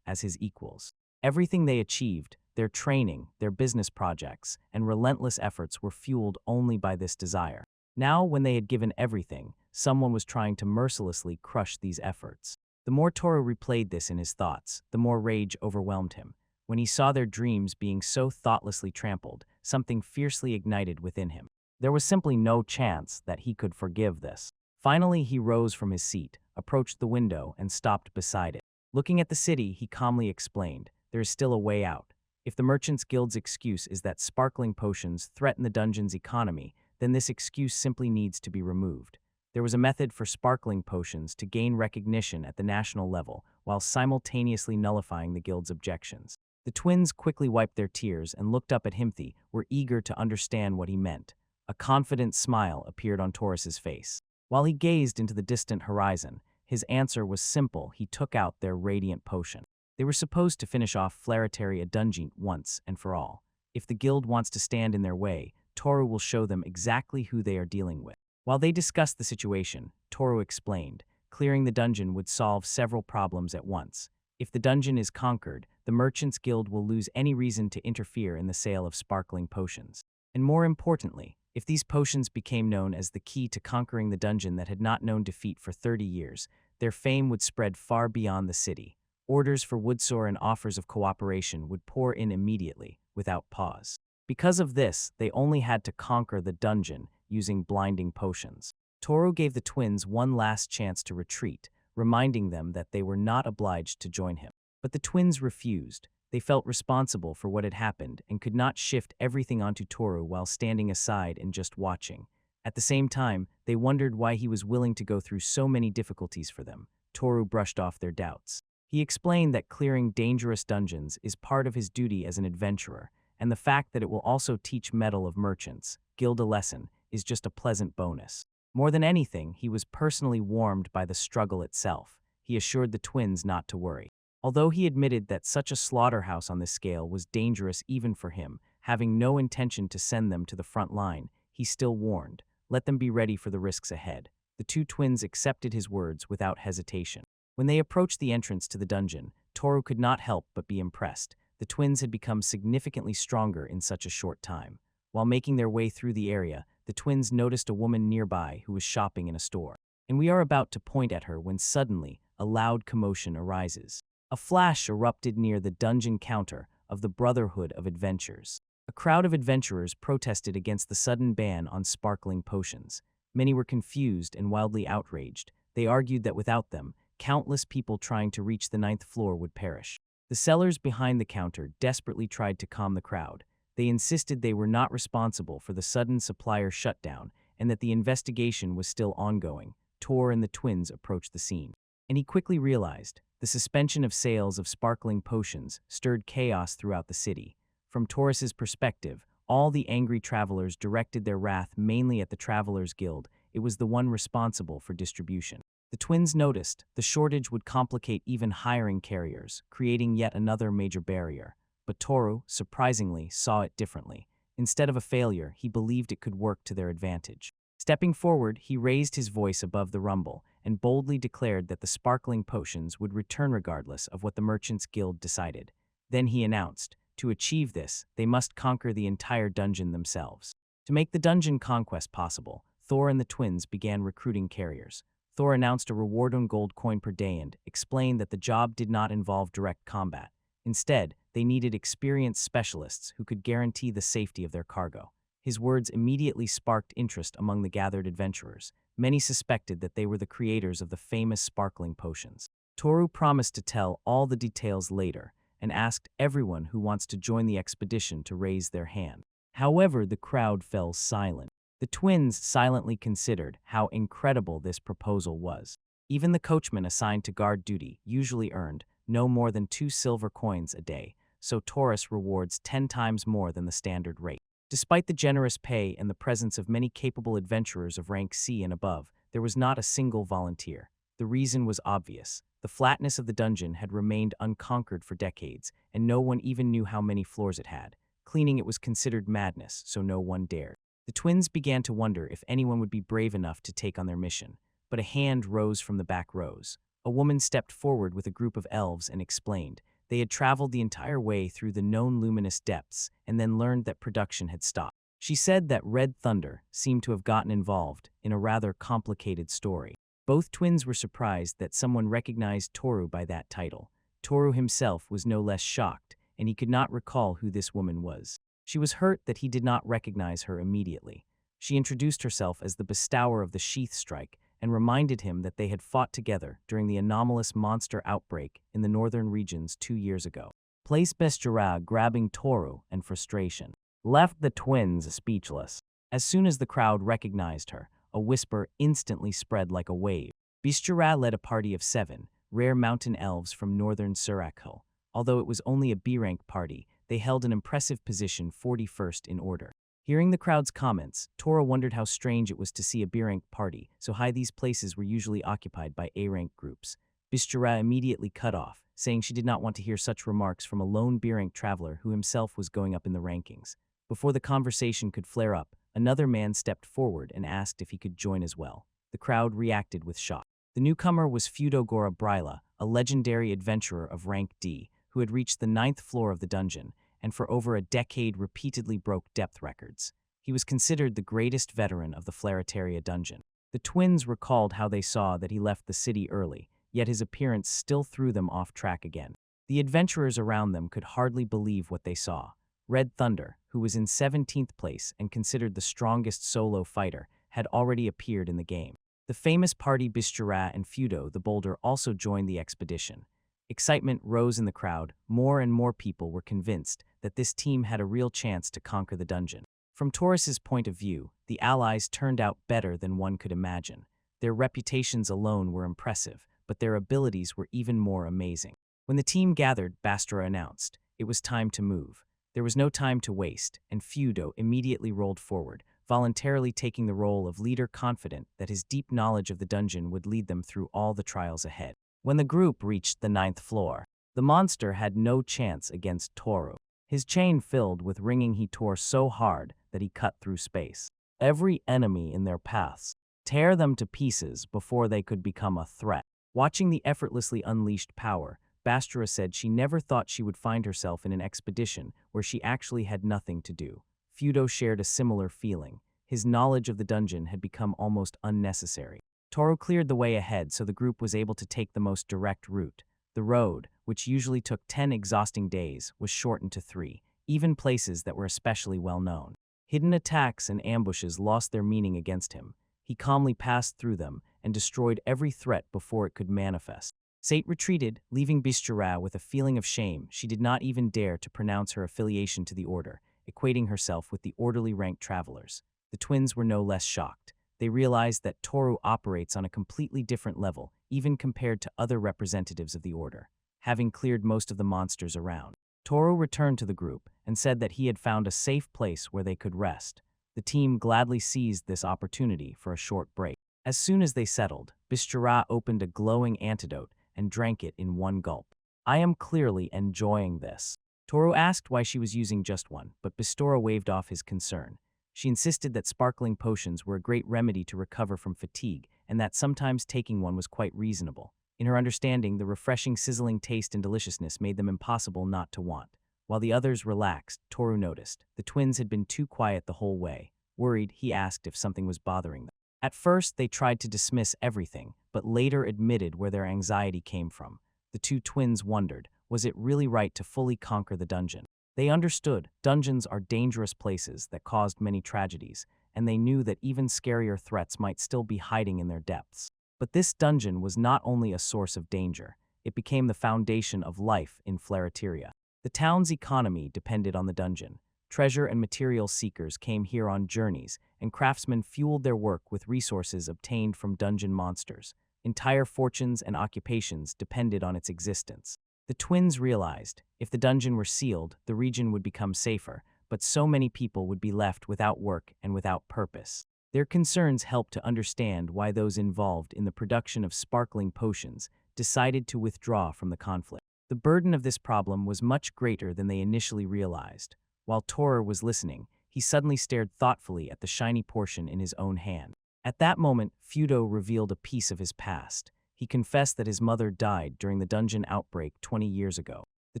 his equals. Everything they achieved, their training, their business projects, and relentless efforts were fueled only by this desire. Now, when they had given everything, someone was trying to mercilessly crush these efforts. The more Toru replayed this in his thoughts, the more rage overwhelmed him. When he saw their dreams being so thoughtlessly trampled, something fiercely ignited within him. There was simply no chance that he could forgive this. Finally, he rose from his seat, approached the window, and stopped beside it. Looking at the city, he calmly explained, "There is still a way out. If the Merchants Guild's excuse is that sparkling potions threaten the dungeon's economy, then this excuse simply needs to be removed. There was a method for sparkling potions to gain recognition at the national level while simultaneously nullifying the guild's objections." The twins quickly wiped their tears and looked up at Himthi, were eager to understand what he meant. A confident smile appeared on Taurus's face. While he gazed into the distant horizon, his answer was simple. He took out their radiant potion. They were supposed to finish off Flaritaria dungeon once and for all. If the guild wants to stand in their way, Toru will show them exactly who they are dealing with. While they discussed the situation, Toru explained, clearing the dungeon would solve several problems at once. If the dungeon is conquered, the Merchants Guild will lose any reason to interfere in the sale of sparkling potions. And more importantly, if these potions became known as the key to conquering the dungeon that had not known defeat for 30 years, their fame would spread far beyond the city. Orders for woodsore and offers of cooperation would pour in immediately, without pause. Because of this, they only had to conquer the dungeon using blinding potions. Toru gave the twins one last chance to retreat, reminding them that they were not obliged to join him. But the twins refused. They felt responsible for what had happened and could not shift everything onto Toru while standing aside and just watching. At the same time, they wondered why he was willing to go through so many difficulties for them. Toru brushed off their doubts. He explained that clearing dangerous dungeons is part of his duty as an adventurer, and the fact that it will also teach Metal of Merchants Guild a lesson is just a pleasant bonus. More than anything, he was personally warmed by the struggle itself. He assured the twins not to worry. Although he admitted that such a slaughterhouse on this scale was dangerous even for him, having no intention to send them to the front line, he still warned, let them be ready for the risks ahead. The two twins accepted his words without hesitation. When they approached the entrance to the dungeon, Toru could not help but be impressed. The twins had become significantly stronger in such a short time. While making their way through the area, the twins noticed a woman nearby who was shopping in a store. And we are about to point at her when suddenly, a loud commotion arises. A flash erupted near the dungeon counter of the Brotherhood of Adventures. A crowd of adventurers protested against the sudden ban on sparkling potions. Many were confused and wildly outraged. They argued that without them, countless people trying to reach the 9th floor would perish. The sellers behind the counter desperately tried to calm the crowd. They insisted they were not responsible for the sudden supplier shutdown and that the investigation was still ongoing. Tor and the twins approached the scene. And he quickly realized, the suspension of sales of sparkling potions stirred chaos throughout the city. From Taurus's perspective, all the angry travelers directed their wrath mainly at the Travelers Guild. It was the one responsible for distribution. The twins noticed the shortage would complicate even hiring carriers, creating yet another major barrier. But Toru, surprisingly, saw it differently. Instead of a failure, he believed it could work to their advantage. Stepping forward, he raised his voice above the rumble and boldly declared that the sparkling potions would return regardless of what the Merchants Guild decided. Then he announced, to achieve this, they must conquer the entire dungeon themselves. To make the dungeon conquest possible, Thor and the twins began recruiting carriers. Thor announced a reward on gold coin per day and explained that the job did not involve direct combat. Instead, they needed experienced specialists who could guarantee the safety of their cargo. His words immediately sparked interest among the gathered adventurers. Many suspected that they were the creators of the famous sparkling potions. Toru promised to tell all the details later and asked everyone who wants to join the expedition to raise their hand. However, the crowd fell silent. The twins silently considered how incredible this proposal was. Even the coachman assigned to guard duty usually earned no more than 2 silver coins a day, so Taurus rewards 10 times more than the standard rate. Despite the generous pay and the presence of many capable adventurers of rank C and above, there was not a single volunteer. The reason was obvious. The flatness of the dungeon had remained unconquered for decades, and no one even knew how many floors it had. Cleaning it was considered madness, so no one dared. The twins began to wonder if anyone would be brave enough to take on their mission, but a hand rose from the back rows. A woman stepped forward with a group of elves and explained. They had traveled the entire way through the known luminous depths and then learned that production had stopped. She said that Red Thunder seemed to have gotten involved in a rather complicated story. Both twins were surprised that someone recognized Toru by that title. Toru himself was no less shocked, and he could not recall who this woman was. She was hurt that he did not recognize her immediately. She introduced herself as the bestower of the Sheath Strike and reminded him that they had fought together during the anomalous monster outbreak in the northern regions 2 years ago. Place Bestjara, grabbing Toru and frustration, left the twins speechless. As soon as the crowd recognized her, a whisper instantly spread like a wave. Bestjara led a party of 7 rare mountain elves from northern Surakhul. Although it was only a B-rank party, they held an impressive position 41st in order. Hearing the crowd's comments, Tora wondered how strange it was to see a B-rank party, so high these places were usually occupied by A-rank groups. Bestjara immediately cut off, saying she did not want to hear such remarks from a lone B-rank traveler who himself was going up in the rankings. Before the conversation could flare up, another man stepped forward and asked if he could join as well. The crowd reacted with shock. The newcomer was Feudo Gora Bryla, a legendary adventurer of rank D, who had reached the 9th floor of the dungeon, and for over a decade repeatedly broke depth records. He was considered the greatest veteran of the Flaritaria dungeon. The twins recalled how they saw that he left the city early, yet his appearance still threw them off track again. The adventurers around them could hardly believe what they saw. Red Thunder, who was in 17th place and considered the strongest solo fighter, had already appeared in the game. The famous party Bestjara and Feudo the Boulder also joined the expedition. Excitement rose in the crowd. More and more people were convinced that this team had a real chance to conquer the dungeon. From Taurus's point of view, the allies turned out better than one could imagine. Their reputations alone were impressive, but their abilities were even more amazing. When the team gathered, Bastra announced, it was time to move. There was no time to waste, and Feudo immediately rolled forward, voluntarily taking the role of leader, confident that his deep knowledge of the dungeon would lead them through all the trials ahead. When the group reached the 9th floor, the monster had no chance against Toru. His chain filled with ringing, he tore so hard that he cut through space. Every enemy in their paths, tear them to pieces before they could become a threat. Watching the effortlessly unleashed power, Bastra said she never thought she would find herself in an expedition where she actually had nothing to do. Feudo shared a similar feeling. His knowledge of the dungeon had become almost unnecessary. Toru cleared the way ahead so the group was able to take the most direct route. The road, which usually took 10 exhausting days, was shortened to 3, even places that were especially well known. Hidden attacks and ambushes lost their meaning against him. He calmly passed through them and destroyed every threat before it could manifest. Sate retreated, leaving Bestjara with a feeling of shame. She did not even dare to pronounce her affiliation to the order, equating herself with the orderly ranked travelers. The twins were no less shocked. They realized that Toru operates on a completely different level, even compared to other representatives of the order. Having cleared most of the monsters around, Toru returned to the group and said that he had found a safe place where they could rest. The team gladly seized this opportunity for a short break. As soon as they settled, Bestjara opened a glowing antidote and drank it in one gulp. I am clearly enjoying this. Toru asked why she was using just one, but Bestjara waved off his concern. She insisted that sparkling potions were a great remedy to recover from fatigue, and that sometimes taking one was quite reasonable. In her understanding, the refreshing, sizzling taste and deliciousness made them impossible not to want. While the others relaxed, Toru noticed. The twins had been too quiet the whole way. Worried, he asked if something was bothering them. At first, they tried to dismiss everything, but later admitted where their anxiety came from. The two twins wondered, was it really right to fully conquer the dungeon? They understood dungeons are dangerous places that caused many tragedies, and they knew that even scarier threats might still be hiding in their depths. But this dungeon was not only a source of danger, it became the foundation of life in Flareteria. The town's economy depended on the dungeon. Treasure and material seekers came here on journeys, and craftsmen fueled their work with resources obtained from dungeon monsters. Entire fortunes and occupations depended on its existence. The twins realized, if the dungeon were sealed, the region would become safer, but so many people would be left without work and without purpose. Their concerns helped to understand why those involved in the production of sparkling potions decided to withdraw from the conflict. The burden of this problem was much greater than they initially realized. While Toru was listening, he suddenly stared thoughtfully at the shiny portion in his own hand. At that moment, Fudo revealed a piece of his past. He confessed that his mother died during the dungeon outbreak 20 years ago. The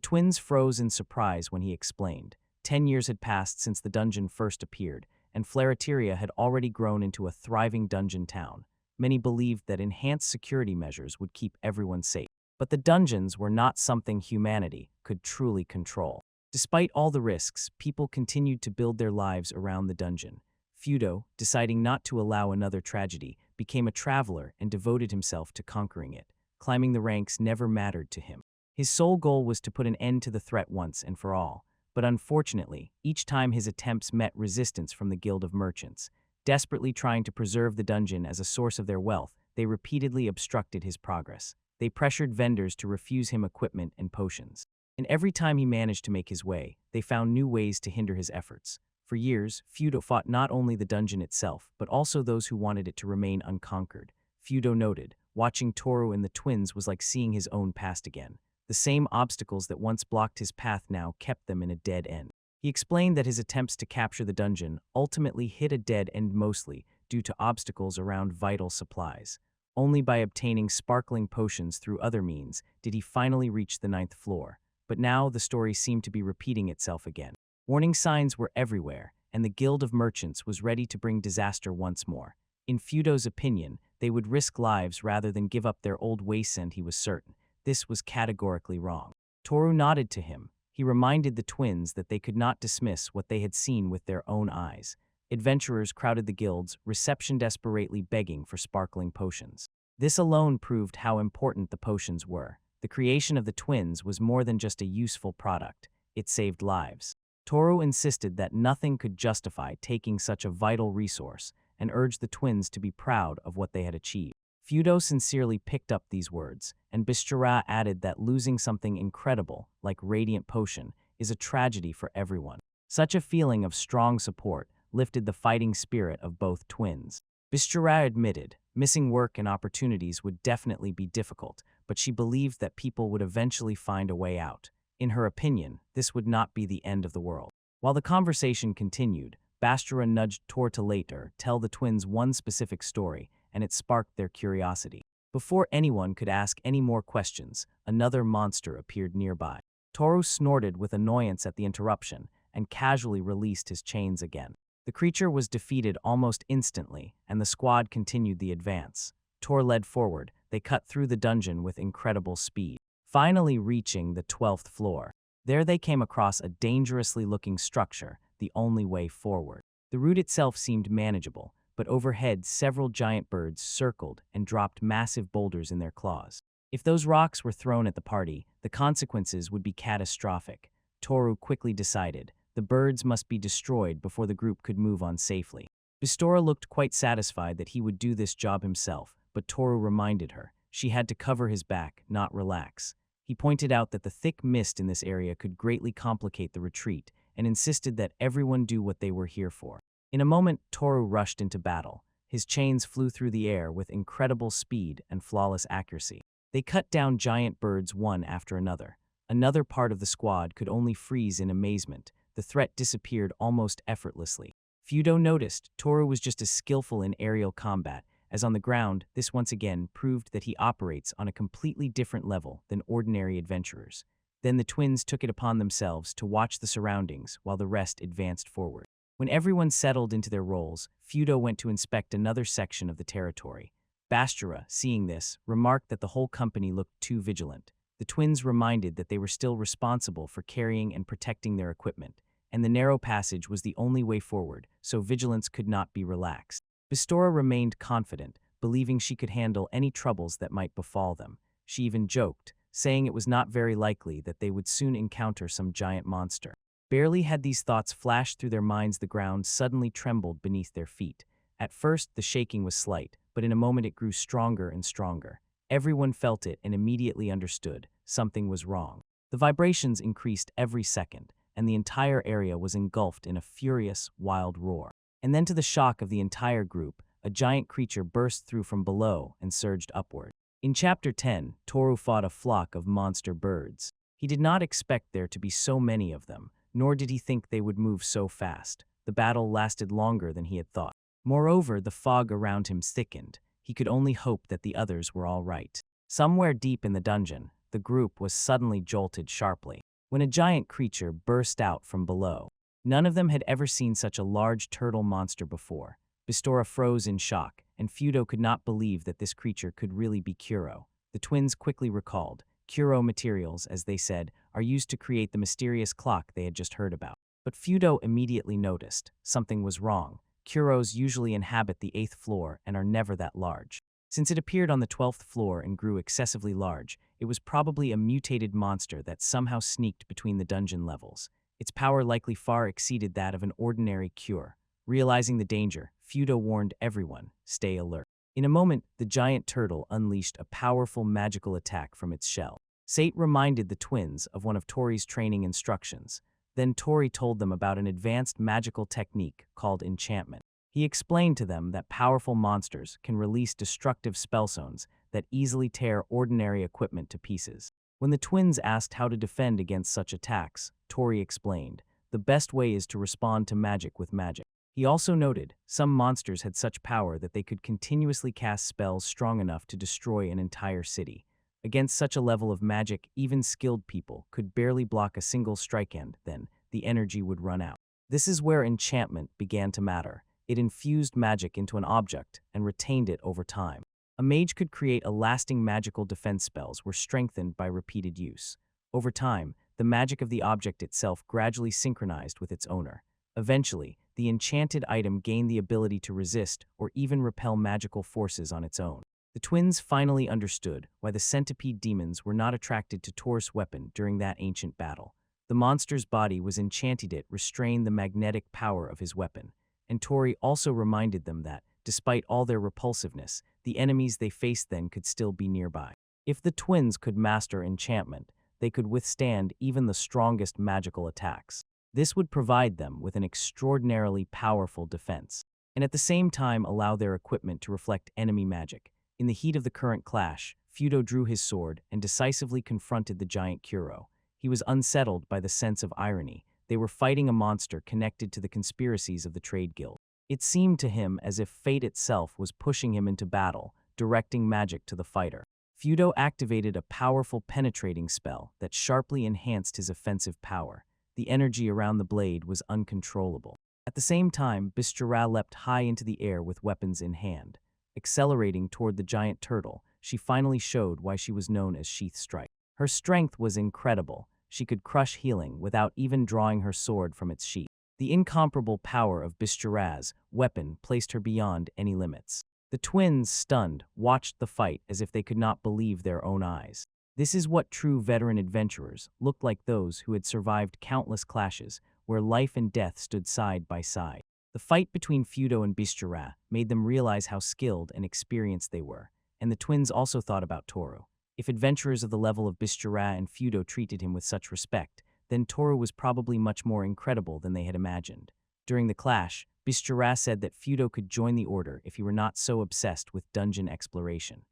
twins froze in surprise when he explained. 10 years had passed since the dungeon first appeared, and Flareteria had already grown into a thriving dungeon town. Many believed that enhanced security measures would keep everyone safe. But the dungeons were not something humanity could truly control. Despite all the risks, people continued to build their lives around the dungeon. Fudo, deciding not to allow another tragedy, became a traveler and devoted himself to conquering it. Climbing the ranks never mattered to him. His sole goal was to put an end to the threat once and for all. But unfortunately, each time his attempts met resistance from the Guild of Merchants. Desperately trying to preserve the dungeon as a source of their wealth, they repeatedly obstructed his progress. They pressured vendors to refuse him equipment and potions. And every time he managed to make his way, they found new ways to hinder his efforts. For years, Fudo fought not only the dungeon itself, but also those who wanted it to remain unconquered. Fudo noted, watching Toru and the twins was like seeing his own past again. The same obstacles that once blocked his path now kept them in a dead end. He explained that his attempts to capture the dungeon ultimately hit a dead end mostly due to obstacles around vital supplies. Only by obtaining sparkling potions through other means did he finally reach the 9th floor. But now the story seemed to be repeating itself again. Warning signs were everywhere, and the Guild of Merchants was ready to bring disaster once more. In Fudo's opinion, they would risk lives rather than give up their old wasteland, he was certain. This was categorically wrong. Toru nodded to him. He reminded the twins that they could not dismiss what they had seen with their own eyes. Adventurers crowded the guilds, reception desperately begging for sparkling potions. This alone proved how important the potions were. The creation of the twins was more than just a useful product. It saved lives. Toru insisted that nothing could justify taking such a vital resource and urged the twins to be proud of what they had achieved. Fudo sincerely picked up these words, and Bishara added that losing something incredible, like Radiant Potion, is a tragedy for everyone. Such a feeling of strong support lifted the fighting spirit of both twins. Bishara admitted, missing work and opportunities would definitely be difficult, but she believed that people would eventually find a way out. In her opinion, this would not be the end of the world. While the conversation continued, Bashara nudged Tor to later tell the twins one specific story, and it sparked their curiosity. Before anyone could ask any more questions, another monster appeared nearby. Toru snorted with annoyance at the interruption and casually released his chains again. The creature was defeated almost instantly, and the squad continued the advance. Tor led forward. They cut through the dungeon with incredible speed, finally reaching the 12th floor. There they came across a dangerously looking structure, the only way forward. The route itself seemed manageable, but overhead several giant birds circled and dropped massive boulders in their claws. If those rocks were thrown at the party, the consequences would be catastrophic. Toru quickly decided the birds must be destroyed before the group could move on safely. Bistora looked quite satisfied that he would do this job himself, but Toru reminded her she had to cover his back, not relax. He pointed out that the thick mist in this area could greatly complicate the retreat and insisted that everyone do what they were here for. In a moment, Toru rushed into battle. His chains flew through the air with incredible speed and flawless accuracy. They cut down giant birds one after another. Another part of the squad could only freeze in amazement. The threat disappeared almost effortlessly. Fudo noticed Toru was just as skillful in aerial combat, as on the ground. This once again proved that he operates on a completely different level than ordinary adventurers. Then the twins took it upon themselves to watch the surroundings while the rest advanced forward. When everyone settled into their roles, Fudo went to inspect another section of the territory. Bashara, seeing this, remarked that the whole company looked too vigilant. The twins reminded that they were still responsible for carrying and protecting their equipment, and the narrow passage was the only way forward, so vigilance could not be relaxed. Bistora remained confident, believing she could handle any troubles that might befall them. She even joked, saying it was not very likely that they would soon encounter some giant monster. Barely had these thoughts flashed through their minds, the ground suddenly trembled beneath their feet. At first, the shaking was slight, but in a moment it grew stronger and stronger. Everyone felt it and immediately understood something was wrong. The vibrations increased every second, and the entire area was engulfed in a furious, wild roar. And then, to the shock of the entire group, a giant creature burst through from below and surged upward. In Chapter 10, Toru fought a flock of monster birds. He did not expect there to be so many of them, nor did he think they would move so fast. The battle lasted longer than he had thought. Moreover, the fog around him thickened. He could only hope that the others were all right. Somewhere deep in the dungeon, the group was suddenly jolted sharply when a giant creature burst out from below. None of them had ever seen such a large turtle monster before. Bistora froze in shock, and Fudo could not believe that this creature could really be Kuro. The twins quickly recalled. Kuro materials, as they said, are used to create the mysterious clock they had just heard about. But Fudo immediately noticed something was wrong. Kuros usually inhabit the 8th floor and are never that large. Since it appeared on the 12th floor and grew excessively large, it was probably a mutated monster that somehow sneaked between the dungeon levels. Its power likely far exceeded that of an ordinary cure. Realizing the danger, Fudo warned everyone, stay alert. In a moment, the giant turtle unleashed a powerful magical attack from its shell. Sate reminded the twins of one of Tori's training instructions. Then Tori told them about an advanced magical technique called enchantment. He explained to them that powerful monsters can release destructive spellstones that easily tear ordinary equipment to pieces. When the twins asked how to defend against such attacks, Tori explained, the best way is to respond to magic with magic. He also noted, some monsters had such power that they could continuously cast spells strong enough to destroy an entire city. Against such a level of magic, even skilled people could barely block a single strike, and then the energy would run out. This is where enchantment began to matter. It infused magic into an object and retained it over time. A mage could create a lasting magical defense. Spells were strengthened by repeated use. Over time, the magic of the object itself gradually synchronized with its owner. Eventually, the enchanted item gained the ability to resist or even repel magical forces on its own. The twins finally understood why the centipede demons were not attracted to Tor's weapon during that ancient battle. The monster's body was enchanted to restrain the magnetic power of his weapon. And Tori also reminded them that, despite all their repulsiveness, the enemies they faced then could still be nearby. If the twins could master enchantment, they could withstand even the strongest magical attacks. This would provide them with an extraordinarily powerful defense, and at the same time allow their equipment to reflect enemy magic. In the heat of the current clash, Fudo drew his sword and decisively confronted the giant Kuro. He was unsettled by the sense of irony. They were fighting a monster connected to the conspiracies of the trade guild. It seemed to him as if fate itself was pushing him into battle, directing magic to the fighter. Fudo activated a powerful penetrating spell that sharply enhanced his offensive power. The energy around the blade was uncontrollable. At the same time, Bistura leapt high into the air with weapons in hand. Accelerating toward the giant turtle, she finally showed why she was known as Sheath Strike. Her strength was incredible. She could crush healing without even drawing her sword from its sheath. The incomparable power of Bistura's weapon placed her beyond any limits. The twins, stunned, watched the fight as if they could not believe their own eyes. This is what true veteran adventurers looked like, those who had survived countless clashes where life and death stood side by side. The fight between Fudo and Bistura made them realize how skilled and experienced they were, and the twins also thought about Toru. If adventurers of the level of Bistura and Fudo treated him with such respect, then Toru was probably much more incredible than they had imagined. During the clash, Bistura said that Fudo could join the order if he were not so obsessed with dungeon exploration.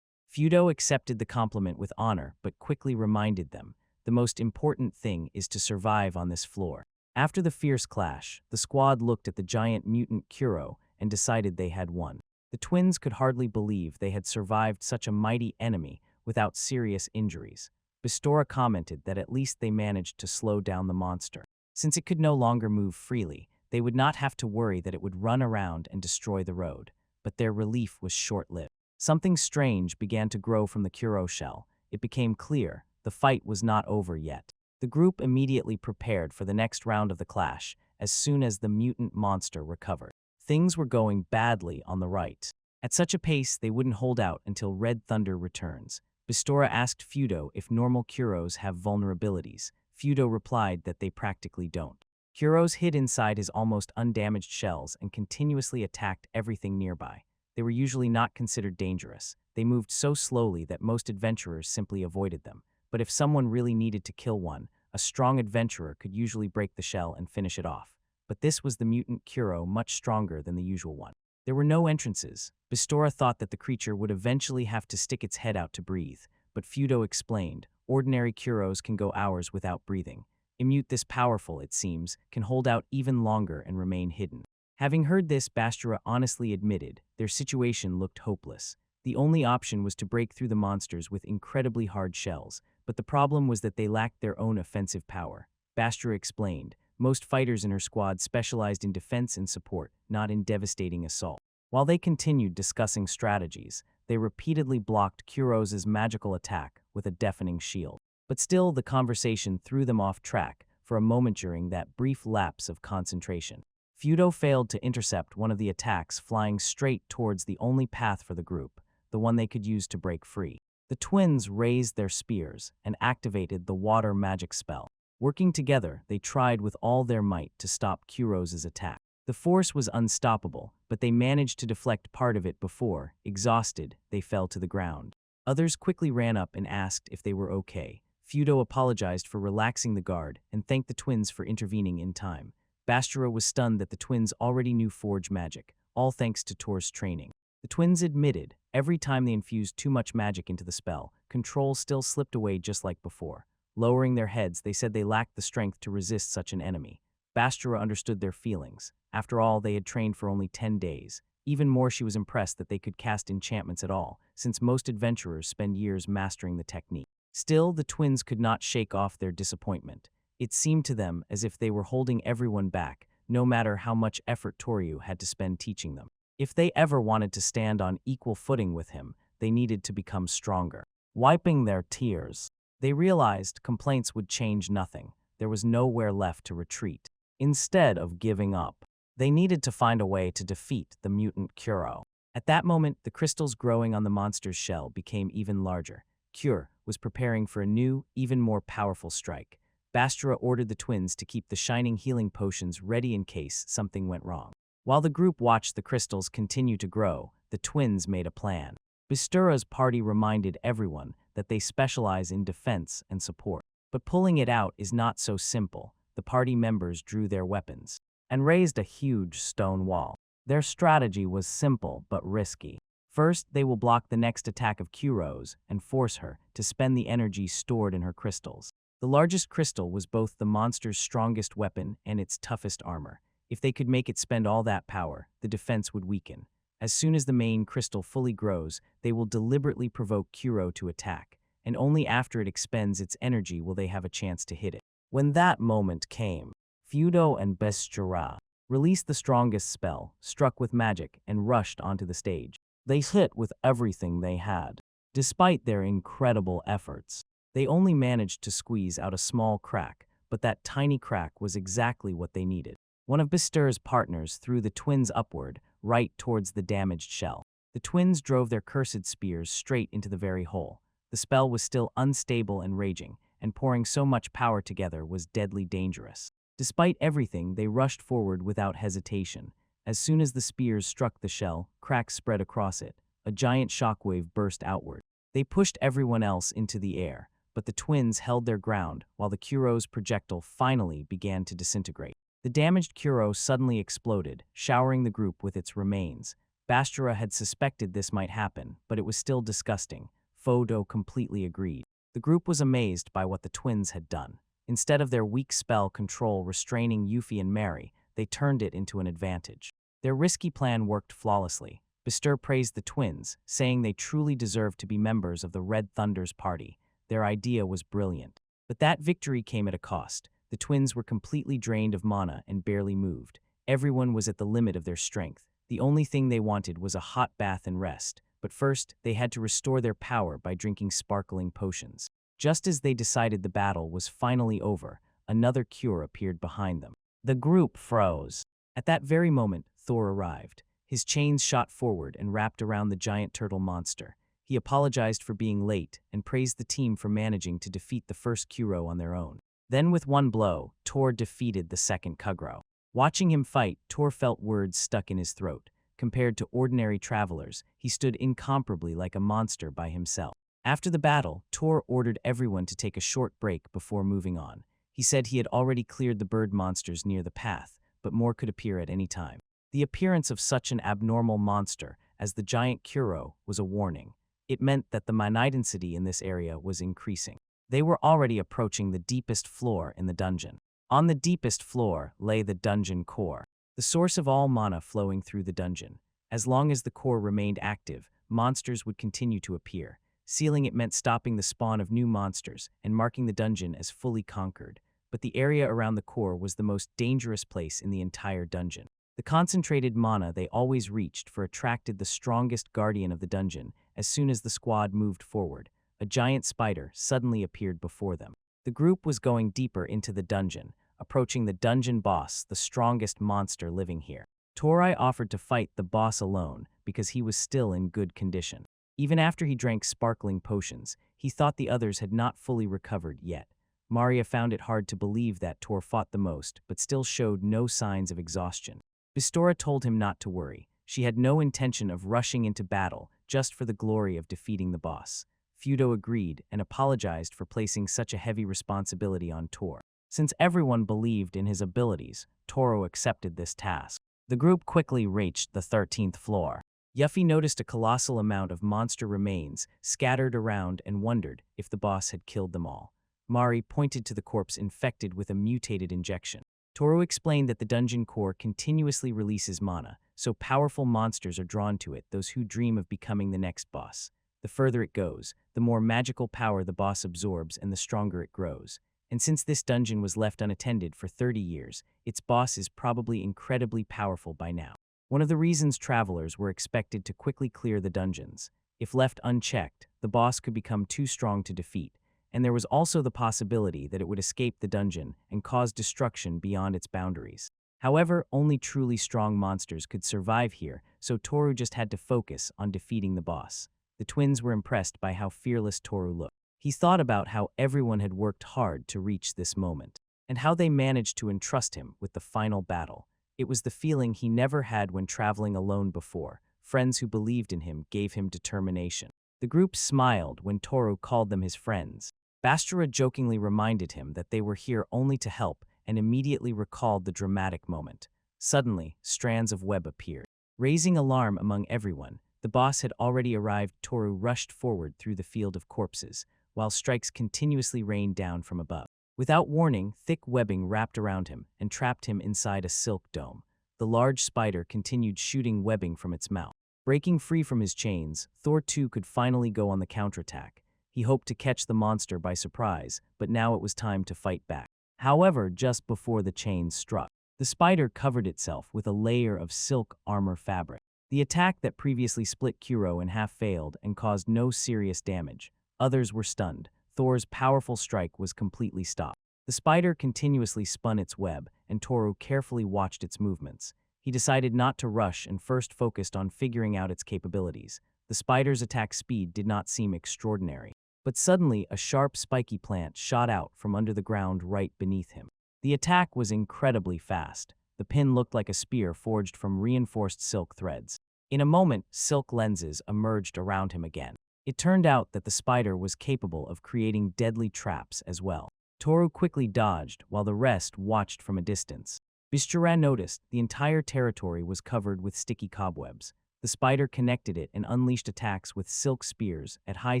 Fudo accepted the compliment with honor, but quickly reminded them, the most important thing is to survive on this floor. After the fierce clash, the squad looked at the giant mutant Kuro and decided they had won. The twins could hardly believe they had survived such a mighty enemy without serious injuries. Bistora commented that at least they managed to slow down the monster. Since it could no longer move freely, they would not have to worry that it would run around and destroy the road. But their relief was short-lived. Something strange began to grow from the Kuro shell. it became clear the fight was not over yet. The group immediately prepared for the next round of the clash as soon as the mutant monster recovered. Things were going badly on the right. At such a pace, they wouldn't hold out until Red Thunder returns. Bistora asked Feudo if normal Kuros have vulnerabilities. Feudo replied that they practically don't. Kuros hid inside his almost undamaged shells and continuously attacked everything nearby. They were usually not considered dangerous. They moved so slowly that most adventurers simply avoided them. But if someone really needed to kill one, a strong adventurer could usually break the shell and finish it off. But this was the mutant Kuro, much stronger than the usual one. There were no entrances. Bistora thought that the creature would eventually have to stick its head out to breathe, but Feudo explained, ordinary Kuros can go hours without breathing. A mute this powerful, it seems, can hold out even longer and remain hidden. Having heard this, Bastora honestly admitted their situation looked hopeless. The only option was to break through the monsters with incredibly hard shells, but the problem was that they lacked their own offensive power. Bastora explained, most fighters in her squad specialized in defense and support, not in devastating assault. While they continued discussing strategies, they repeatedly blocked Kuros' magical attack with a deafening shield. But still, the conversation threw them off track for a moment during that brief lapse of concentration. Feudo failed to intercept one of the attacks, flying straight towards the only path for the group, the one they could use to break free. The twins raised their spears and activated the water magic spell. Working together, they tried with all their might to stop Kuros' attack. The force was unstoppable, but they managed to deflect part of it before, exhausted, they fell to the ground. Others quickly ran up and asked if they were okay. Feudo apologized for relaxing the guard and thanked the twins for intervening in time. Bastora was stunned that the twins already knew Forge magic, all thanks to Tor's training. The twins admitted, every time they infused too much magic into the spell, control still slipped away just like before. Lowering their heads, they said they lacked the strength to resist such an enemy. Bastora understood their feelings. After all, they had trained for only 10 days. Even more, she was impressed that they could cast enchantments at all, since most adventurers spend years mastering the technique. Still, the twins could not shake off their disappointment. It seemed to them as if they were holding everyone back, no matter how much effort Toryu had to spend teaching them. If they ever wanted to stand on equal footing with him, they needed to become stronger. Wiping their tears, they realized complaints would change nothing. There was nowhere left to retreat. Instead of giving up, they needed to find a way to defeat the mutant Kuro. At that moment, the crystals growing on the monster's shell became even larger. Kure was preparing for a new, even more powerful strike. Bastora ordered the twins to keep the shining healing potions ready in case something went wrong. While the group watched the crystals continue to grow, the twins made a plan. Bastora's party reminded everyone that they specialize in defense and support. But pulling it out is not so simple. The party members drew their weapons and raised a huge stone wall. Their strategy was simple but risky. First, they will block the next attack of Kuros and force her to spend the energy stored in her crystals. The largest crystal was both the monster's strongest weapon and its toughest armor. If they could make it spend all that power, the defense would weaken. As soon as the main crystal fully grows, they will deliberately provoke Kuro to attack, and only after it expends its energy will they have a chance to hit it. When that moment came, Feudo and Bastora released the strongest spell, struck with magic, and rushed onto the stage. They hit with everything they had. Despite their incredible efforts, they only managed to squeeze out a small crack, but that tiny crack was exactly what they needed. One of Bastora's partners threw the twins upward, right towards the damaged shell. The twins drove their cursed spears straight into the very hole. The spell was still unstable and raging, and pouring so much power together was deadly dangerous. Despite everything, they rushed forward without hesitation. As soon as the spears struck the shell, cracks spread across it. A giant shockwave burst outward. They pushed everyone else into the air, but the twins held their ground while the Kuro's projectile finally began to disintegrate. The damaged Kuro suddenly exploded, showering the group with its remains. Bastora had suspected this might happen, but it was still disgusting. Feudo completely agreed. The group was amazed by what the twins had done. Instead of their weak spell control restraining Yuffie and Mary, they turned it into an advantage. Their risky plan worked flawlessly. Bastora praised the twins, saying they truly deserved to be members of the Red Thunder's party. Their idea was brilliant. But that victory came at a cost. The twins were completely drained of mana and barely moved. Everyone was at the limit of their strength. The only thing they wanted was a hot bath and rest, but first they had to restore their power by drinking sparkling potions. Just as they decided the battle was finally over, another cure appeared behind them. The group froze. At that very moment, Thor arrived. His chains shot forward and wrapped around the giant turtle monster. He apologized for being late and praised the team for managing to defeat the first Kuro on their own. Then with one blow, Tor defeated the second Kugro. Watching him fight, Tor felt words stuck in his throat. Compared to ordinary travelers, he stood incomparably like a monster by himself. After the battle, Tor ordered everyone to take a short break before moving on. He said he had already cleared the bird monsters near the path, but more could appear at any time. The appearance of such an abnormal monster as the giant Kuro was a warning. It meant that the mana density in this area was increasing. They were already approaching the deepest floor in the dungeon. On the deepest floor lay the dungeon core, the source of all mana flowing through the dungeon. As long as the core remained active, monsters would continue to appear. Sealing it meant stopping the spawn of new monsters and marking the dungeon as fully conquered. But the area around the core was the most dangerous place in the entire dungeon. The concentrated mana they always reached for attracted the strongest guardian of the dungeon. As soon as the squad moved forward, a giant spider suddenly appeared before them. The group was going deeper into the dungeon, approaching the dungeon boss, the strongest monster living here. Torai offered to fight the boss alone because he was still in good condition. Even after he drank sparkling potions, he thought the others had not fully recovered yet. Maria found it hard to believe that Tor fought the most, but still showed no signs of exhaustion. Bistora told him not to worry. She had no intention of rushing into battle just for the glory of defeating the boss. Fudo agreed and apologized for placing such a heavy responsibility on Tor. Since everyone believed in his abilities, Toro accepted this task. The group quickly reached the 13th floor. Yuffie noticed a colossal amount of monster remains scattered around and wondered if the boss had killed them all. Mari pointed to the corpse infected with a mutated injection. Toru explained that the dungeon core continuously releases mana, so powerful monsters are drawn to it, those who dream of becoming the next boss. The further it goes, the more magical power the boss absorbs and the stronger it grows. And since this dungeon was left unattended for 30 years, its boss is probably incredibly powerful by now. One of the reasons travelers were expected to quickly clear the dungeons. If left unchecked, the boss could become too strong to defeat, and there was also the possibility that it would escape the dungeon and cause destruction beyond its boundaries. However, only truly strong monsters could survive here, so Toru just had to focus on defeating the boss. The twins were impressed by how fearless Toru looked. He thought about how everyone had worked hard to reach this moment, and how they managed to entrust him with the final battle. It was the feeling he never had when traveling alone before. Friends who believed in him gave him determination. The group smiled when Toru called them his friends. Bastura jokingly reminded him that they were here only to help and immediately recalled the dramatic moment. Suddenly, strands of web appeared. Raising alarm among everyone, the boss had already arrived. Toru rushed forward through the field of corpses, while strikes continuously rained down from above. Without warning, thick webbing wrapped around him and trapped him inside a silk dome. The large spider continued shooting webbing from its mouth. Breaking free from his chains, Thor too could finally go on the counterattack. He hoped to catch the monster by surprise, but now it was time to fight back. However, just before the chains struck, the spider covered itself with a layer of silk armor fabric. The attack that previously split Kuro in half failed and caused no serious damage. Others were stunned. Thor's powerful strike was completely stopped. The spider continuously spun its web, and Toru carefully watched its movements. He decided not to rush and first focused on figuring out its capabilities. The spider's attack speed did not seem extraordinary. But suddenly, a sharp, spiky plant shot out from under the ground right beneath him. The attack was incredibly fast. The pin looked like a spear forged from reinforced silk threads. In a moment, silk lenses emerged around him again. It turned out that the spider was capable of creating deadly traps as well. Toru quickly dodged, while the rest watched from a distance. Bishara noticed the entire territory was covered with sticky cobwebs. The spider connected it and unleashed attacks with silk spears. At high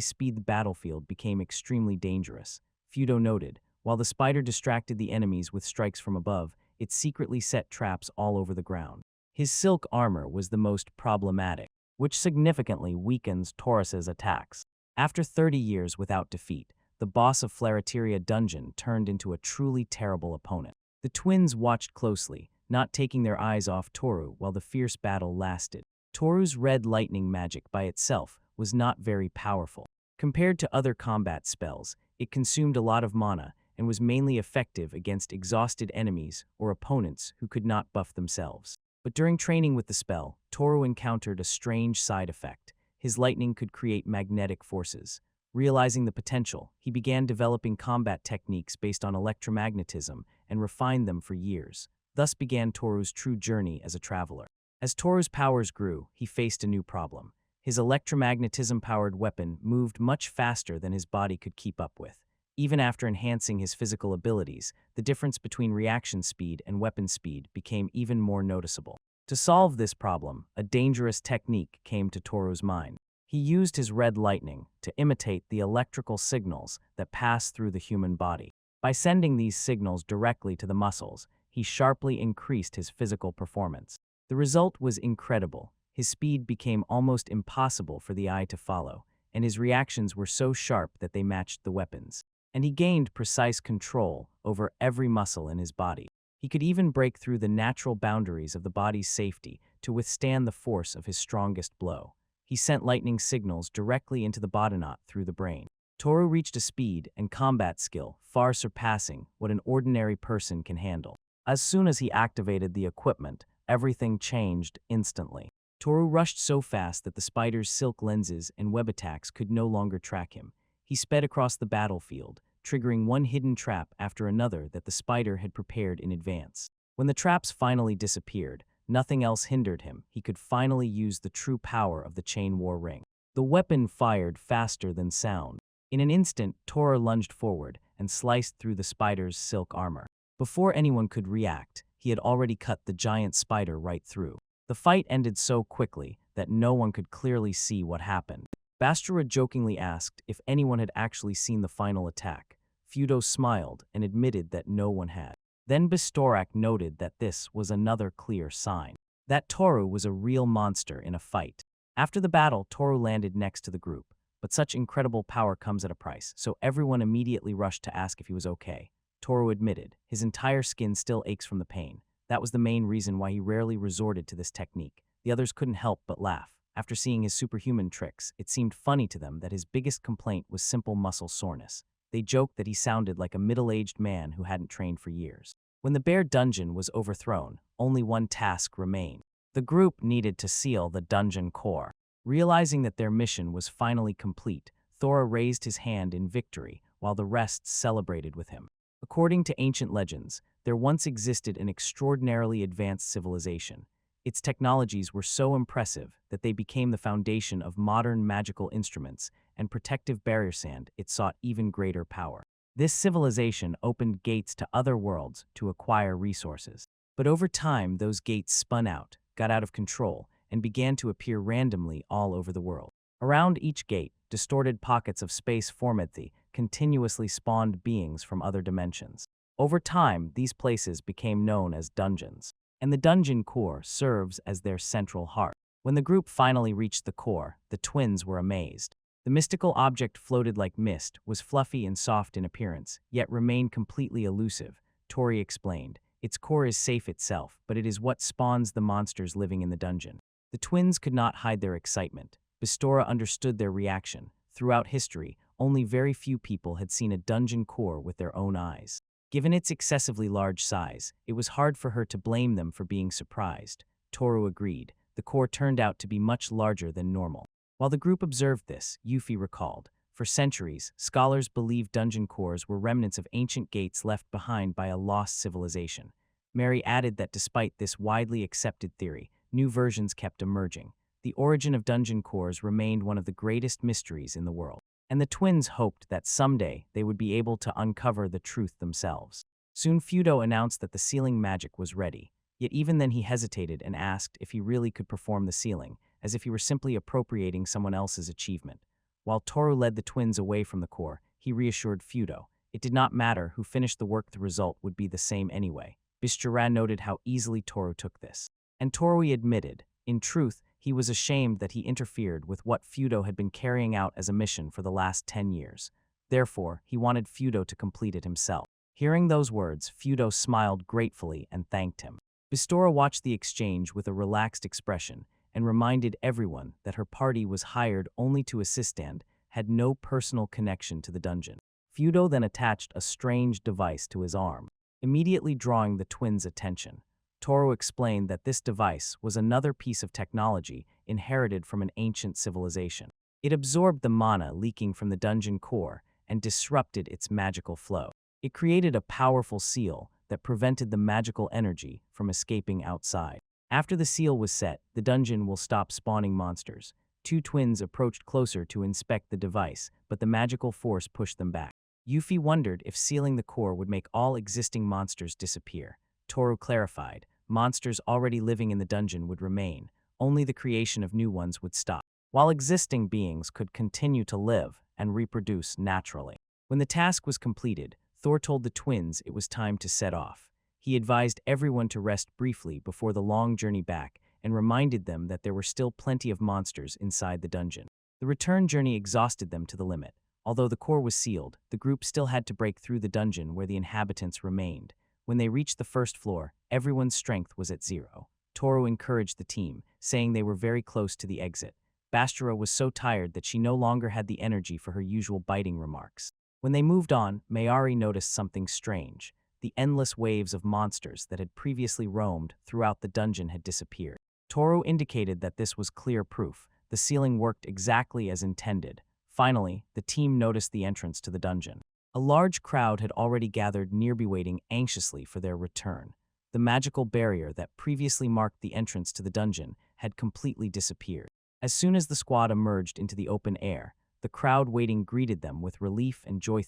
speed, the battlefield became extremely dangerous. Fudo noted, while the spider distracted the enemies with strikes from above, it secretly set traps all over the ground. His silk armor was the most problematic, which significantly weakens Taurus's attacks. After 30 years without defeat, the boss of Flareteria Dungeon turned into a truly terrible opponent. The twins watched closely, not taking their eyes off Toru while the fierce battle lasted. Toru's red lightning magic by itself was not very powerful. Compared to other combat spells, it consumed a lot of mana and was mainly effective against exhausted enemies or opponents who could not buff themselves. But during training with the spell, Toru encountered a strange side effect. His lightning could create magnetic forces. Realizing the potential, he began developing combat techniques based on electromagnetism and refined them for years. Thus began Toru's true journey as a traveler. As Toru's powers grew, he faced a new problem. His electromagnetism-powered weapon moved much faster than his body could keep up with. Even after enhancing his physical abilities, the difference between reaction speed and weapon speed became even more noticeable. To solve this problem, a dangerous technique came to Toru's mind. He used his red lightning to imitate the electrical signals that pass through the human body. By sending these signals directly to the muscles, he sharply increased his physical performance. The result was incredible. His speed became almost impossible for the eye to follow, and his reactions were so sharp that they matched the weapons. And he gained precise control over every muscle in his body. He could even break through the natural boundaries of the body's safety to withstand the force of his strongest blow. He sent lightning signals directly into the body knot through the brain. Toru reached a speed and combat skill far surpassing what an ordinary person can handle. As soon as he activated the equipment, everything changed instantly. Toru rushed so fast that the spider's silk lenses and web attacks could no longer track him. He sped across the battlefield, triggering one hidden trap after another that the spider had prepared in advance. When the traps finally disappeared, nothing else hindered him. He could finally use the true power of the chain war ring. The weapon fired faster than sound. In an instant, Toru lunged forward and sliced through the spider's silk armor. Before anyone could react, he had already cut the giant spider right through. The fight ended so quickly that no one could clearly see what happened. Bastora jokingly asked if anyone had actually seen the final attack. Fudo smiled and admitted that no one had. Then Bastorak noted that this was another clear sign that Toru was a real monster in a fight. After the battle, Toru landed next to the group, but such incredible power comes at a price, so everyone immediately rushed to ask if he was okay. Toru admitted, his entire skin still aches from the pain. That was the main reason why he rarely resorted to this technique. The others couldn't help but laugh. After seeing his superhuman tricks, it seemed funny to them that his biggest complaint was simple muscle soreness. They joked that he sounded like a middle-aged man who hadn't trained for years. When the bear dungeon was overthrown, only one task remained. The group needed to seal the dungeon core. Realizing that their mission was finally complete, Thora raised his hand in victory while the rest celebrated with him. According to ancient legends, there once existed an extraordinarily advanced civilization. Its technologies were so impressive that they became the foundation of modern magical instruments and protective barrier sand. It sought even greater power. This civilization opened gates to other worlds to acquire resources. But over time, those gates spun out, got out of control, and began to appear randomly all over the world. Around each gate, distorted pockets of space formed continuously spawned beings from other dimensions. Over time, these places became known as dungeons, and the dungeon core serves as their central heart. When the group finally reached the core, the twins were amazed. The mystical object floated like mist, was fluffy and soft in appearance, yet remained completely elusive. Tori explained, its core is safe itself, but it is what spawns the monsters living in the dungeon. The twins could not hide their excitement. Bastora understood their reaction. Throughout history, only very few people had seen a dungeon core with their own eyes. Given its excessively large size, it was hard for her to blame them for being surprised. Toru agreed. The core turned out to be much larger than normal. While the group observed this, Yuffie recalled, for centuries, scholars believed dungeon cores were remnants of ancient gates left behind by a lost civilization. Mary added that despite this widely accepted theory, new versions kept emerging. The origin of dungeon cores remained one of the greatest mysteries in the world, and the twins hoped that someday they would be able to uncover the truth themselves. Soon Fudo announced that the sealing magic was ready, yet even then he hesitated and asked if he really could perform the sealing, as if he were simply appropriating someone else's achievement. While Toru led the twins away from the core, he reassured Fudo. It did not matter who finished the work, the result would be the same anyway. Bastora noted how easily Toru took this. And Toru admitted, in truth, he was ashamed that he interfered with what Fudo had been carrying out as a mission for the last 10 years. Therefore, he wanted Fudo to complete it himself. Hearing those words, Fudo smiled gratefully and thanked him. Bastora watched the exchange with a relaxed expression, and reminded everyone that her party was hired only to assist and had no personal connection to the dungeon. Fudo then attached a strange device to his arm, immediately drawing the twins' attention. Toru explained that this device was another piece of technology inherited from an ancient civilization. It absorbed the mana leaking from the dungeon core and disrupted its magical flow. It created a powerful seal that prevented the magical energy from escaping outside. After the seal was set, the dungeon will stop spawning monsters. Two twins approached closer to inspect the device, but the magical force pushed them back. Yuffie wondered if sealing the core would make all existing monsters disappear. Toru clarified, monsters already living in the dungeon would remain, only the creation of new ones would stop, while existing beings could continue to live and reproduce naturally. When the task was completed, Thor told the twins it was time to set off. He advised everyone to rest briefly before the long journey back and reminded them that there were still plenty of monsters inside the dungeon. The return journey exhausted them to the limit. Although the core was sealed, the group still had to break through the dungeon where the inhabitants remained. When they reached the first floor, everyone's strength was at zero. Toru encouraged the team, saying they were very close to the exit. Bastura was so tired that she no longer had the energy for her usual biting remarks. When they moved on, Mayari noticed something strange. The endless waves of monsters that had previously roamed throughout the dungeon had disappeared. Toru indicated that this was clear proof. The sealing worked exactly as intended. Finally, the team noticed the entrance to the dungeon. A large crowd had already gathered nearby waiting anxiously for their return. The magical barrier that previously marked the entrance to the dungeon had completely disappeared. As soon as the squad emerged into the open air, the crowd waiting greeted them with relief and joy.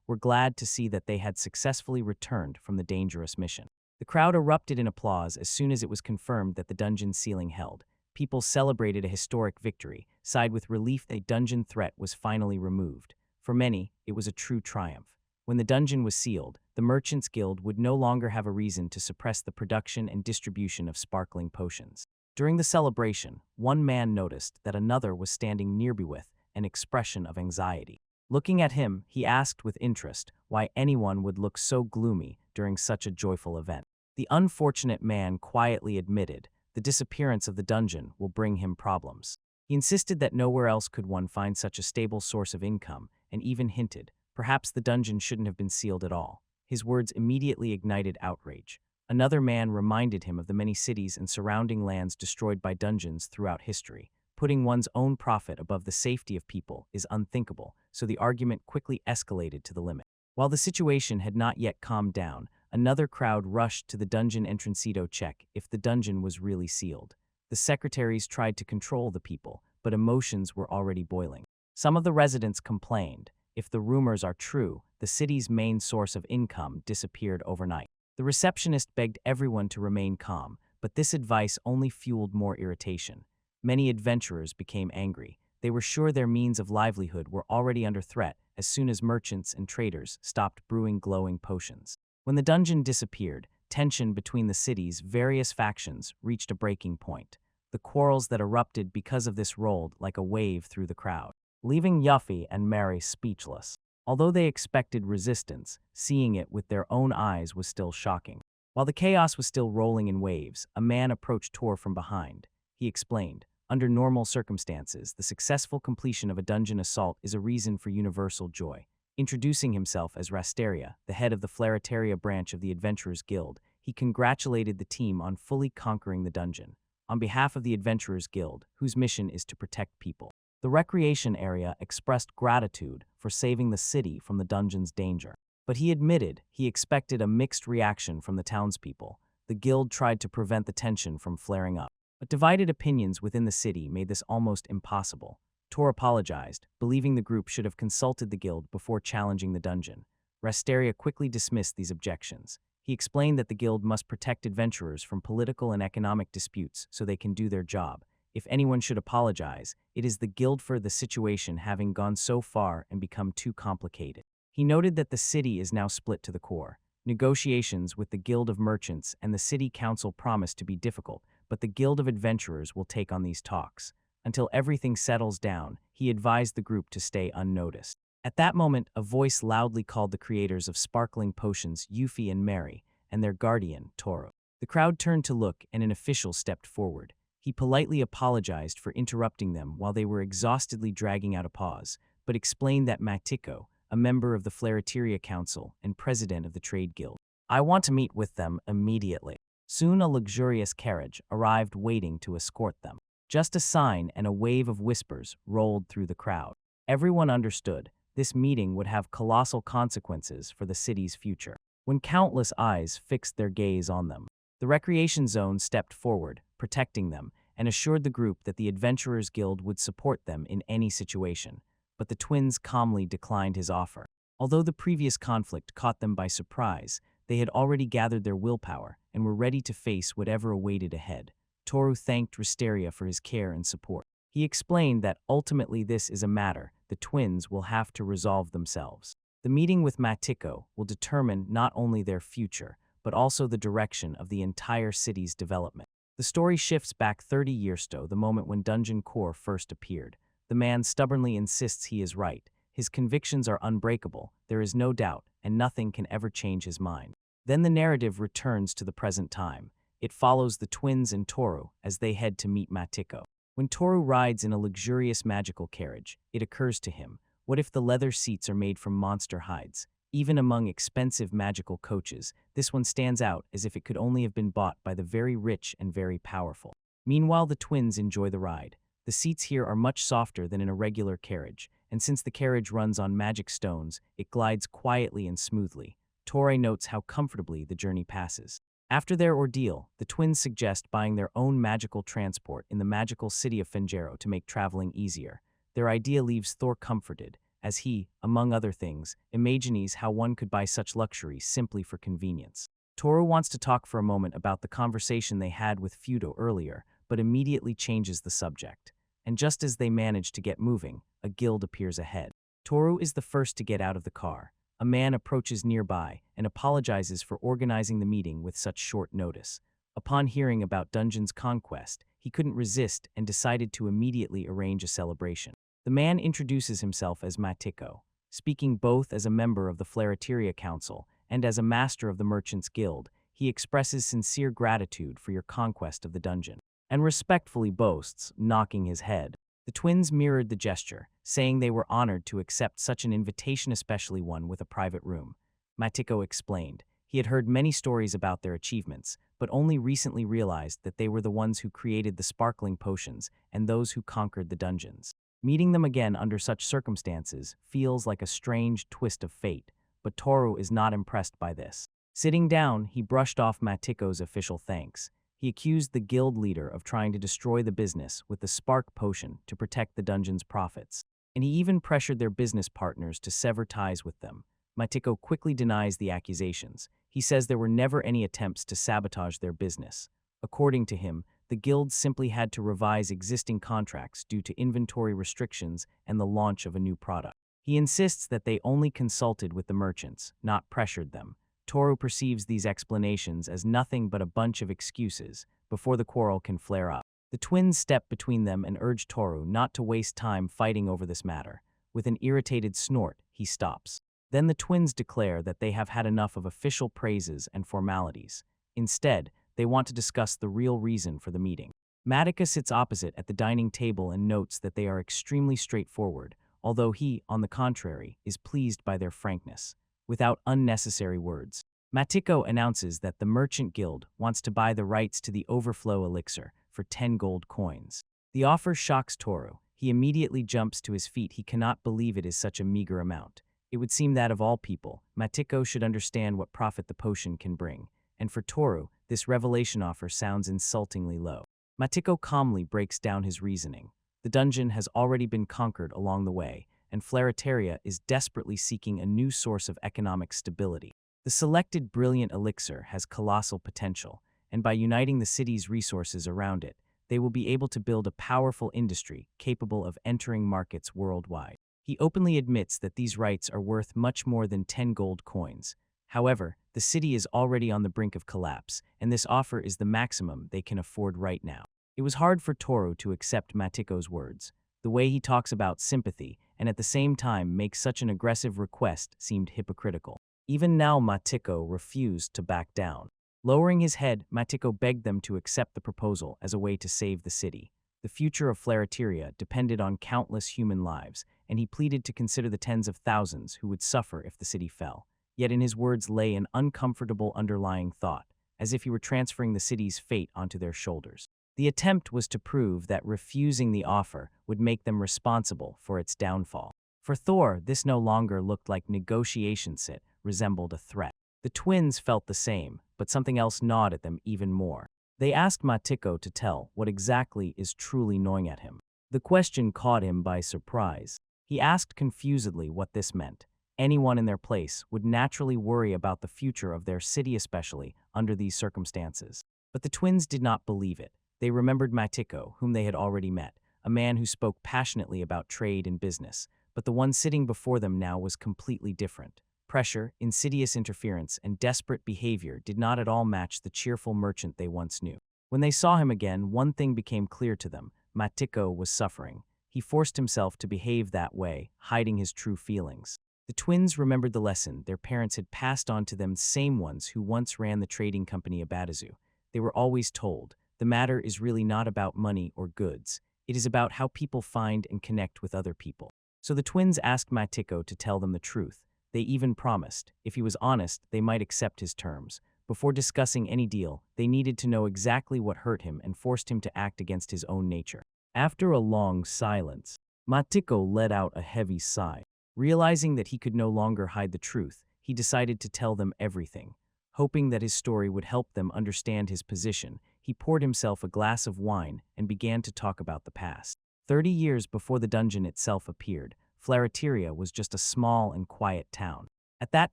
Were glad to see that they had successfully returned from the dangerous mission. The crowd erupted in applause as soon as it was confirmed that the dungeon ceiling held. People celebrated a historic victory, sighed with relief that a dungeon threat was finally removed. For many, it was a true triumph. When the dungeon was sealed, the Merchants Guild would no longer have a reason to suppress the production and distribution of sparkling potions. During the celebration, one man noticed that another was standing nearby with an expression of anxiety. Looking at him, he asked with interest why anyone would look so gloomy during such a joyful event. The unfortunate man quietly admitted, the disappearance of the dungeon will bring him problems. He insisted that nowhere else could one find such a stable source of income, and even hinted, perhaps the dungeon shouldn't have been sealed at all. His words immediately ignited outrage. Another man reminded him of the many cities and surrounding lands destroyed by dungeons throughout history. Putting one's own profit above the safety of people is unthinkable, so the argument quickly escalated to the limit. While the situation had not yet calmed down, another crowd rushed to the dungeon entrancito to check if the dungeon was really sealed. The secretaries tried to control the people, but emotions were already boiling. Some of the residents complained. If the rumors are true, the city's main source of income disappeared overnight. The receptionist begged everyone to remain calm, but this advice only fueled more irritation. Many adventurers became angry. They were sure their means of livelihood were already under threat as soon as merchants and traders stopped brewing glowing potions. When the dungeon disappeared, tension between the city's various factions reached a breaking point. The quarrels that erupted because of this rolled like a wave through the crowd, leaving Yuffie and Mary speechless. Although they expected resistance, seeing it with their own eyes was still shocking. While the chaos was still rolling in waves, a man approached Tor from behind. He explained, under normal circumstances, the successful completion of a dungeon assault is a reason for universal joy. Introducing himself as Rasteria, the head of the Flaretaria branch of the Adventurers Guild, he congratulated the team on fully conquering the dungeon. On behalf of the Adventurers Guild, whose mission is to protect people, the recreation area expressed gratitude for saving the city from the dungeon's danger. But he admitted he expected a mixed reaction from the townspeople. The guild tried to prevent the tension from flaring up, but divided opinions within the city made this almost impossible. Tor apologized, believing the group should have consulted the guild before challenging the dungeon. Rasteria quickly dismissed these objections. He explained that the guild must protect adventurers from political and economic disputes so they can do their job. If anyone should apologize, it is the guild for the situation having gone so far and become too complicated. He noted that the city is now split to the core. Negotiations with the Guild of Merchants and the City Council promise to be difficult, but the Guild of Adventurers will take on these talks. Until everything settles down, he advised the group to stay unnoticed. At that moment, a voice loudly called the creators of sparkling potions, Yuffie and Mary, and their guardian, Toru. The crowd turned to look, and an official stepped forward. He politely apologized for interrupting them while they were exhaustedly dragging out a pause, but explained that Matiko, a member of the Flerateria Council and president of the Trade Guild, I want to meet with them immediately. Soon a luxurious carriage arrived waiting to escort them. Just a sign and a wave of whispers rolled through the crowd. Everyone understood this meeting would have colossal consequences for the city's future. When countless eyes fixed their gaze on them, the recreation zone stepped forward, protecting them, and assured the group that the Adventurers Guild would support them in any situation. But the twins calmly declined his offer. Although the previous conflict caught them by surprise, they had already gathered their willpower and were ready to face whatever awaited ahead. Toru thanked Wisteria for his care and support. He explained that ultimately this is a matter the twins will have to resolve themselves. The meeting with Matiko will determine not only their future, but also the direction of the entire city's development. The story shifts back 30 years to the moment when Dungeon Core first appeared. The man stubbornly insists he is right. His convictions are unbreakable, there is no doubt, and nothing can ever change his mind. Then the narrative returns to the present time. It follows the twins and Toru as they head to meet Matiko. When Toru rides in a luxurious magical carriage, it occurs to him, what if the leather seats are made from monster hides? Even among expensive magical coaches, this one stands out as if it could only have been bought by the very rich and very powerful. Meanwhile, the twins enjoy the ride. The seats here are much softer than in a regular carriage, and since the carriage runs on magic stones, it glides quietly and smoothly. Toru notes how comfortably the journey passes. After their ordeal, the twins suggest buying their own magical transport in the magical city of Fengero to make traveling easier. Their idea leaves Thor comforted, as he, among other things, imagines how one could buy such luxury simply for convenience. Toru wants to talk for a moment about the conversation they had with Fudo earlier, but immediately changes the subject. And just as they manage to get moving, a guild appears ahead. Toru is the first to get out of the car. A man approaches nearby and apologizes for organizing the meeting with such short notice. Upon hearing about Dungeon's conquest, he couldn't resist and decided to immediately arrange a celebration. The man introduces himself as Matiko, speaking both as a member of the Flerateria Council and as a master of the Merchants Guild. He expresses sincere gratitude for your conquest of the dungeon, and respectfully boasts, knocking his head. The twins mirrored the gesture, saying they were honored to accept such an invitation, especially one with a private room. Matiko explained. He had heard many stories about their achievements, but only recently realized that they were the ones who created the sparkling potions and those who conquered the dungeons. Meeting them again under such circumstances feels like a strange twist of fate, but Toru is not impressed by this. Sitting down, he brushed off Matiko's official thanks. He accused the guild leader of trying to destroy the business with the spark potion to protect the dungeon's profits, and he even pressured their business partners to sever ties with them. Matiko quickly denies the accusations. He says there were never any attempts to sabotage their business. According to him, the guild simply had to revise existing contracts due to inventory restrictions and the launch of a new product. He insists that they only consulted with the merchants, not pressured them. Toru perceives these explanations as nothing but a bunch of excuses before the quarrel can flare up. The twins step between them and urge Toru not to waste time fighting over this matter. With an irritated snort, he stops. Then the twins declare that they have had enough of official praises and formalities. Instead, they want to discuss the real reason for the meeting. Madoka sits opposite at the dining table and notes that they are extremely straightforward, although he, on the contrary, is pleased by their frankness. Without unnecessary words, Matiko announces that the Merchant Guild wants to buy the rights to the Overflow Elixir for 10 gold coins. The offer shocks Toru. He immediately jumps to his feet. He cannot believe it is such a meager amount. It would seem that of all people, Matiko should understand what profit the potion can bring. And for Toru, this revelation offer sounds insultingly low. Matiko calmly breaks down his reasoning. The dungeon has already been conquered along the way, and Flerateria is desperately seeking a new source of economic stability. The selected brilliant elixir has colossal potential, and by uniting the city's resources around it, they will be able to build a powerful industry capable of entering markets worldwide. He openly admits that these rights are worth much more than 10 gold coins. However, the city is already on the brink of collapse, and this offer is the maximum they can afford right now. It was hard for Toru to accept Matiko's words. The way he talks about sympathy and at the same time makes such an aggressive request seemed hypocritical. Even now, Matiko refused to back down. Lowering his head, Matiko begged them to accept the proposal as a way to save the city. The future of Flareteria depended on countless human lives, and he pleaded to consider the tens of thousands who would suffer if the city fell. Yet in his words lay an uncomfortable underlying thought, as if he were transferring the city's fate onto their shoulders. The attempt was to prove that refusing the offer would make them responsible for its downfall. For Thor, this no longer looked like negotiations, it resembled a threat. The twins felt the same, but something else gnawed at them even more. They asked Matiko to tell what exactly is truly gnawing at him. The question caught him by surprise. He asked confusedly what this meant. Anyone in their place would naturally worry about the future of their city, especially under these circumstances. But the twins did not believe it. They remembered Matiko, whom they had already met, a man who spoke passionately about trade and business. But the one sitting before them now was completely different. Pressure, insidious interference, and desperate behavior did not at all match the cheerful merchant they once knew. When they saw him again, one thing became clear to them. Matiko was suffering. He forced himself to behave that way, hiding his true feelings. The twins remembered the lesson their parents had passed on to them, same ones who once ran the trading company Abadazu. They were always told, the matter is really not about money or goods. It is about how people find and connect with other people. So the twins asked Matiko to tell them the truth. They even promised, if he was honest, they might accept his terms. Before discussing any deal, they needed to know exactly what hurt him and forced him to act against his own nature. After a long silence, Matiko let out a heavy sigh. Realizing that he could no longer hide the truth, he decided to tell them everything. Hoping that his story would help them understand his position, he poured himself a glass of wine and began to talk about the past. 30 years before the dungeon itself appeared, Flareteria was just a small and quiet town. At that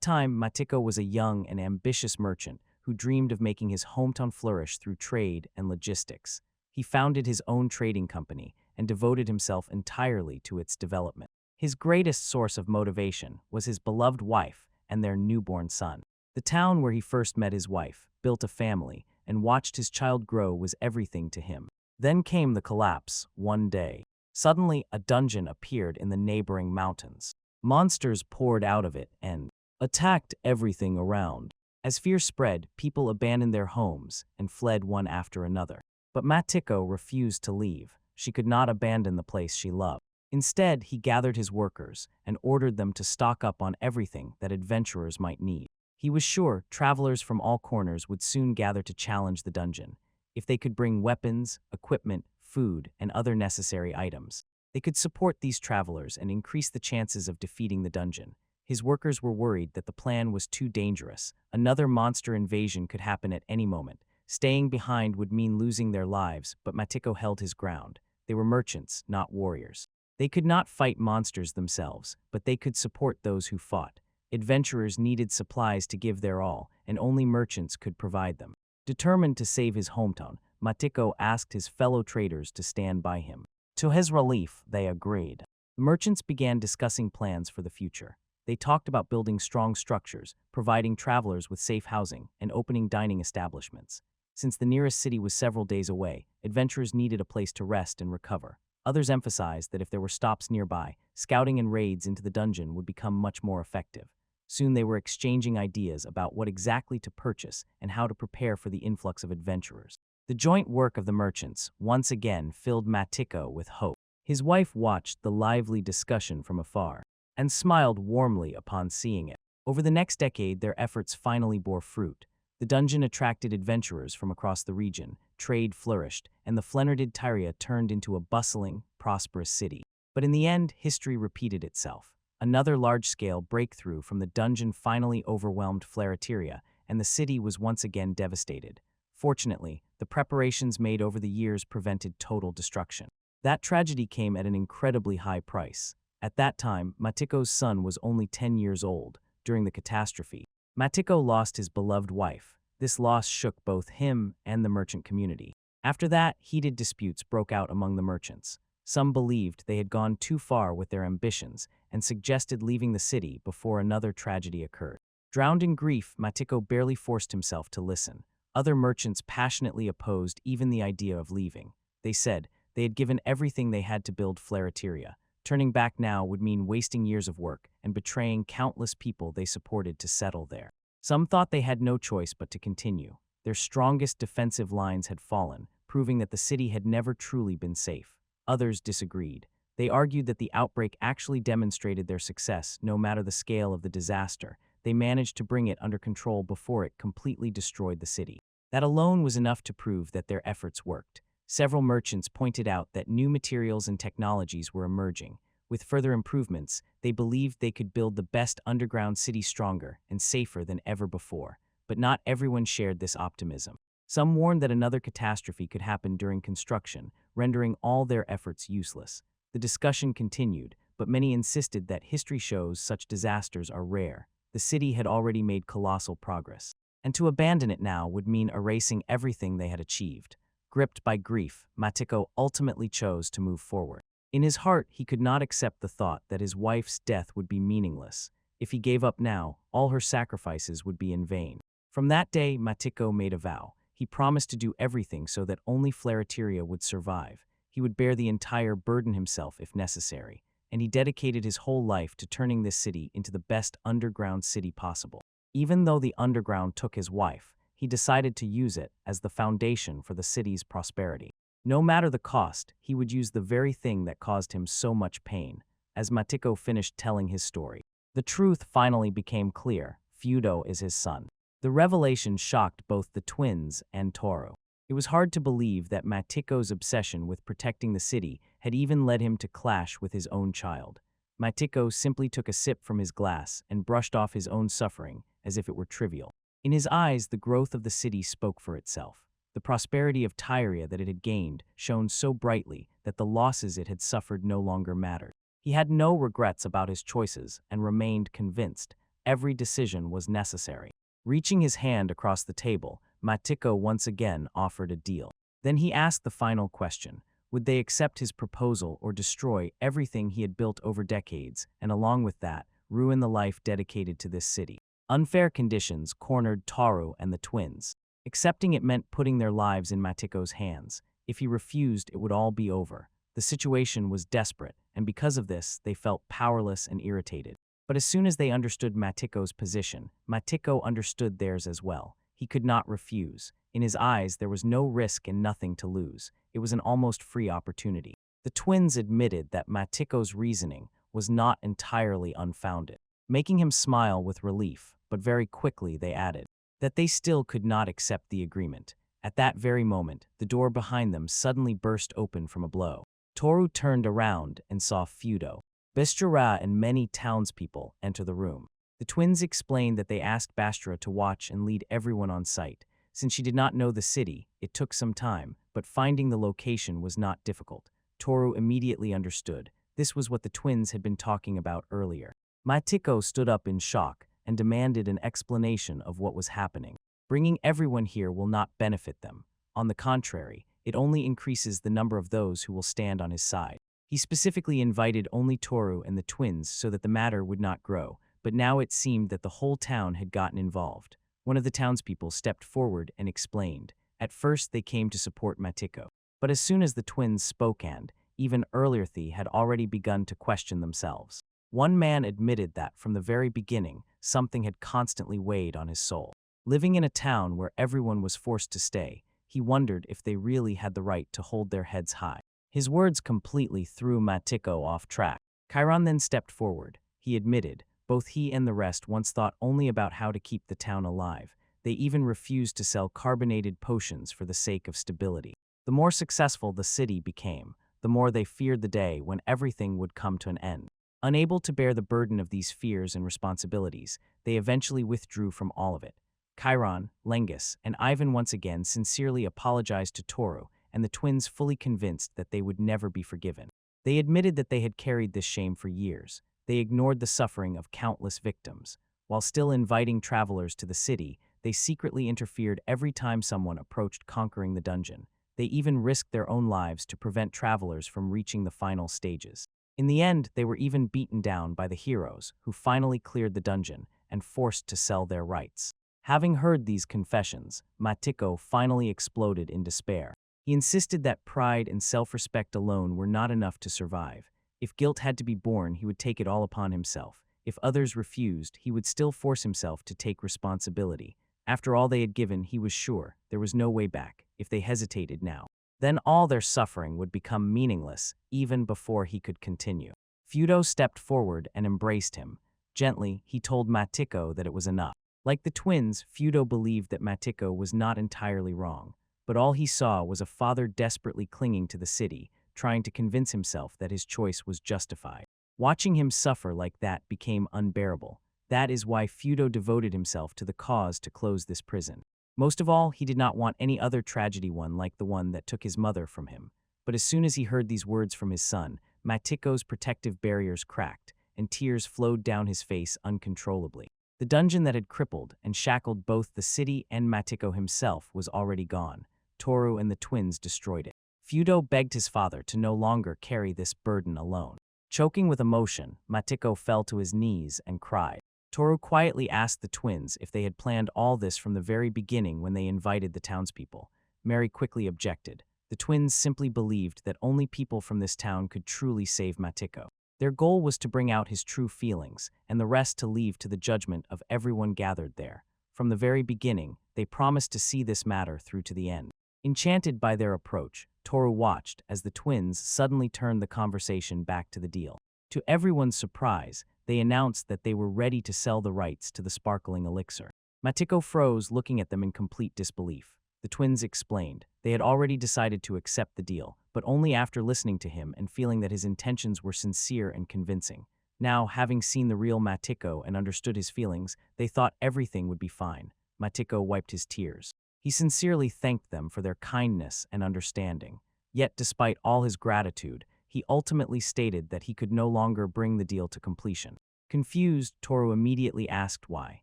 time, Matiko was a young and ambitious merchant who dreamed of making his hometown flourish through trade and logistics. He founded his own trading company and devoted himself entirely to its development. His greatest source of motivation was his beloved wife and their newborn son. The town where he first met his wife, built a family, and watched his child grow was everything to him. Then came the collapse, one day. Suddenly, a dungeon appeared in the neighboring mountains. Monsters poured out of it and attacked everything around. As fear spread, people abandoned their homes and fled one after another. But Matiko refused to leave. She could not abandon the place she loved. Instead, he gathered his workers and ordered them to stock up on everything that adventurers might need. He was sure travelers from all corners would soon gather to challenge the dungeon. If they could bring weapons, equipment, food, and other necessary items, they could support these travelers and increase the chances of defeating the dungeon. His workers were worried that the plan was too dangerous. Another monster invasion could happen at any moment. Staying behind would mean losing their lives, but Matiko held his ground. They were merchants, not warriors. They could not fight monsters themselves, but they could support those who fought. Adventurers needed supplies to give their all, and only merchants could provide them. Determined to save his hometown, Matiko asked his fellow traders to stand by him. To his relief, they agreed. The merchants began discussing plans for the future. They talked about building strong structures, providing travelers with safe housing, and opening dining establishments. Since the nearest city was several days away, adventurers needed a place to rest and recover. Others emphasized that if there were stops nearby, scouting and raids into the dungeon would become much more effective. Soon they were exchanging ideas about what exactly to purchase and how to prepare for the influx of adventurers. The joint work of the merchants once again filled Matiko with hope. His wife watched the lively discussion from afar and smiled warmly upon seeing it. Over the next decade, their efforts finally bore fruit. The dungeon attracted adventurers from across the region, trade flourished, and the Flareteria turned into a bustling, prosperous city. But in the end, history repeated itself. Another large-scale breakthrough from the dungeon finally overwhelmed Flareteria, and the city was once again devastated. Fortunately, the preparations made over the years prevented total destruction. That tragedy came at an incredibly high price. At that time, Matiko's son was only 10 years old. During the catastrophe, Matiko lost his beloved wife. This loss shook both him and the merchant community. After that, heated disputes broke out among the merchants. Some believed they had gone too far with their ambitions and suggested leaving the city before another tragedy occurred. Drowned in grief, Matiko barely forced himself to listen. Other merchants passionately opposed even the idea of leaving. They said they had given everything they had to build Flareteria. Turning back now would mean wasting years of work and betraying countless people they supported to settle there. Some thought they had no choice but to continue. Their strongest defensive lines had fallen, proving that the city had never truly been safe. Others disagreed. They argued that the outbreak actually demonstrated their success, no matter the scale of the disaster. They managed to bring it under control before it completely destroyed the city. That alone was enough to prove that their efforts worked. Several merchants pointed out that new materials and technologies were emerging. With further improvements, they believed they could build the best underground city stronger and safer than ever before. But not everyone shared this optimism. Some warned that another catastrophe could happen during construction, rendering all their efforts useless. The discussion continued, but many insisted that history shows such disasters are rare. The city had already made colossal progress, and to abandon it now would mean erasing everything they had achieved. Gripped by grief, Matiko ultimately chose to move forward. In his heart, he could not accept the thought that his wife's death would be meaningless. If he gave up now, all her sacrifices would be in vain. From that day, Matiko made a vow. He promised to do everything so that only Flareteria would survive. He would bear the entire burden himself if necessary, and he dedicated his whole life to turning this city into the best underground city possible. Even though the underground took his wife, he decided to use it as the foundation for the city's prosperity. No matter the cost, he would use the very thing that caused him so much pain. As Matiko finished telling his story, the truth finally became clear. Feudo is his son. The revelation shocked both the twins and Toru. It was hard to believe that Matiko's obsession with protecting the city had even led him to clash with his own child. Matiko simply took a sip from his glass and brushed off his own suffering as if it were trivial. In his eyes, the growth of the city spoke for itself. The prosperity of Tyria that it had gained shone so brightly that the losses it had suffered no longer mattered. He had no regrets about his choices and remained convinced every decision was necessary. Reaching his hand across the table, Matiko once again offered a deal. Then he asked the final question. Would they accept his proposal or destroy everything he had built over decades, and along with that, ruin the life dedicated to this city? Unfair conditions cornered Toru and the twins. Accepting it meant putting their lives in Matiko's hands. If he refused, it would all be over. The situation was desperate, and because of this, they felt powerless and irritated. But as soon as they understood Matiko's position, Matiko understood theirs as well. He could not refuse. In his eyes, there was no risk and nothing to lose. It was an almost free opportunity. The twins admitted that Matiko's reasoning was not entirely unfounded, making him smile with relief, but very quickly they added that they still could not accept the agreement. At that very moment, the door behind them suddenly burst open from a blow. Toru turned around and saw Feudo, Bastra, and many townspeople enter the room. The twins explained that they asked Bastra to watch and lead everyone on site. Since she did not know the city, it took some time, but finding the location was not difficult. Toru immediately understood. This was what the twins had been talking about earlier. Matiko stood up in shock and demanded an explanation of what was happening. Bringing everyone here will not benefit them. On the contrary, it only increases the number of those who will stand on his side. He specifically invited only Toru and the twins so that the matter would not grow, but now it seemed that the whole town had gotten involved. One of the townspeople stepped forward and explained. At first, they came to support Matiko, but as soon as the twins spoke and, even Earlirthi had already begun to question themselves. One man admitted that, from the very beginning, something had constantly weighed on his soul. Living in a town where everyone was forced to stay, he wondered if they really had the right to hold their heads high. His words completely threw Matiko off track. Chiron then stepped forward. He admitted, both he and the rest once thought only about how to keep the town alive. They even refused to sell carbonated potions for the sake of stability. The more successful the city became, the more they feared the day when everything would come to an end. Unable to bear the burden of these fears and responsibilities, they eventually withdrew from all of it. Chiron, Lengus, and Ivan once again sincerely apologized to Toru, and the twins fully convinced that they would never be forgiven. They admitted that they had carried this shame for years. They ignored the suffering of countless victims. While still inviting travelers to the city, they secretly interfered every time someone approached conquering the dungeon. They even risked their own lives to prevent travelers from reaching the final stages. In the end, they were even beaten down by the heroes, who finally cleared the dungeon and forced to sell their rights. Having heard these confessions, Matiko finally exploded in despair. He insisted that pride and self-respect alone were not enough to survive. If guilt had to be borne, he would take it all upon himself. If others refused, he would still force himself to take responsibility. After all they had given, he was sure there was no way back if they hesitated now. Then all their suffering would become meaningless, even before he could continue. Fudo stepped forward and embraced him. Gently, he told Matiko that it was enough. Like the twins, Fudo believed that Matiko was not entirely wrong, but all he saw was a father desperately clinging to the city, trying to convince himself that his choice was justified. Watching him suffer like that became unbearable. That is why Fudo devoted himself to the cause to close this prison. Most of all, he did not want any other tragedy one like the one that took his mother from him. But as soon as he heard these words from his son, Matiko's protective barriers cracked, and tears flowed down his face uncontrollably. The dungeon that had crippled and shackled both the city and Matiko himself was already gone. Toru and the twins destroyed it. Fudo begged his father to no longer carry this burden alone. Choking with emotion, Matiko fell to his knees and cried. Toru quietly asked the twins if they had planned all this from the very beginning when they invited the townspeople. Mary quickly objected. The twins simply believed that only people from this town could truly save Matiko. Their goal was to bring out his true feelings, and the rest to leave to the judgment of everyone gathered there. From the very beginning, they promised to see this matter through to the end. Enchanted by their approach, Toru watched as the twins suddenly turned the conversation back to the deal. To everyone's surprise, they announced that they were ready to sell the rights to the sparkling elixir. Matiko froze, looking at them in complete disbelief. The twins explained. They had already decided to accept the deal, but only after listening to him and feeling that his intentions were sincere and convincing. Now, having seen the real Matiko and understood his feelings, they thought everything would be fine. Matiko wiped his tears. He sincerely thanked them for their kindness and understanding. Yet, despite all his gratitude, he ultimately stated that he could no longer bring the deal to completion. Confused, Toru immediately asked why.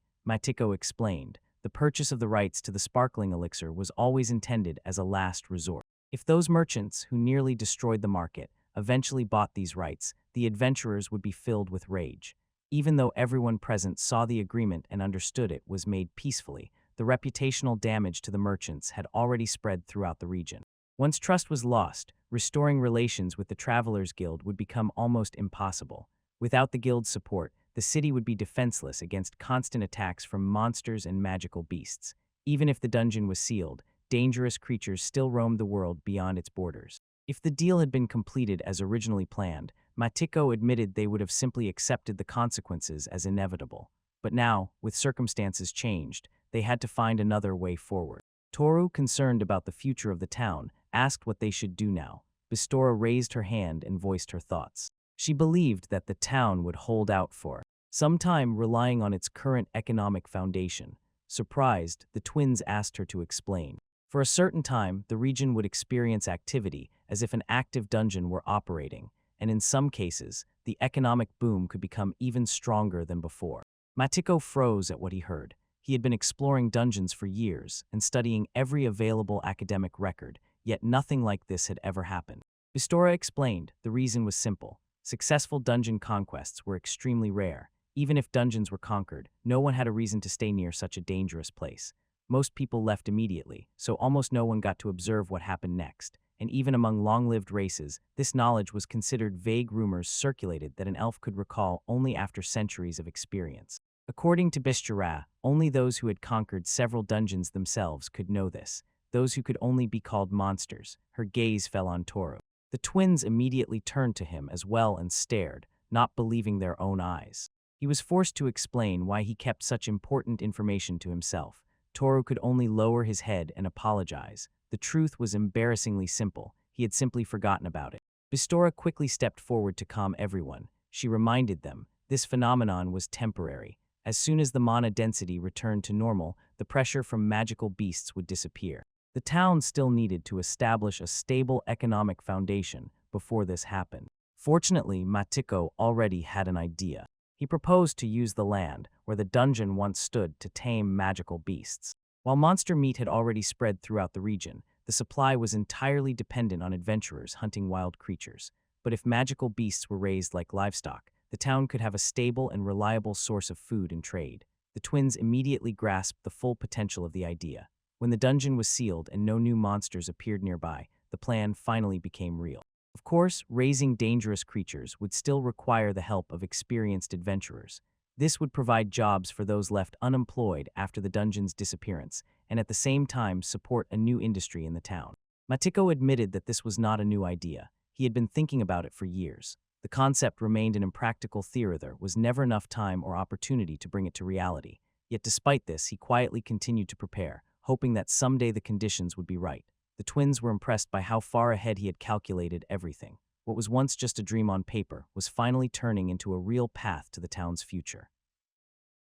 Matiko explained. The purchase of the rights to the sparkling elixir was always intended as a last resort. If those merchants, who nearly destroyed the market, eventually bought these rights, the adventurers would be filled with rage. Even though everyone present saw the agreement and understood it was made peacefully, the reputational damage to the merchants had already spread throughout the region. Once trust was lost, restoring relations with the Travelers Guild would become almost impossible. Without the guild's support, the city would be defenseless against constant attacks from monsters and magical beasts. Even if the dungeon was sealed, dangerous creatures still roamed the world beyond its borders. If the deal had been completed as originally planned, Matiko admitted they would have simply accepted the consequences as inevitable. But now, with circumstances changed, they had to find another way forward. Toru, concerned about the future of the town, asked what they should do now. Bistora raised her hand and voiced her thoughts. She believed that the town would hold out for some time, relying on its current economic foundation. Surprised, the twins asked her to explain. For a certain time, the region would experience activity as if an active dungeon were operating, and in some cases, the economic boom could become even stronger than before. Matiko froze at what he heard. He had been exploring dungeons for years and studying every available academic record, yet nothing like this had ever happened. Bistora explained the reason was simple. Successful dungeon conquests were extremely rare. Even if dungeons were conquered, no one had a reason to stay near such a dangerous place. Most people left immediately, so almost no one got to observe what happened next. And even among long-lived races, this knowledge was considered vague. Rumors circulated that an elf could recall only after centuries of experience. According to Bistora, only those who had conquered several dungeons themselves could know this. Those who could only be called monsters. Her gaze fell on Toru. The twins immediately turned to him as well and stared, not believing their own eyes. He was forced to explain why he kept such important information to himself. Toru could only lower his head and apologize. The truth was embarrassingly simple. He had simply forgotten about it. Bistora quickly stepped forward to calm everyone. She reminded them this phenomenon was temporary. As soon as the mana density returned to normal, the pressure from magical beasts would disappear. The town still needed to establish a stable economic foundation before this happened. Fortunately, Matiko already had an idea. He proposed to use the land where the dungeon once stood to tame magical beasts. While monster meat had already spread throughout the region, the supply was entirely dependent on adventurers hunting wild creatures. But if magical beasts were raised like livestock, the town could have a stable and reliable source of food and trade. The twins immediately grasped the full potential of the idea. When the dungeon was sealed and no new monsters appeared nearby, the plan finally became real. Of course, raising dangerous creatures would still require the help of experienced adventurers. This would provide jobs for those left unemployed after the dungeon's disappearance, and at the same time support a new industry in the town. Matiko admitted that this was not a new idea. He had been thinking about it for years. The concept remained an impractical theory. There was never enough time or opportunity to bring it to reality. Yet despite this, he quietly continued to prepare, hoping that someday the conditions would be right. The twins were impressed by how far ahead he had calculated everything. What was once just a dream on paper was finally turning into a real path to the town's future.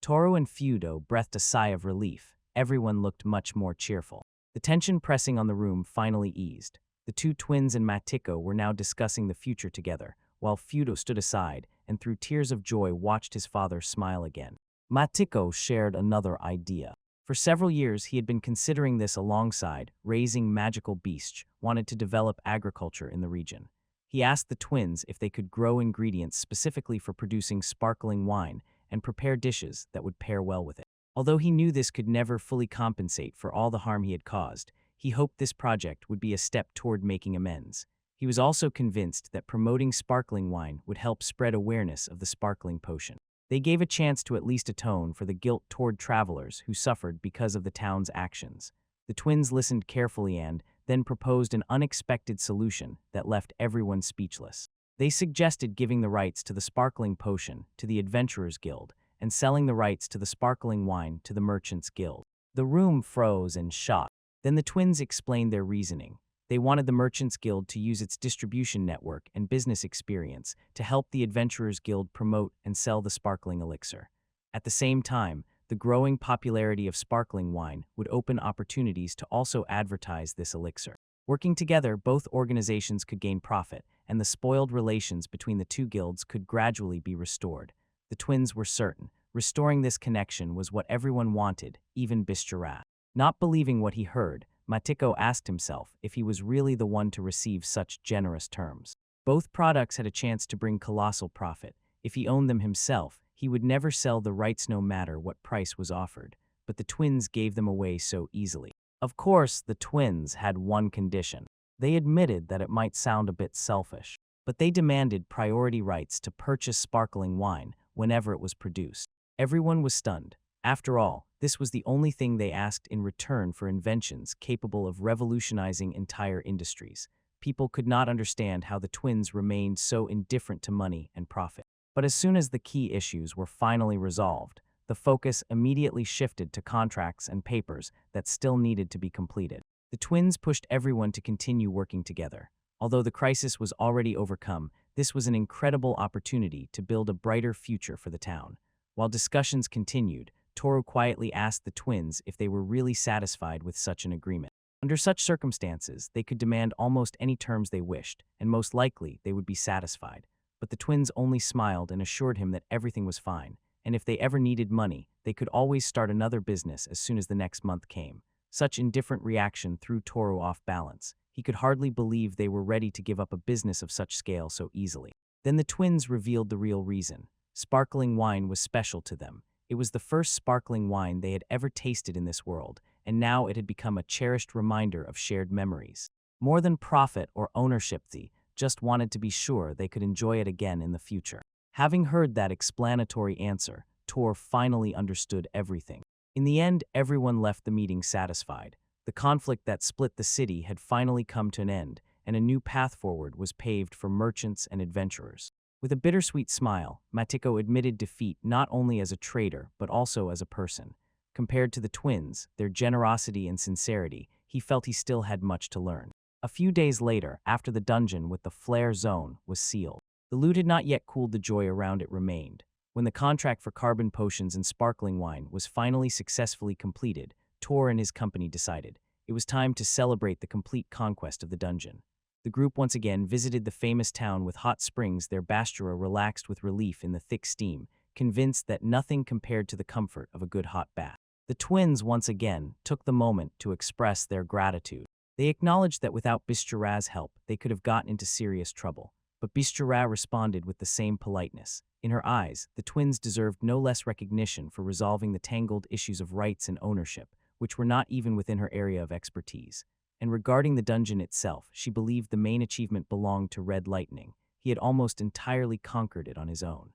Toru and Feudo breathed a sigh of relief. Everyone looked much more cheerful. The tension pressing on the room finally eased. The two twins and Matiko were now discussing the future together, while Feudo stood aside and through tears of joy watched his father smile again. Matiko shared another idea. For several years, he had been considering this alongside raising magical beasts, wanted to develop agriculture in the region. He asked the twins if they could grow ingredients specifically for producing sparkling wine and prepare dishes that would pair well with it. Although he knew this could never fully compensate for all the harm he had caused, he hoped this project would be a step toward making amends. He was also convinced that promoting sparkling wine would help spread awareness of the sparkling potion. They gave a chance to at least atone for the guilt toward travelers who suffered because of the town's actions. The twins listened carefully and then proposed an unexpected solution that left everyone speechless. They suggested giving the rights to the sparkling potion to the Adventurers Guild and selling the rights to the sparkling wine to the Merchants Guild. The room froze in shock. Then the twins explained their reasoning. They wanted the Merchants Guild to use its distribution network and business experience to help the Adventurers Guild promote and sell the sparkling elixir. At the same time, the growing popularity of sparkling wine would open opportunities to also advertise this elixir. Working together, both organizations could gain profit, and the spoiled relations between the two guilds could gradually be restored. The twins were certain. Restoring this connection was what everyone wanted, even Bishara. Not believing what he heard, Matiko asked himself if he was really the one to receive such generous terms. Both products had a chance to bring colossal profit. If he owned them himself, he would never sell the rights no matter what price was offered. But the twins gave them away so easily. Of course, the twins had one condition. They admitted that it might sound a bit selfish, but they demanded priority rights to purchase sparkling wine whenever it was produced. Everyone was stunned. After all, this was the only thing they asked in return for inventions capable of revolutionizing entire industries. People could not understand how the twins remained so indifferent to money and profit. But as soon as the key issues were finally resolved, the focus immediately shifted to contracts and papers that still needed to be completed. The twins pushed everyone to continue working together. Although the crisis was already overcome, this was an incredible opportunity to build a brighter future for the town. While discussions continued, Toru quietly asked the twins if they were really satisfied with such an agreement. Under such circumstances, they could demand almost any terms they wished, and most likely they would be satisfied. But the twins only smiled and assured him that everything was fine, and if they ever needed money, they could always start another business as soon as the next month came. Such indifferent reaction threw Toru off balance. He could hardly believe they were ready to give up a business of such scale so easily. Then the twins revealed the real reason. Sparkling wine was special to them. It was the first sparkling wine they had ever tasted in this world, and now it had become a cherished reminder of shared memories. More than profit or ownership, they just wanted to be sure they could enjoy it again in the future. Having heard that explanatory answer, Tor finally understood everything. In the end, everyone left the meeting satisfied. The conflict that split the city had finally come to an end, and a new path forward was paved for merchants and adventurers. With a bittersweet smile, Matiko admitted defeat not only as a trader, but also as a person. Compared to the twins, their generosity and sincerity, he felt he still had much to learn. A few days later, after the dungeon with the flare zone was sealed, the loot had not yet cooled. The joy around it remained. When the contract for carbon potions and sparkling wine was finally successfully completed, Tor and his company decided it was time to celebrate the complete conquest of the dungeon. The group once again visited the famous town with hot springs. Their Bastura relaxed with relief in the thick steam, convinced that nothing compared to the comfort of a good hot bath. The twins once again took the moment to express their gratitude. They acknowledged that without Bishara's help, they could have gotten into serious trouble. But Bishara responded with the same politeness. In her eyes, the twins deserved no less recognition for resolving the tangled issues of rights and ownership, which were not even within her area of expertise. And regarding the dungeon itself, she believed the main achievement belonged to Red Lightning. He had almost entirely conquered it on his own.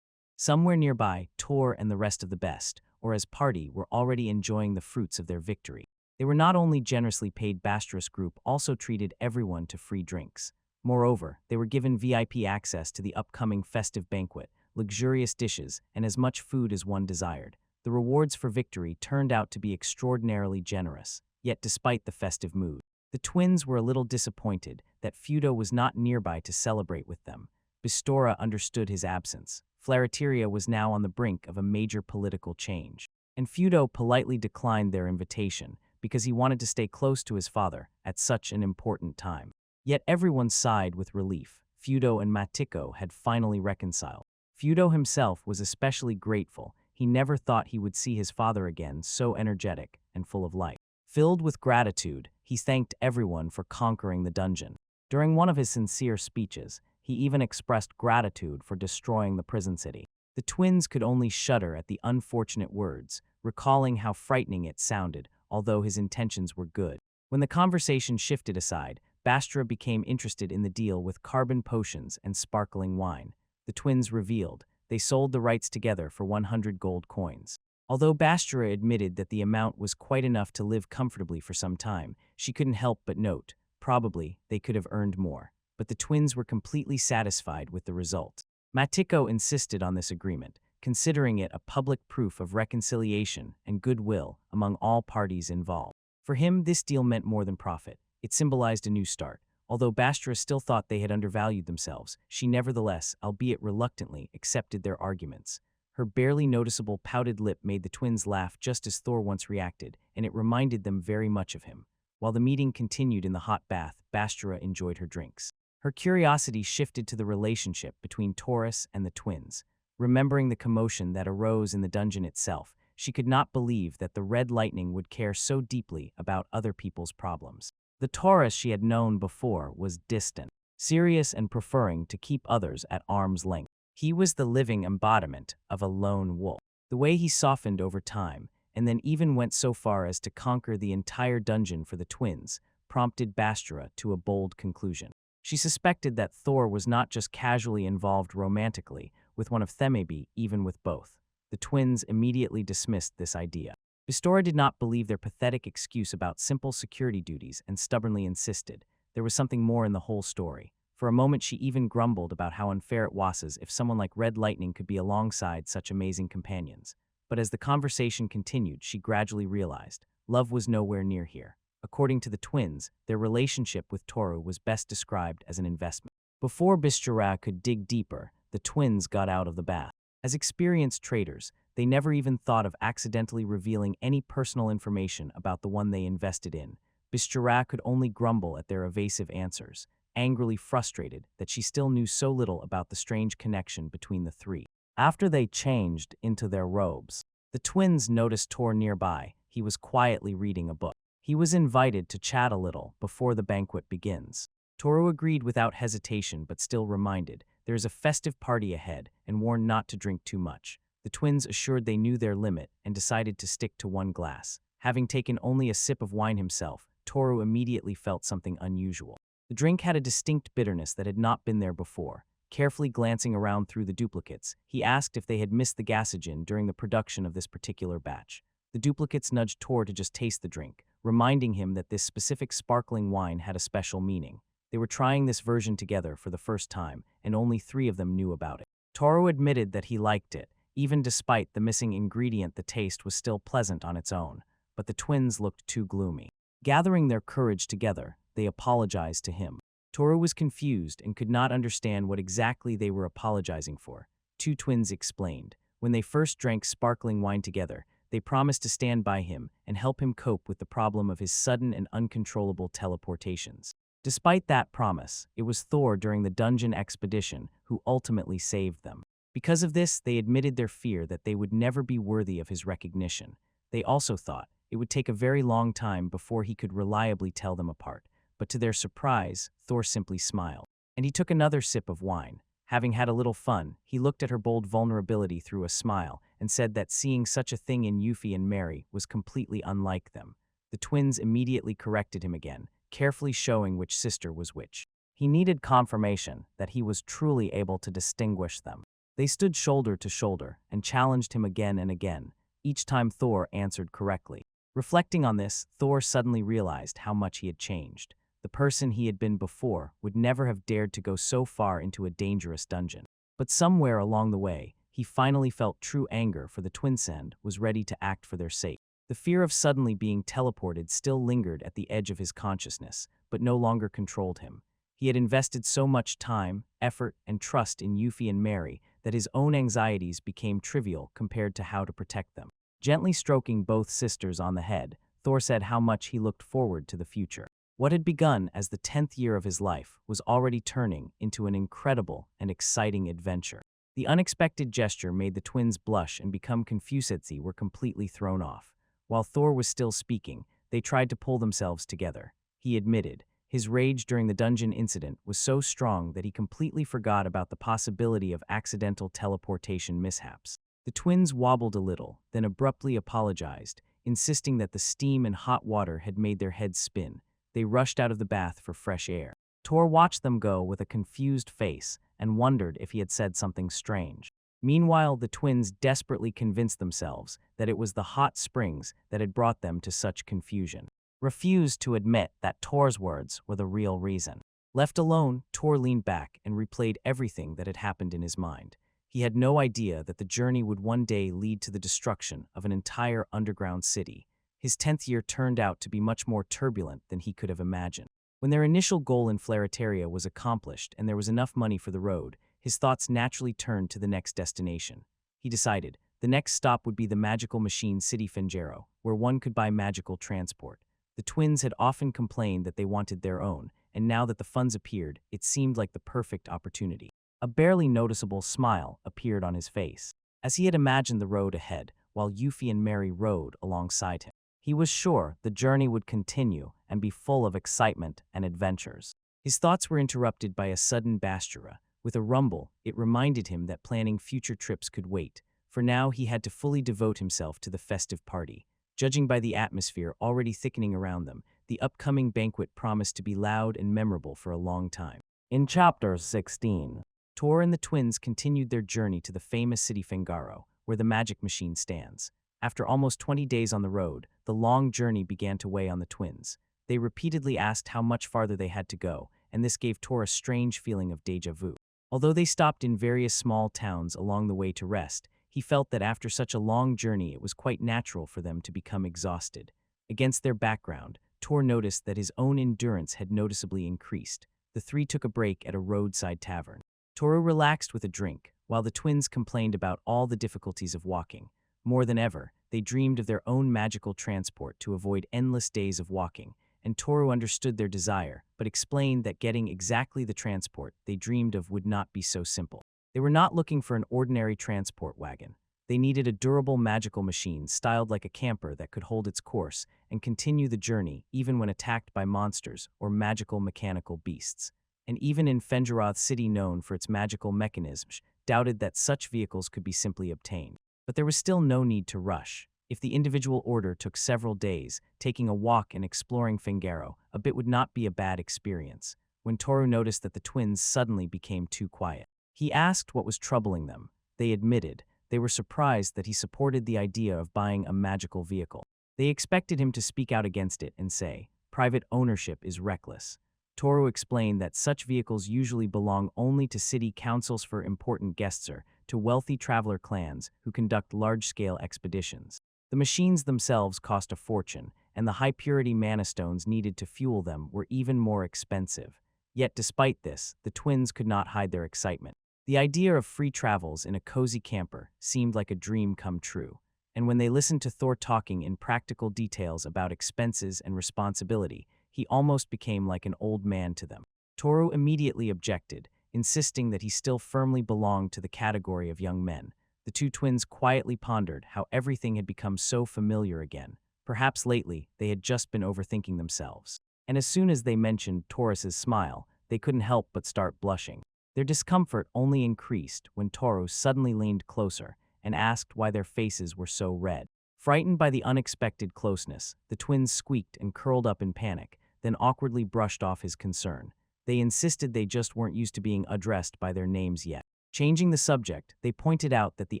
Somewhere nearby, Tor and the rest of the best, or as party, were already enjoying the fruits of their victory. They were not only generously paid. Prosperous group also treated everyone to free drinks. Moreover, they were given VIP access to the upcoming festive banquet, luxurious dishes, and as much food as one desired. The rewards for victory turned out to be extraordinarily generous, yet despite the festive mood, the twins were a little disappointed that Feudo was not nearby to celebrate with them. Bistora understood his absence. Flareteria was now on the brink of a major political change, and Feudo politely declined their invitation because he wanted to stay close to his father at such an important time. Yet everyone sighed with relief. Feudo and Matiko had finally reconciled. Feudo himself was especially grateful. He never thought he would see his father again so energetic and full of life. Filled with gratitude, he thanked everyone for conquering the dungeon. During one of his sincere speeches, he even expressed gratitude for destroying the prison city. The twins could only shudder at the unfortunate words, recalling how frightening it sounded, although his intentions were good. When the conversation shifted aside, Bastra became interested in the deal with carbon potions and sparkling wine. The twins revealed they sold the rights together for 100 gold coins. Although Bastra admitted that the amount was quite enough to live comfortably for some time, she couldn't help but note, probably they could have earned more. But the twins were completely satisfied with the result. Matiko insisted on this agreement, considering it a public proof of reconciliation and goodwill among all parties involved. For him, this deal meant more than profit. It symbolized a new start. Although Bastra still thought they had undervalued themselves, she nevertheless, albeit reluctantly, accepted their arguments. Her barely noticeable pouted lip made the twins laugh just as Thor once reacted, and it reminded them very much of him. While the meeting continued in the hot bath, Bastra enjoyed her drinks. Her curiosity shifted to the relationship between Taurus and the twins. Remembering the commotion that arose in the dungeon itself, she could not believe that the Red Lightning would care so deeply about other people's problems. The Taurus she had known before was distant, serious, and preferring to keep others at arm's length. He was the living embodiment of a lone wolf. The way he softened over time, and then even went so far as to conquer the entire dungeon for the twins, prompted Bastra to a bold conclusion. She suspected that Thor was not just casually involved romantically with one of Themebe, even with both. The twins immediately dismissed this idea. Bistora did not believe their pathetic excuse about simple security duties and stubbornly insisted there was something more in the whole story. For a moment she even grumbled about how unfair it was as if someone like Red Lightning could be alongside such amazing companions. But as the conversation continued, she gradually realized love was nowhere near here. According to the twins, their relationship with Toru was best described as an investment. Before Bistora could dig deeper, the twins got out of the bath. As experienced traders, they never even thought of accidentally revealing any personal information about the one they invested in. Bistora could only grumble at their evasive answers, angrily frustrated that she still knew so little about the strange connection between the three. After they changed into their robes, the twins noticed Tor nearby. He was quietly reading a book. He was invited to chat a little before the banquet begins. Toru agreed without hesitation, but still reminded there is a festive party ahead and warned not to drink too much. The twins assured they knew their limit and decided to stick to one glass. Having taken only a sip of wine himself, Toru immediately felt something unusual. The drink had a distinct bitterness that had not been there before. Carefully glancing around through the duplicates, he asked if they had missed the gasogen during the production of this particular batch. The duplicates nudged Tor to just taste the drink, reminding him that this specific sparkling wine had a special meaning. They were trying this version together for the first time, and only 3 of them knew about it. Toru admitted that he liked it. Even despite the missing ingredient, the taste was still pleasant on its own, but the twins looked too gloomy. Gathering their courage together, they apologized to him. Toru was confused and could not understand what exactly they were apologizing for. 2 twins explained. When they first drank sparkling wine together, they promised to stand by him and help him cope with the problem of his sudden and uncontrollable teleportations. Despite that promise, it was Thor during the dungeon expedition who ultimately saved them. Because of this, they admitted their fear that they would never be worthy of his recognition. They also thought it would take a very long time before he could reliably tell them apart. But to their surprise, Thor simply smiled. And he took another sip of wine. Having had a little fun, he looked at her bold vulnerability through a smile and said that seeing such a thing in Yuffie and Mary was completely unlike them. The twins immediately corrected him again, carefully showing which sister was which. He needed confirmation that he was truly able to distinguish them. They stood shoulder to shoulder and challenged him again and again, each time Thor answered correctly. Reflecting on this, Thor suddenly realized how much he had changed. The person he had been before would never have dared to go so far into a dangerous dungeon. But somewhere along the way, he finally felt true anger for the twins and was ready to act for their sake. The fear of suddenly being teleported still lingered at the edge of his consciousness, but no longer controlled him. He had invested so much time, effort, and trust in Yuffie and Mary that his own anxieties became trivial compared to how to protect them. Gently stroking both sisters on the head, Thor said how much he looked forward to the future. What had begun as the 10th year of his life was already turning into an incredible and exciting adventure. The unexpected gesture made the twins blush and become confused as they were completely thrown off. While Thor was still speaking, they tried to pull themselves together. He admitted, his rage during the dungeon incident was so strong that he completely forgot about the possibility of accidental teleportation mishaps. The twins wobbled a little, then abruptly apologized, insisting that the steam and hot water had made their heads spin. They rushed out of the bath for fresh air. Thor watched them go with a confused face and wondered if he had said something strange. Meanwhile, the twins desperately convinced themselves that it was the hot springs that had brought them to such confusion. Refused to admit that Thor's words were the real reason. Left alone, Thor leaned back and replayed everything that had happened in his mind. He had no idea that the journey would one day lead to the destruction of an entire underground city. His 10th year turned out to be much more turbulent than he could have imagined. When their initial goal in Flaretaria was accomplished and there was enough money for the road, his thoughts naturally turned to the next destination. He decided the next stop would be the magical machine city Fengero, where one could buy magical transport. The twins had often complained that they wanted their own, and now that the funds appeared, it seemed like the perfect opportunity. A barely noticeable smile appeared on his face, as he had imagined the road ahead, while Yuffie and Mary rode alongside him. He was sure the journey would continue and be full of excitement and adventures. His thoughts were interrupted by a sudden bastura. With a rumble, it reminded him that planning future trips could wait. For now, he had to fully devote himself to the festive party. Judging by the atmosphere already thickening around them, the upcoming banquet promised to be loud and memorable for a long time. In Chapter 16, Thor and the twins continued their journey to the famous city Fengaro, where the magic machine stands. After almost 20 days on the road, the long journey began to weigh on the twins. They repeatedly asked how much farther they had to go, and this gave Thor a strange feeling of déjà vu. Although they stopped in various small towns along the way to rest, he felt that after such a long journey it was quite natural for them to become exhausted. Against their background, Thor noticed that his own endurance had noticeably increased. The three took a break at a roadside tavern. Toru relaxed with a drink, while the twins complained about all the difficulties of walking. More than ever, they dreamed of their own magical transport to avoid endless days of walking, and Toru understood their desire, but explained that getting exactly the transport they dreamed of would not be so simple. They were not looking for an ordinary transport wagon. They needed a durable magical machine styled like a camper that could hold its course and continue the journey even when attacked by monsters or magical mechanical beasts. And even in Fengeroth City, known for its magical mechanisms, doubted that such vehicles could be simply obtained. But there was still no need to rush. If the individual order took several days, taking a walk and exploring Fengero a bit would not be a bad experience. When Toru noticed that the twins suddenly became too quiet, he asked what was troubling them. They admitted they were surprised that he supported the idea of buying a magical vehicle. They expected him to speak out against it and say, "Private ownership is reckless." Toru explained that such vehicles usually belong only to city councils for important guests or to wealthy traveler clans who conduct large-scale expeditions. The machines themselves cost a fortune, and the high-purity mana stones needed to fuel them were even more expensive. Yet despite this, the twins could not hide their excitement. The idea of free travels in a cozy camper seemed like a dream come true, and when they listened to Thor talking in practical details about expenses and responsibility, he almost became like an old man to them. Toru immediately objected, insisting that he still firmly belonged to the category of young men. The two twins quietly pondered how everything had become so familiar again. Perhaps lately, they had just been overthinking themselves. And as soon as they mentioned Taurus's smile, they couldn't help but start blushing. Their discomfort only increased when Toru suddenly leaned closer and asked why their faces were so red. Frightened by the unexpected closeness, the twins squeaked and curled up in panic, then awkwardly brushed off his concern. They insisted they just weren't used to being addressed by their names yet. Changing the subject, they pointed out that the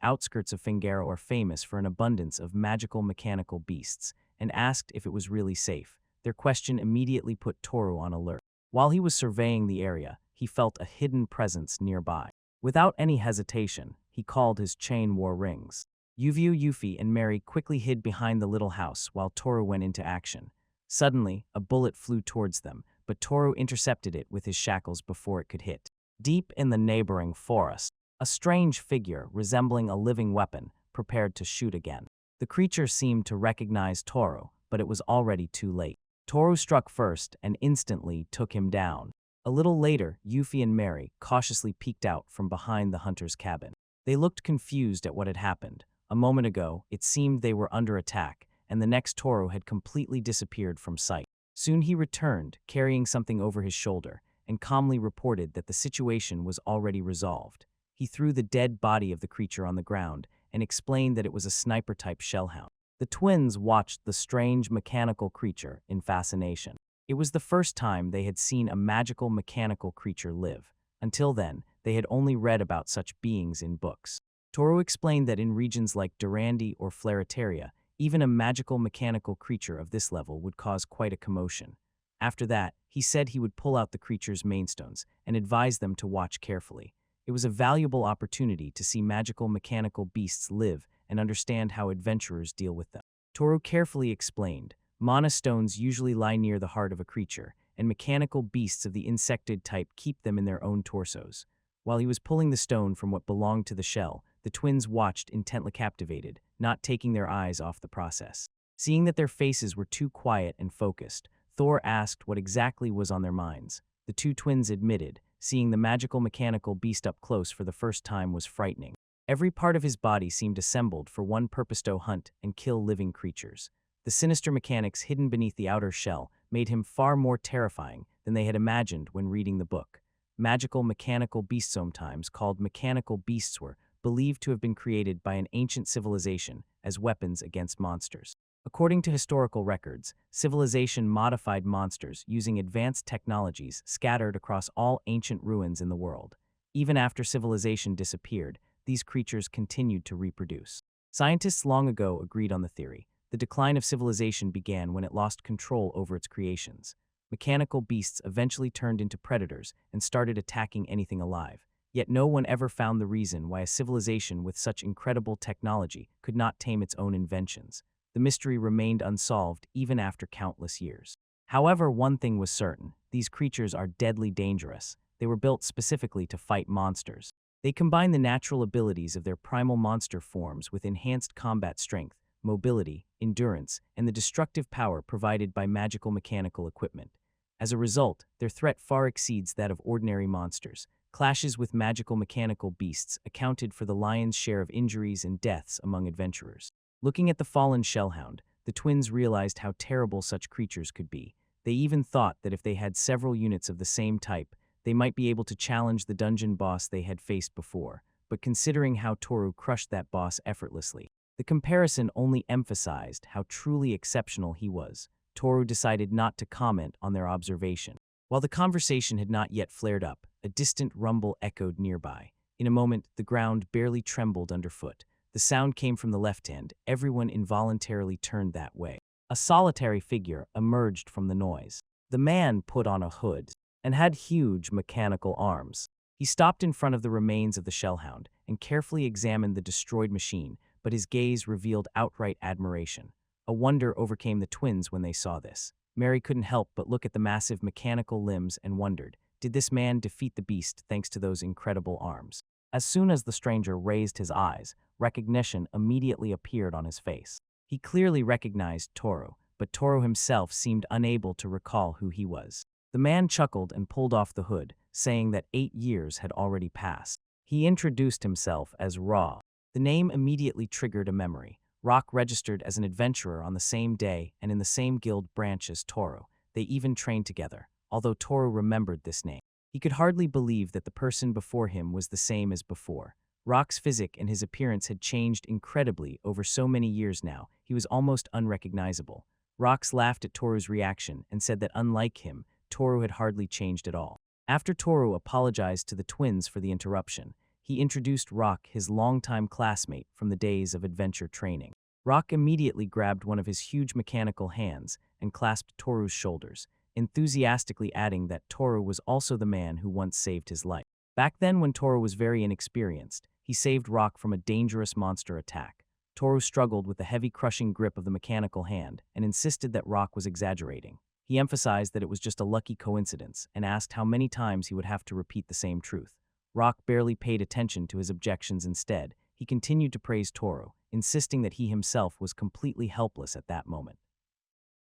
outskirts of Fingaro are famous for an abundance of magical mechanical beasts, and asked if it was really safe. Their question immediately put Toru on alert. While he was surveying the area, he felt a hidden presence nearby. Without any hesitation, he called his chain war rings. Yuffie and Mary quickly hid behind the little house while Toru went into action. Suddenly, a bullet flew towards them, but Toru intercepted it with his shackles before it could hit. Deep in the neighboring forest, a strange figure resembling a living weapon prepared to shoot again. The creature seemed to recognize Toru, but it was already too late. Toru struck first and instantly took him down. A little later, Yuffie and Mary cautiously peeked out from behind the hunter's cabin. They looked confused at what had happened. A moment ago, it seemed they were under attack, and the next Toru had completely disappeared from sight. Soon he returned, carrying something over his shoulder, and calmly reported that the situation was already resolved. He threw the dead body of the creature on the ground and explained that it was a sniper-type shellhound. The twins watched the strange mechanical creature in fascination. It was the first time they had seen a magical mechanical creature live. Until then, they had only read about such beings in books. Toru explained that in regions like Durandi or Flaritaria, even a magical mechanical creature of this level would cause quite a commotion. After that, he said he would pull out the creature's mainstones and advise them to watch carefully. It was a valuable opportunity to see magical mechanical beasts live and understand how adventurers deal with them. Toru carefully explained, mana stones usually lie near the heart of a creature, and mechanical beasts of the insectid type keep them in their own torsos. While he was pulling the stone from what belonged to the shell, the twins watched intently captivated, not taking their eyes off the process. Seeing that their faces were too quiet and focused, Thor asked what exactly was on their minds. The two twins admitted, seeing the magical mechanical beast up close for the first time was frightening. Every part of his body seemed assembled for one purpose: to hunt and kill living creatures. The sinister mechanics hidden beneath the outer shell made him far more terrifying than they had imagined when reading the book. Magical mechanical beasts, sometimes called mechanical beasts, were believed to have been created by an ancient civilization as weapons against monsters. According to historical records, civilization modified monsters using advanced technologies scattered across all ancient ruins in the world. Even after civilization disappeared, these creatures continued to reproduce. Scientists long ago agreed on the theory. The decline of civilization began when it lost control over its creations. Mechanical beasts eventually turned into predators and started attacking anything alive. Yet no one ever found the reason why a civilization with such incredible technology could not tame its own inventions. The mystery remained unsolved even after countless years. However, one thing was certain: these creatures are deadly dangerous. They were built specifically to fight monsters. They combine the natural abilities of their primal monster forms with enhanced combat strength, mobility, endurance, and the destructive power provided by magical mechanical equipment. As a result, their threat far exceeds that of ordinary monsters. Clashes with magical mechanical beasts accounted for the lion's share of injuries and deaths among adventurers. Looking at the fallen shellhound, the twins realized how terrible such creatures could be. They even thought that if they had several units of the same type, they might be able to challenge the dungeon boss they had faced before. But considering how Toru crushed that boss effortlessly, the comparison only emphasized how truly exceptional he was. Toru decided not to comment on their observation. While the conversation had not yet flared up, a distant rumble echoed nearby. In a moment, the ground barely trembled underfoot. The sound came from the left hand. Everyone involuntarily turned that way. A solitary figure emerged from the noise. The man put on a hood and had huge mechanical arms. He stopped in front of the remains of the shellhound and carefully examined the destroyed machine, but his gaze revealed outright admiration. A wonder overcame the twins when they saw this. Mary couldn't help but look at the massive mechanical limbs and wondered, did this man defeat the beast thanks to those incredible arms? As soon as the stranger raised his eyes, recognition immediately appeared on his face. He clearly recognized Toru, but Toru himself seemed unable to recall who he was. The man chuckled and pulled off the hood, saying that 8 years had already passed. He introduced himself as Ra. The name immediately triggered a memory. Rock registered as an adventurer on the same day and in the same guild branch as Toru. They even trained together. Although Toru remembered this name, he could hardly believe that the person before him was the same as before. Rock's physique and his appearance had changed incredibly over so many years now. He was almost unrecognizable. Rox laughed at Toru's reaction and said that unlike him, Toru had hardly changed at all. After Toru apologized to the twins for the interruption, he introduced Rock, his longtime classmate from the days of adventure training. Rock immediately grabbed one of his huge mechanical hands and clasped Toru's shoulders, enthusiastically adding that Toru was also the man who once saved his life. Back then, when Toru was very inexperienced, he saved Rock from a dangerous monster attack. Toru struggled with the heavy, crushing grip of the mechanical hand and insisted that Rock was exaggerating. He emphasized that it was just a lucky coincidence and asked how many times he would have to repeat the same truth. Rock barely paid attention to his objections. Instead, he continued to praise Toru, insisting that he himself was completely helpless at that moment.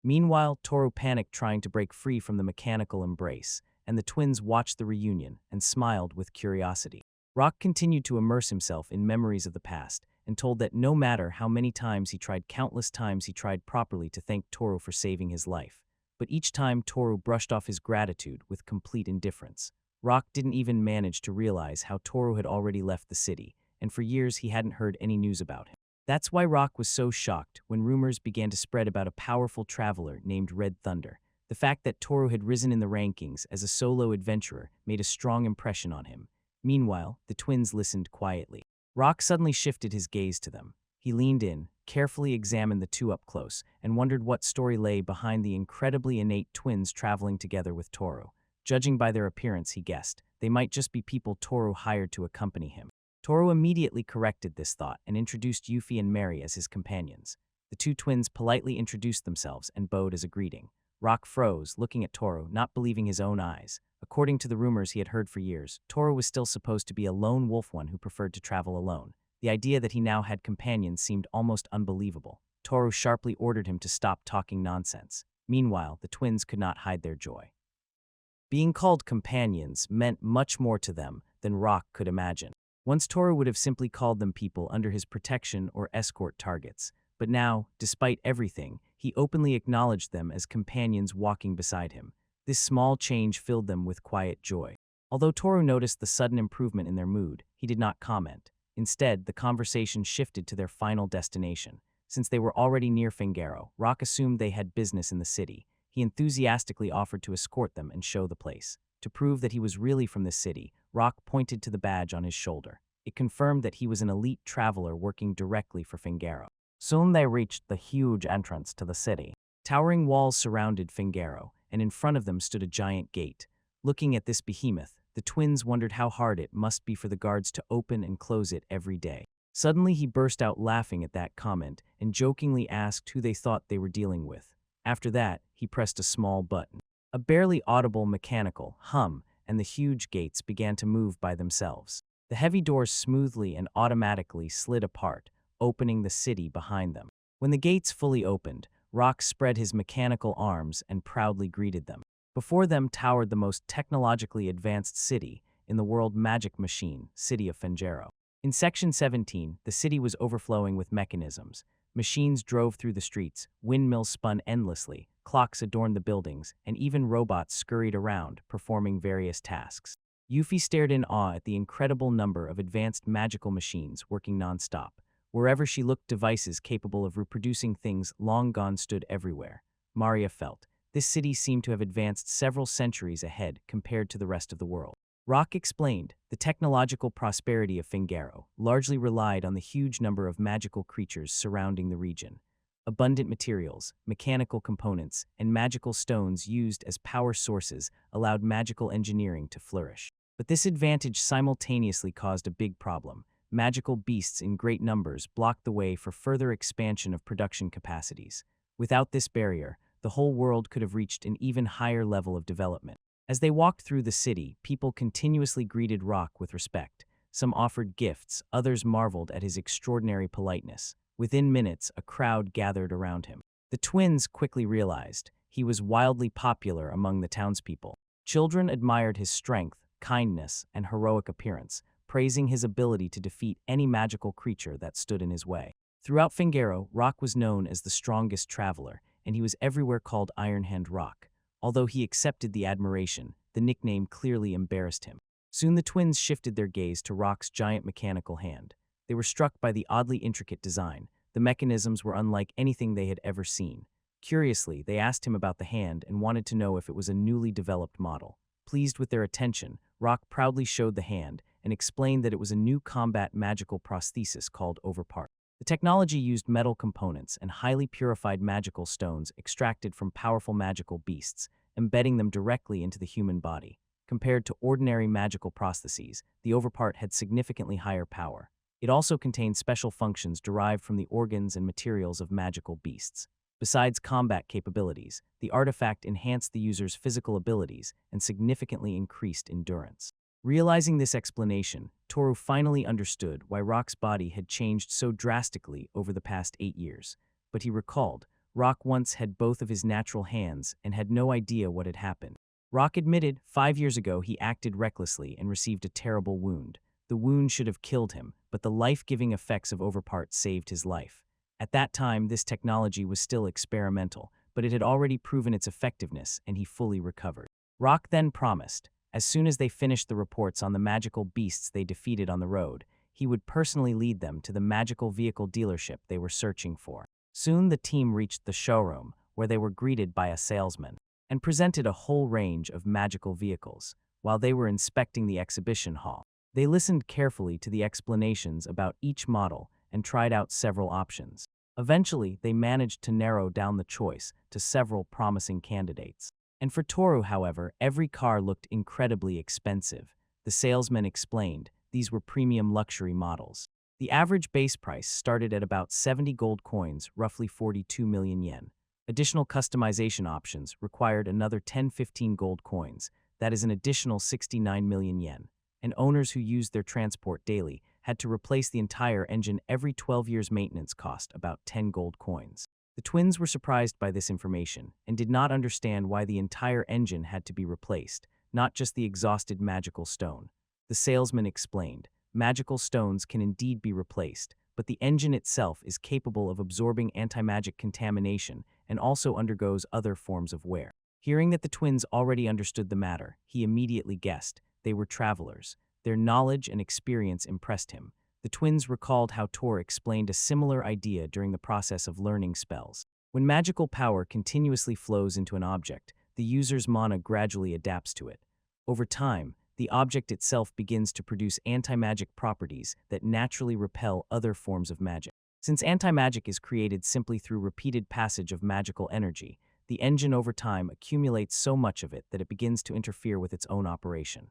Meanwhile, Toru panicked, trying to break free from the mechanical embrace, and the twins watched the reunion and smiled with curiosity. Rock continued to immerse himself in memories of the past and told that no matter how many times he tried, countless times he tried properly to thank Toru for saving his life. But each time Toru brushed off his gratitude with complete indifference. Rock didn't even manage to realize how Toru had already left the city, and for years he hadn't heard any news about him. That's why Rock was so shocked when rumors began to spread about a powerful traveler named Red Thunder. The fact that Toru had risen in the rankings as a solo adventurer made a strong impression on him. Meanwhile, the twins listened quietly. Rock suddenly shifted his gaze to them. He leaned in, carefully examined the two up close, and wondered what story lay behind the incredibly innate twins traveling together with Toru. Judging by their appearance, he guessed, they might just be people Toru hired to accompany him. Toru immediately corrected this thought and introduced Yuffie and Mary as his companions. The two twins politely introduced themselves and bowed as a greeting. Rock froze, looking at Toru, not believing his own eyes. According to the rumors he had heard for years, Toru was still supposed to be a lone wolf, one who preferred to travel alone. The idea that he now had companions seemed almost unbelievable. Toru sharply ordered him to stop talking nonsense. Meanwhile, the twins could not hide their joy. Being called companions meant much more to them than Rock could imagine. Once Toru would have simply called them people under his protection or escort targets, but now, despite everything, he openly acknowledged them as companions walking beside him. This small change filled them with quiet joy. Although Toru noticed the sudden improvement in their mood, he did not comment. Instead, the conversation shifted to their final destination. Since they were already near Fingaro, Rock assumed they had business in the city. He enthusiastically offered to escort them and show the place. To prove that he was really from the city, Rock pointed to the badge on his shoulder. It confirmed that he was an elite traveler working directly for Fingaro. Soon they reached the huge entrance to the city. Towering walls surrounded Fingaro, and in front of them stood a giant gate. Looking at this behemoth, the twins wondered how hard it must be for the guards to open and close it every day. Suddenly he burst out laughing at that comment and jokingly asked who they thought they were dealing with. After that, he pressed a small button. A barely audible mechanical hum, and the huge gates began to move by themselves. The heavy doors smoothly and automatically slid apart, opening the city behind them. When the gates fully opened, Rock spread his mechanical arms and proudly greeted them. Before them towered the most technologically advanced city in the world, Magic Machine, City of Fingaro. In Section 17, the city was overflowing with mechanisms. Machines drove through the streets, windmills spun endlessly, clocks adorned the buildings, and even robots scurried around, performing various tasks. Yuffie stared in awe at the incredible number of advanced magical machines working non-stop. Wherever she looked, devices capable of reproducing things long gone stood everywhere. Maria felt this city seemed to have advanced several centuries ahead compared to the rest of the world. Rock explained, the technological prosperity of Fingaro largely relied on the huge number of magical creatures surrounding the region. Abundant materials, mechanical components, and magical stones used as power sources allowed magical engineering to flourish. But this advantage simultaneously caused a big problem. Magical beasts in great numbers blocked the way for further expansion of production capacities. Without this barrier, the whole world could have reached an even higher level of development. As they walked through the city, people continuously greeted Rock with respect. Some offered gifts, others marveled at his extraordinary politeness. Within minutes, a crowd gathered around him. The twins quickly realized he was wildly popular among the townspeople. Children admired his strength, kindness, and heroic appearance, praising his ability to defeat any magical creature that stood in his way. Throughout Fingaro, Rock was known as the strongest traveler, and he was everywhere called Iron Hand Rock. Although he accepted the admiration, the nickname clearly embarrassed him. Soon the twins shifted their gaze to Rock's giant mechanical hand. They were struck by the oddly intricate design. The mechanisms were unlike anything they had ever seen. Curiously, they asked him about the hand and wanted to know if it was a newly developed model. Pleased with their attention, Rock proudly showed the hand and explained that it was a new combat magical prosthesis called Overpart. The technology used metal components and highly purified magical stones extracted from powerful magical beasts, embedding them directly into the human body. Compared to ordinary magical prostheses, the Overpart had significantly higher power. It also contained special functions derived from the organs and materials of magical beasts. Besides combat capabilities, the artifact enhanced the user's physical abilities and significantly increased endurance. Realizing this explanation, Toru finally understood why Rock's body had changed so drastically over the past 8 years. But he recalled, Rock once had both of his natural hands and had no idea what had happened. Rock admitted 5 years ago he acted recklessly and received a terrible wound. The wound should have killed him, but the life-giving effects of Overpart saved his life. At that time, this technology was still experimental, but it had already proven its effectiveness and he fully recovered. Rock then promised, as soon as they finished the reports on the magical beasts they defeated on the road, he would personally lead them to the magical vehicle dealership they were searching for. Soon the team reached the showroom, where they were greeted by a salesman, and presented a whole range of magical vehicles. While they were inspecting the exhibition hall, they listened carefully to the explanations about each model and tried out several options. Eventually, they managed to narrow down the choice to several promising candidates. And for Toru, however, every car looked incredibly expensive. The salesman explained, these were premium luxury models. The average base price started at about 70 gold coins, roughly 42 million yen. Additional customization options required another 10-15 gold coins, that is an additional 69 million yen. And owners who used their transport daily had to replace the entire engine every 12 years. Maintenance cost about 10 gold coins. The twins were surprised by this information and did not understand why the entire engine had to be replaced, not just the exhausted magical stone. The salesman explained, magical stones can indeed be replaced, but the engine itself is capable of absorbing anti-magic contamination and also undergoes other forms of wear. Hearing that the twins already understood the matter, he immediately guessed they were travelers. Their knowledge and experience impressed him. The twins recalled how Tor explained a similar idea during the process of learning spells. When magical power continuously flows into an object, the user's mana gradually adapts to it. Over time, the object itself begins to produce anti-magic properties that naturally repel other forms of magic. Since anti-magic is created simply through repeated passage of magical energy, the engine over time accumulates so much of it that it begins to interfere with its own operation.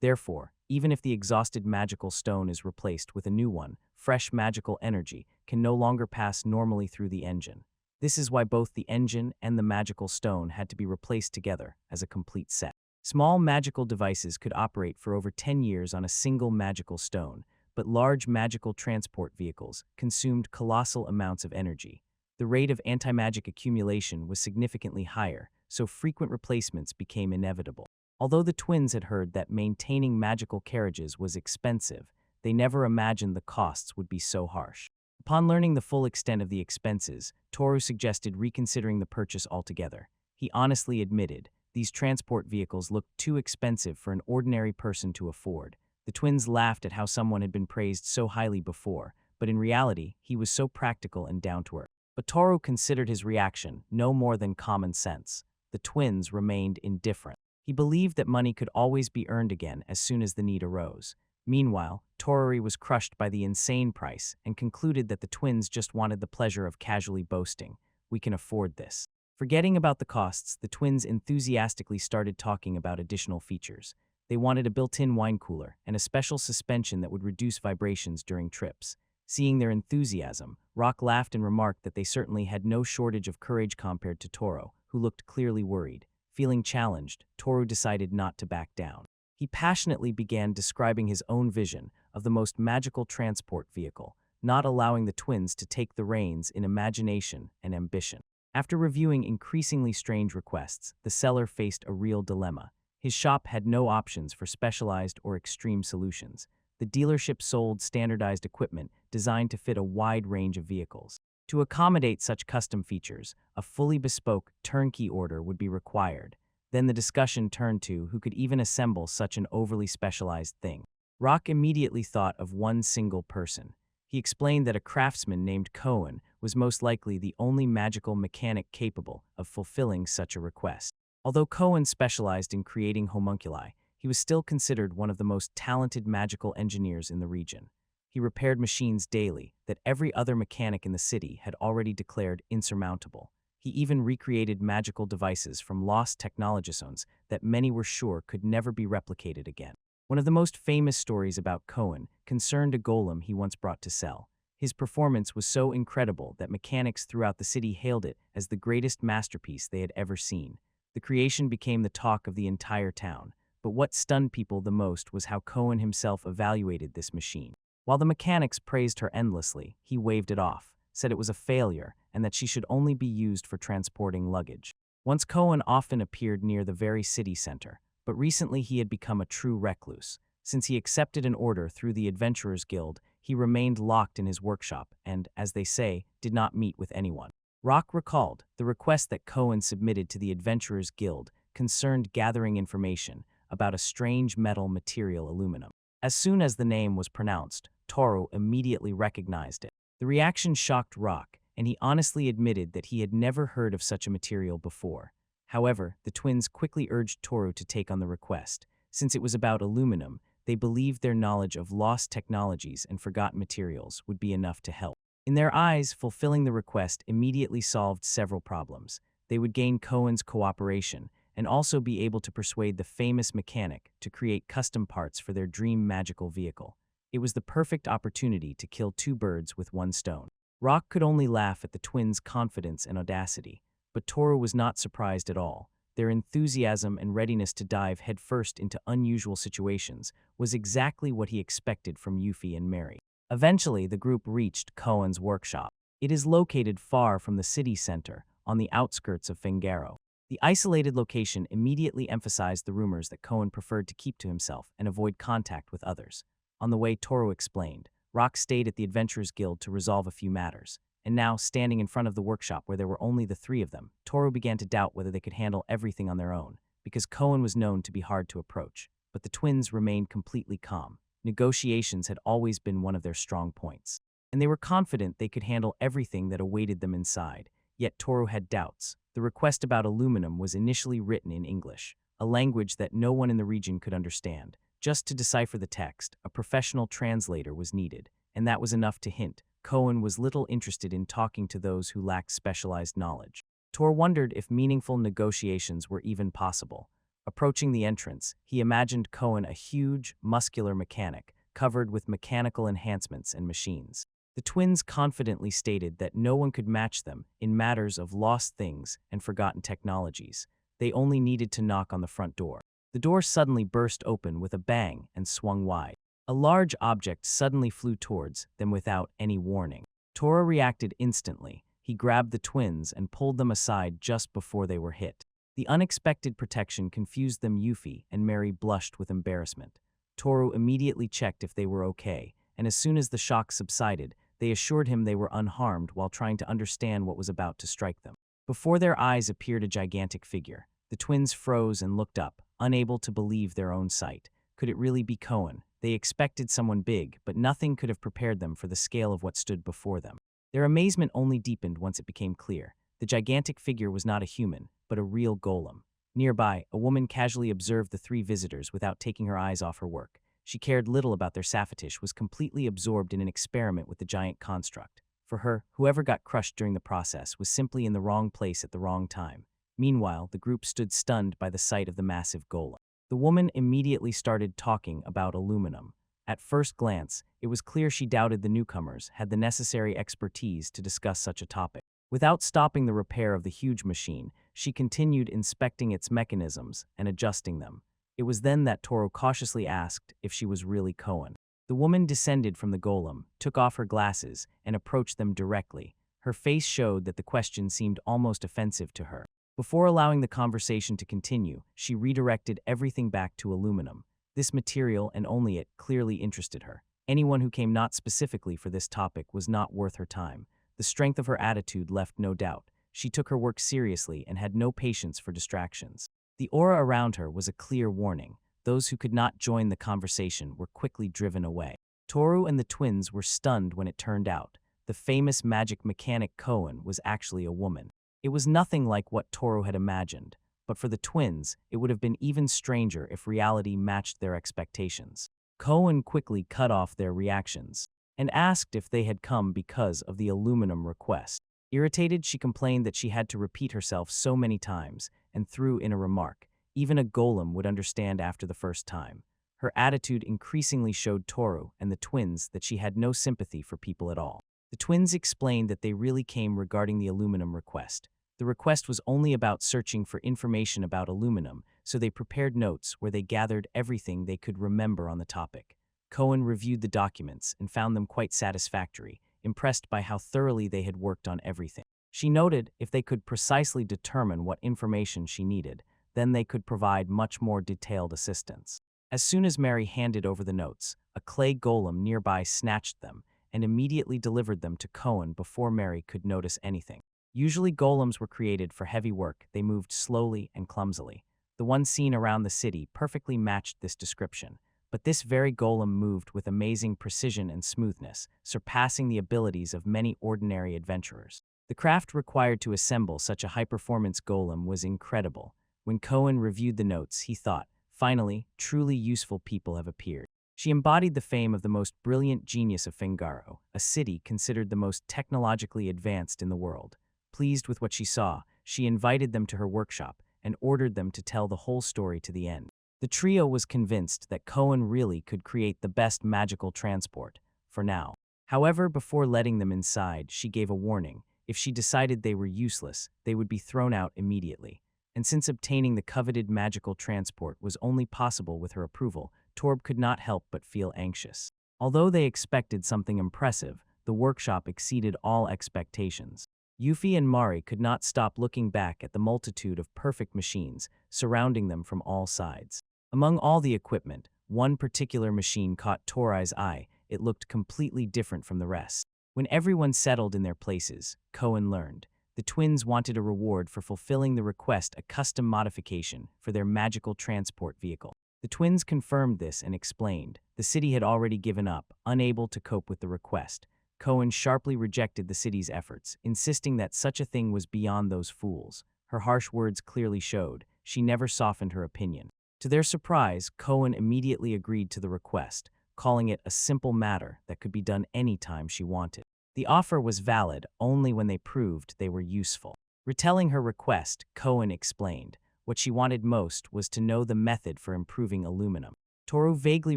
Therefore, even if the exhausted magical stone is replaced with a new one, fresh magical energy can no longer pass normally through the engine. This is why both the engine and the magical stone had to be replaced together as a complete set. Small magical devices could operate for over 10 years on a single magical stone, but large magical transport vehicles consumed colossal amounts of energy. The rate of anti-magic accumulation was significantly higher, so frequent replacements became inevitable. Although the twins had heard that maintaining magical carriages was expensive, they never imagined the costs would be so harsh. Upon learning the full extent of the expenses, Toru suggested reconsidering the purchase altogether. He honestly admitted, these transport vehicles looked too expensive for an ordinary person to afford. The twins laughed at how someone had been praised so highly before, but in reality, he was so practical and down to earth. But Toru considered his reaction no more than common sense. The twins remained indifferent. He believed that money could always be earned again as soon as the need arose. Meanwhile, Toru was crushed by the insane price and concluded that the twins just wanted the pleasure of casually boasting, "We can afford this." Forgetting about the costs, the twins enthusiastically started talking about additional features. They wanted a built-in wine cooler and a special suspension that would reduce vibrations during trips. Seeing their enthusiasm, Rock laughed and remarked that they certainly had no shortage of courage compared to Toru, who looked clearly worried. Feeling challenged, Toru decided not to back down. He passionately began describing his own vision of the most magical transport vehicle, not allowing the twins to take the reins in imagination and ambition. After reviewing increasingly strange requests, the seller faced a real dilemma. His shop had no options for specialized or extreme solutions. The dealership sold standardized equipment designed to fit a wide range of vehicles. To accommodate such custom features, a fully bespoke, turnkey order would be required. Then the discussion turned to who could even assemble such an overly specialized thing. Rock immediately thought of one single person. He explained that a craftsman named Cohen was most likely the only magical mechanic capable of fulfilling such a request. Although Cohen specialized in creating homunculi, he was still considered one of the most talented magical engineers in the region. He repaired machines daily that every other mechanic in the city had already declared insurmountable. He even recreated magical devices from lost technologies that many were sure could never be replicated again. One of the most famous stories about Cohen concerned a golem he once brought to sell. His performance was so incredible that mechanics throughout the city hailed it as the greatest masterpiece they had ever seen. The creation became the talk of the entire town, but what stunned people the most was how Cohen himself evaluated this machine. While the mechanics praised her endlessly, he waved it off, said it was a failure, and that she should only be used for transporting luggage. Once Cohen often appeared near the very city center, but recently he had become a true recluse. Since he accepted an order through the Adventurers Guild, he remained locked in his workshop and, as they say, did not meet with anyone. Rock recalled the request that Cohen submitted to the Adventurers Guild concerned gathering information about a strange metal material aluminum. As soon as the name was pronounced, Toru immediately recognized it. The reaction shocked Rock, and he honestly admitted that he had never heard of such a material before. However, the twins quickly urged Toru to take on the request. Since it was about aluminum, they believed their knowledge of lost technologies and forgotten materials would be enough to help. In their eyes, fulfilling the request immediately solved several problems. They would gain Cohen's cooperation and also be able to persuade the famous mechanic to create custom parts for their dream magical vehicle. It was the perfect opportunity to kill two birds with one stone. Rock could only laugh at the twins' confidence and audacity, but Toru was not surprised at all. Their enthusiasm and readiness to dive headfirst into unusual situations was exactly what he expected from Yuffie and Mary. Eventually, the group reached Cohen's workshop. It is located far from the city center, on the outskirts of Fangaro. The isolated location immediately emphasized the rumors that Cohen preferred to keep to himself and avoid contact with others. On the way, Toru explained, Rock stayed at the Adventurers Guild to resolve a few matters. And now, standing in front of the workshop where there were only the three of them, Toru began to doubt whether they could handle everything on their own, because Cohen was known to be hard to approach. But the twins remained completely calm. Negotiations had always been one of their strong points, and they were confident they could handle everything that awaited them inside. Yet Toru had doubts. The request about aluminum was initially written in English, a language that no one in the region could understand. Just to decipher the text, a professional translator was needed, and that was enough to hint Cohen was little interested in talking to those who lacked specialized knowledge. Toru wondered if meaningful negotiations were even possible. Approaching the entrance, he imagined Cohen a huge, muscular mechanic, covered with mechanical enhancements and machines. The twins confidently stated that no one could match them in matters of lost things and forgotten technologies. They only needed to knock on the front door. The door suddenly burst open with a bang and swung wide. A large object suddenly flew towards them without any warning. Toru reacted instantly. He grabbed the twins and pulled them aside just before they were hit. The unexpected protection confused them. Yuffie and Mary blushed with embarrassment. Toru immediately checked if they were okay, and as soon as the shock subsided, they assured him they were unharmed while trying to understand what was about to strike them. Before their eyes appeared a gigantic figure. The twins froze and looked up, unable to believe their own sight. Could it really be Cohen? They expected someone big, but nothing could have prepared them for the scale of what stood before them. Their amazement only deepened once it became clear. The gigantic figure was not a human, but a real golem. Nearby, a woman casually observed the three visitors without taking her eyes off her work. She cared little about their saffetish, was completely absorbed in an experiment with the giant construct. For her, whoever got crushed during the process was simply in the wrong place at the wrong time. Meanwhile, the group stood stunned by the sight of the massive golem. The woman immediately started talking about aluminum. At first glance, it was clear she doubted the newcomers had the necessary expertise to discuss such a topic. Without stopping the repair of the huge machine, she continued inspecting its mechanisms and adjusting them. It was then that Toru cautiously asked if she was really Cohen. The woman descended from the golem, took off her glasses, and approached them directly. Her face showed that the question seemed almost offensive to her. Before allowing the conversation to continue, she redirected everything back to aluminum. This material, and only it, clearly interested her. Anyone who came not specifically for this topic was not worth her time. The strength of her attitude left no doubt. She took her work seriously and had no patience for distractions. The aura around her was a clear warning. Those who could not join the conversation were quickly driven away. Toru and the twins were stunned when it turned out the famous magic mechanic Cohen was actually a woman. It was nothing like what Toru had imagined, but for the twins, it would have been even stranger if reality matched their expectations. Cohen quickly cut off their reactions and asked if they had come because of the aluminum request. Irritated, she complained that she had to repeat herself so many times and threw in a remark. Even a golem would understand after the first time. Her attitude increasingly showed Toru and the twins that she had no sympathy for people at all. The twins explained that they really came regarding the aluminum request. The request was only about searching for information about aluminum, so they prepared notes where they gathered everything they could remember on the topic. Cohen reviewed the documents and found them quite satisfactory, impressed by how thoroughly they had worked on everything. She noted if they could precisely determine what information she needed, then they could provide much more detailed assistance. As soon as Mary handed over the notes, a clay golem nearby snatched them and immediately delivered them to Cohen before Mary could notice anything. Usually golems were created for heavy work. They moved slowly and clumsily. The one seen around the city perfectly matched this description, but this very golem moved with amazing precision and smoothness, surpassing the abilities of many ordinary adventurers. The craft required to assemble such a high-performance golem was incredible. When Cohen reviewed the notes, he thought, finally, truly useful people have appeared. She embodied the fame of the most brilliant genius of Fingaro, a city considered the most technologically advanced in the world. Pleased with what she saw, she invited them to her workshop and ordered them to tell the whole story to the end. The trio was convinced that Cohen really could create the best magical transport, for now. However, before letting them inside, she gave a warning. If she decided they were useless, they would be thrown out immediately. And since obtaining the coveted magical transport was only possible with her approval, Torb could not help but feel anxious. Although they expected something impressive, the workshop exceeded all expectations. Yuffie and Mari could not stop looking back at the multitude of perfect machines surrounding them from all sides. Among all the equipment, one particular machine caught Torai's eye. It looked completely different from the rest. When everyone settled in their places, Cohen learned. The twins wanted a reward for fulfilling the request, a custom modification for their magical transport vehicle. The twins confirmed this and explained. The city had already given up, unable to cope with the request. Cohen sharply rejected the city's efforts, insisting that such a thing was beyond those fools. Her harsh words clearly showed. She never softened her opinion. To their surprise, Cohen immediately agreed to the request, calling it a simple matter that could be done any time she wanted. The offer was valid only when they proved they were useful. Retelling her request, Cohen explained. What she wanted most was to know the method for improving aluminum. Toru vaguely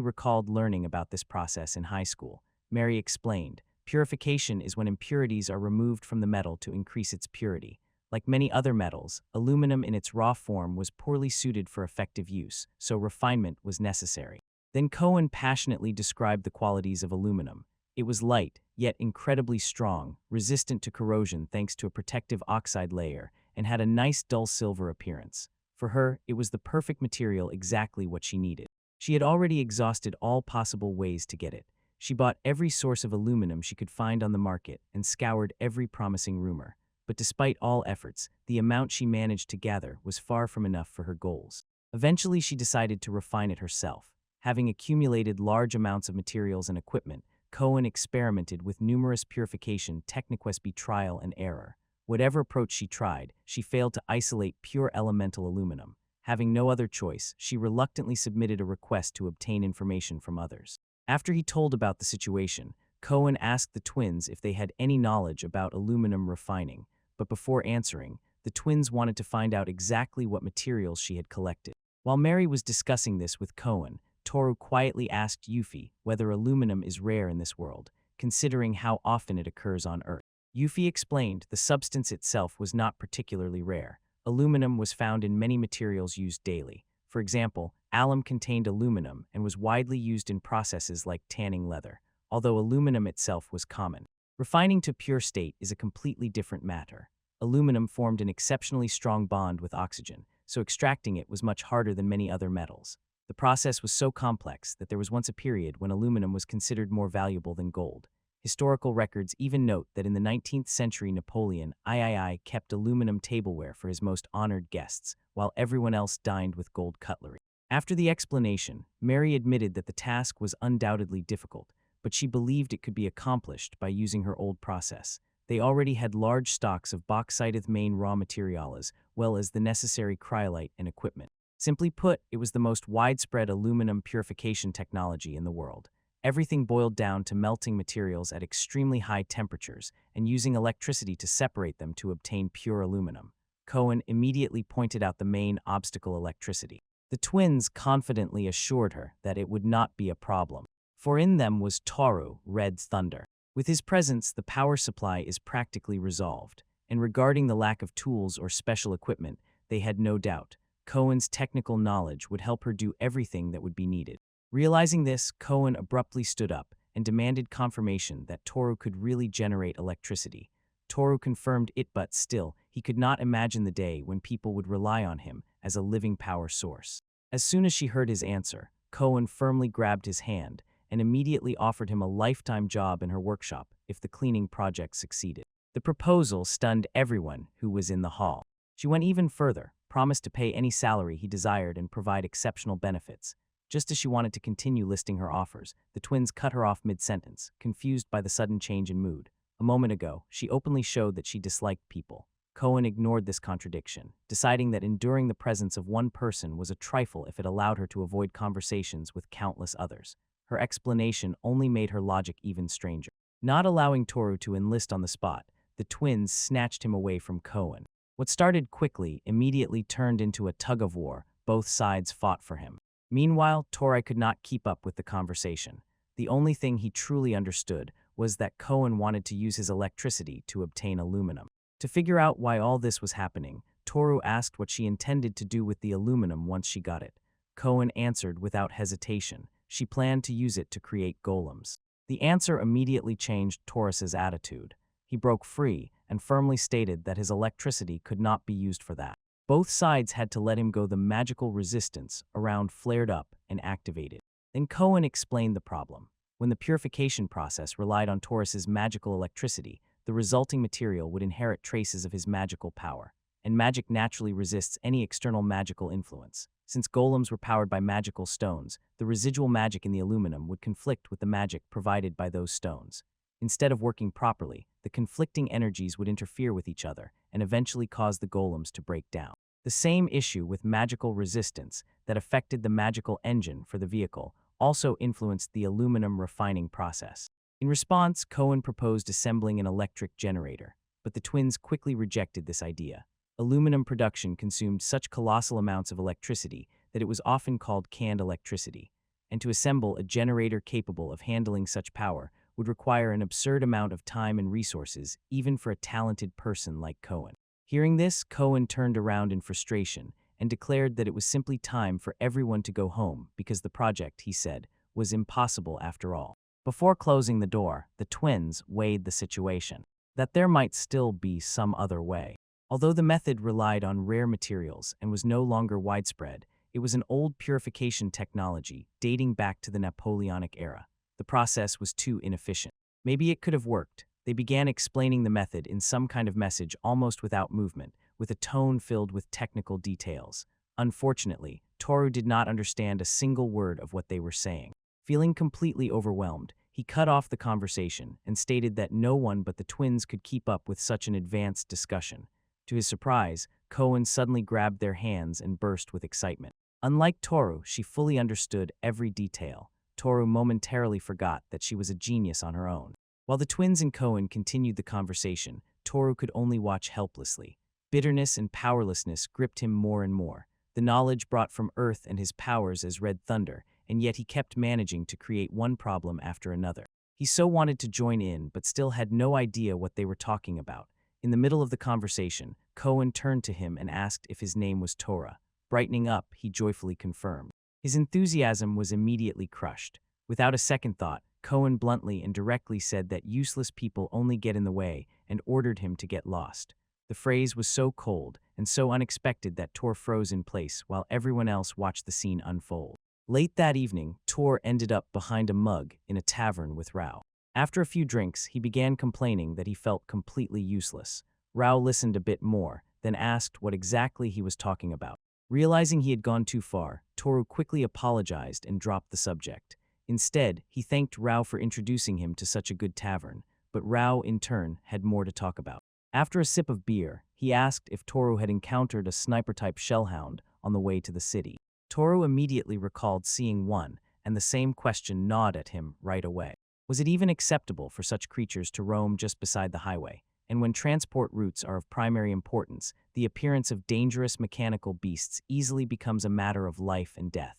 recalled learning about this process in high school. Mary explained. Purification is when impurities are removed from the metal to increase its purity. Like many other metals, aluminum in its raw form was poorly suited for effective use, so refinement was necessary. Then Cohen passionately described the qualities of aluminum. It was light, yet incredibly strong, resistant to corrosion thanks to a protective oxide layer, and had a nice dull silver appearance. For her, it was the perfect material, exactly what she needed. She had already exhausted all possible ways to get it. She bought every source of aluminum she could find on the market and scoured every promising rumor. But despite all efforts, the amount she managed to gather was far from enough for her goals. Eventually, she decided to refine it herself. Having accumulated large amounts of materials and equipment, Cohen experimented with numerous purification techniques by trial and error. Whatever approach she tried, she failed to isolate pure elemental aluminum. Having no other choice, she reluctantly submitted a request to obtain information from others. After he told about the situation, Cohen asked the twins if they had any knowledge about aluminum refining, but before answering, the twins wanted to find out exactly what materials she had collected. While Mary was discussing this with Cohen, Toru quietly asked Yuffie whether aluminum is rare in this world, considering how often it occurs on Earth. Yuffie explained the substance itself was not particularly rare. Aluminum was found in many materials used daily. For example, alum contained aluminum and was widely used in processes like tanning leather, although aluminum itself was common. Refining to pure state is a completely different matter. Aluminum formed an exceptionally strong bond with oxygen, so extracting it was much harder than many other metals. The process was so complex that there was once a period when aluminum was considered more valuable than gold. Historical records even note that in the 19th century Napoleon III kept aluminum tableware for his most honored guests, while everyone else dined with gold cutlery. After the explanation, Mary admitted that the task was undoubtedly difficult, but she believed it could be accomplished by using her old process. They already had large stocks of bauxite main raw material as well as the necessary cryolite and equipment. Simply put, it was the most widespread aluminum purification technology in the world. Everything boiled down to melting materials at extremely high temperatures and using electricity to separate them to obtain pure aluminum. Cohen immediately pointed out the main obstacle: electricity. The twins confidently assured her that it would not be a problem, for in them was Toru, Red Thunder. With his presence, the power supply is practically resolved, and regarding the lack of tools or special equipment, they had no doubt. Cohen's technical knowledge would help her do everything that would be needed. Realizing this, Cohen abruptly stood up and demanded confirmation that Toru could really generate electricity. Toru confirmed it, but still, he could not imagine the day when people would rely on him as a living power source. As soon as she heard his answer, Cohen firmly grabbed his hand and immediately offered him a lifetime job in her workshop if the cleaning project succeeded. The proposal stunned everyone who was in the hall. She went even further, promised to pay any salary he desired and provide exceptional benefits. Just as she wanted to continue listing her offers, the twins cut her off mid-sentence, confused by the sudden change in mood. A moment ago, she openly showed that she disliked people. Cohen ignored this contradiction, deciding that enduring the presence of one person was a trifle if it allowed her to avoid conversations with countless others. Her explanation only made her logic even stranger. Not allowing Toru to enlist on the spot, the twins snatched him away from Cohen. What started quickly immediately turned into a tug-of-war. Both sides fought for him. Meanwhile, Toru could not keep up with the conversation. The only thing he truly understood was that Cohen wanted to use his electricity to obtain aluminum. To figure out why all this was happening, Toru asked what she intended to do with the aluminum once she got it. Cohen answered without hesitation. She planned to use it to create golems. The answer immediately changed Toru's attitude. He broke free and firmly stated that his electricity could not be used for that. Both sides had to let him go. The magical resistance around flared up and activated. Then Cohen explained the problem. When the purification process relied on Toru's magical electricity, the resulting material would inherit traces of his magical power, and magic naturally resists any external magical influence. Since golems were powered by magical stones, the residual magic in the aluminum would conflict with the magic provided by those stones. Instead of working properly, the conflicting energies would interfere with each other and eventually cause the golems to break down. The same issue with magical resistance that affected the magical engine for the vehicle also influenced the aluminum refining process. In response, Cohen proposed assembling an electric generator, but the twins quickly rejected this idea. Aluminum production consumed such colossal amounts of electricity that it was often called canned electricity, and to assemble a generator capable of handling such power would require an absurd amount of time and resources, even for a talented person like Cohen. Hearing this, Cohen turned around in frustration and declared that it was simply time for everyone to go home because the project, he said, was impossible after all. Before closing the door, the twins weighed the situation, that there might still be some other way. Although the method relied on rare materials and was no longer widespread, it was an old purification technology dating back to the Napoleonic era. The process was too inefficient. Maybe it could have worked. They began explaining the method in some kind of message almost without movement, with a tone filled with technical details. Unfortunately, Toru did not understand a single word of what they were saying. Feeling completely overwhelmed, he cut off the conversation and stated that no one but the twins could keep up with such an advanced discussion. To his surprise, Cohen suddenly grabbed their hands and burst with excitement. Unlike Toru, she fully understood every detail. Toru momentarily forgot that she was a genius on her own. While the twins and Cohen continued the conversation, Toru could only watch helplessly. Bitterness and powerlessness gripped him more and more. The knowledge brought from Earth and his powers as Red Thunder, and yet he kept managing to create one problem after another. He so wanted to join in, but still had no idea what they were talking about. In the middle of the conversation, Cohen turned to him and asked if his name was Tora. Brightening up, he joyfully confirmed. His enthusiasm was immediately crushed. Without a second thought, Cohen bluntly and directly said that useless people only get in the way and ordered him to get lost. The phrase was so cold and so unexpected that Tor froze in place while everyone else watched the scene unfold. Late that evening, Tor ended up behind a mug in a tavern with Rao. After a few drinks, he began complaining that he felt completely useless. Rao listened a bit more, then asked what exactly he was talking about. Realizing he had gone too far, Toru quickly apologized and dropped the subject. Instead, he thanked Rao for introducing him to such a good tavern, but Rao, in turn, had more to talk about. After a sip of beer, he asked if Toru had encountered a sniper-type shellhound on the way to the city. Toru immediately recalled seeing one, and the same question gnawed at him right away. Was it even acceptable for such creatures to roam just beside the highway? And when transport routes are of primary importance, the appearance of dangerous mechanical beasts easily becomes a matter of life and death.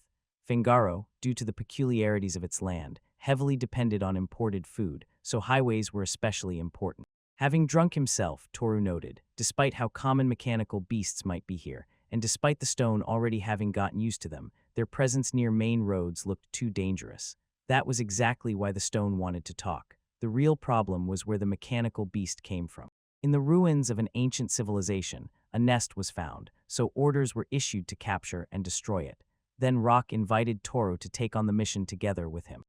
Fingaro, due to the peculiarities of its land, heavily depended on imported food, so highways were especially important. Having drunk himself, Toru noted, despite how common mechanical beasts might be here, and despite the stone already having gotten used to them, their presence near main roads looked too dangerous. That was exactly why the stone wanted to talk. The real problem was where the mechanical beast came from. In the ruins of an ancient civilization, a nest was found, so orders were issued to capture and destroy it. Then Rock invited Toru to take on the mission together with him.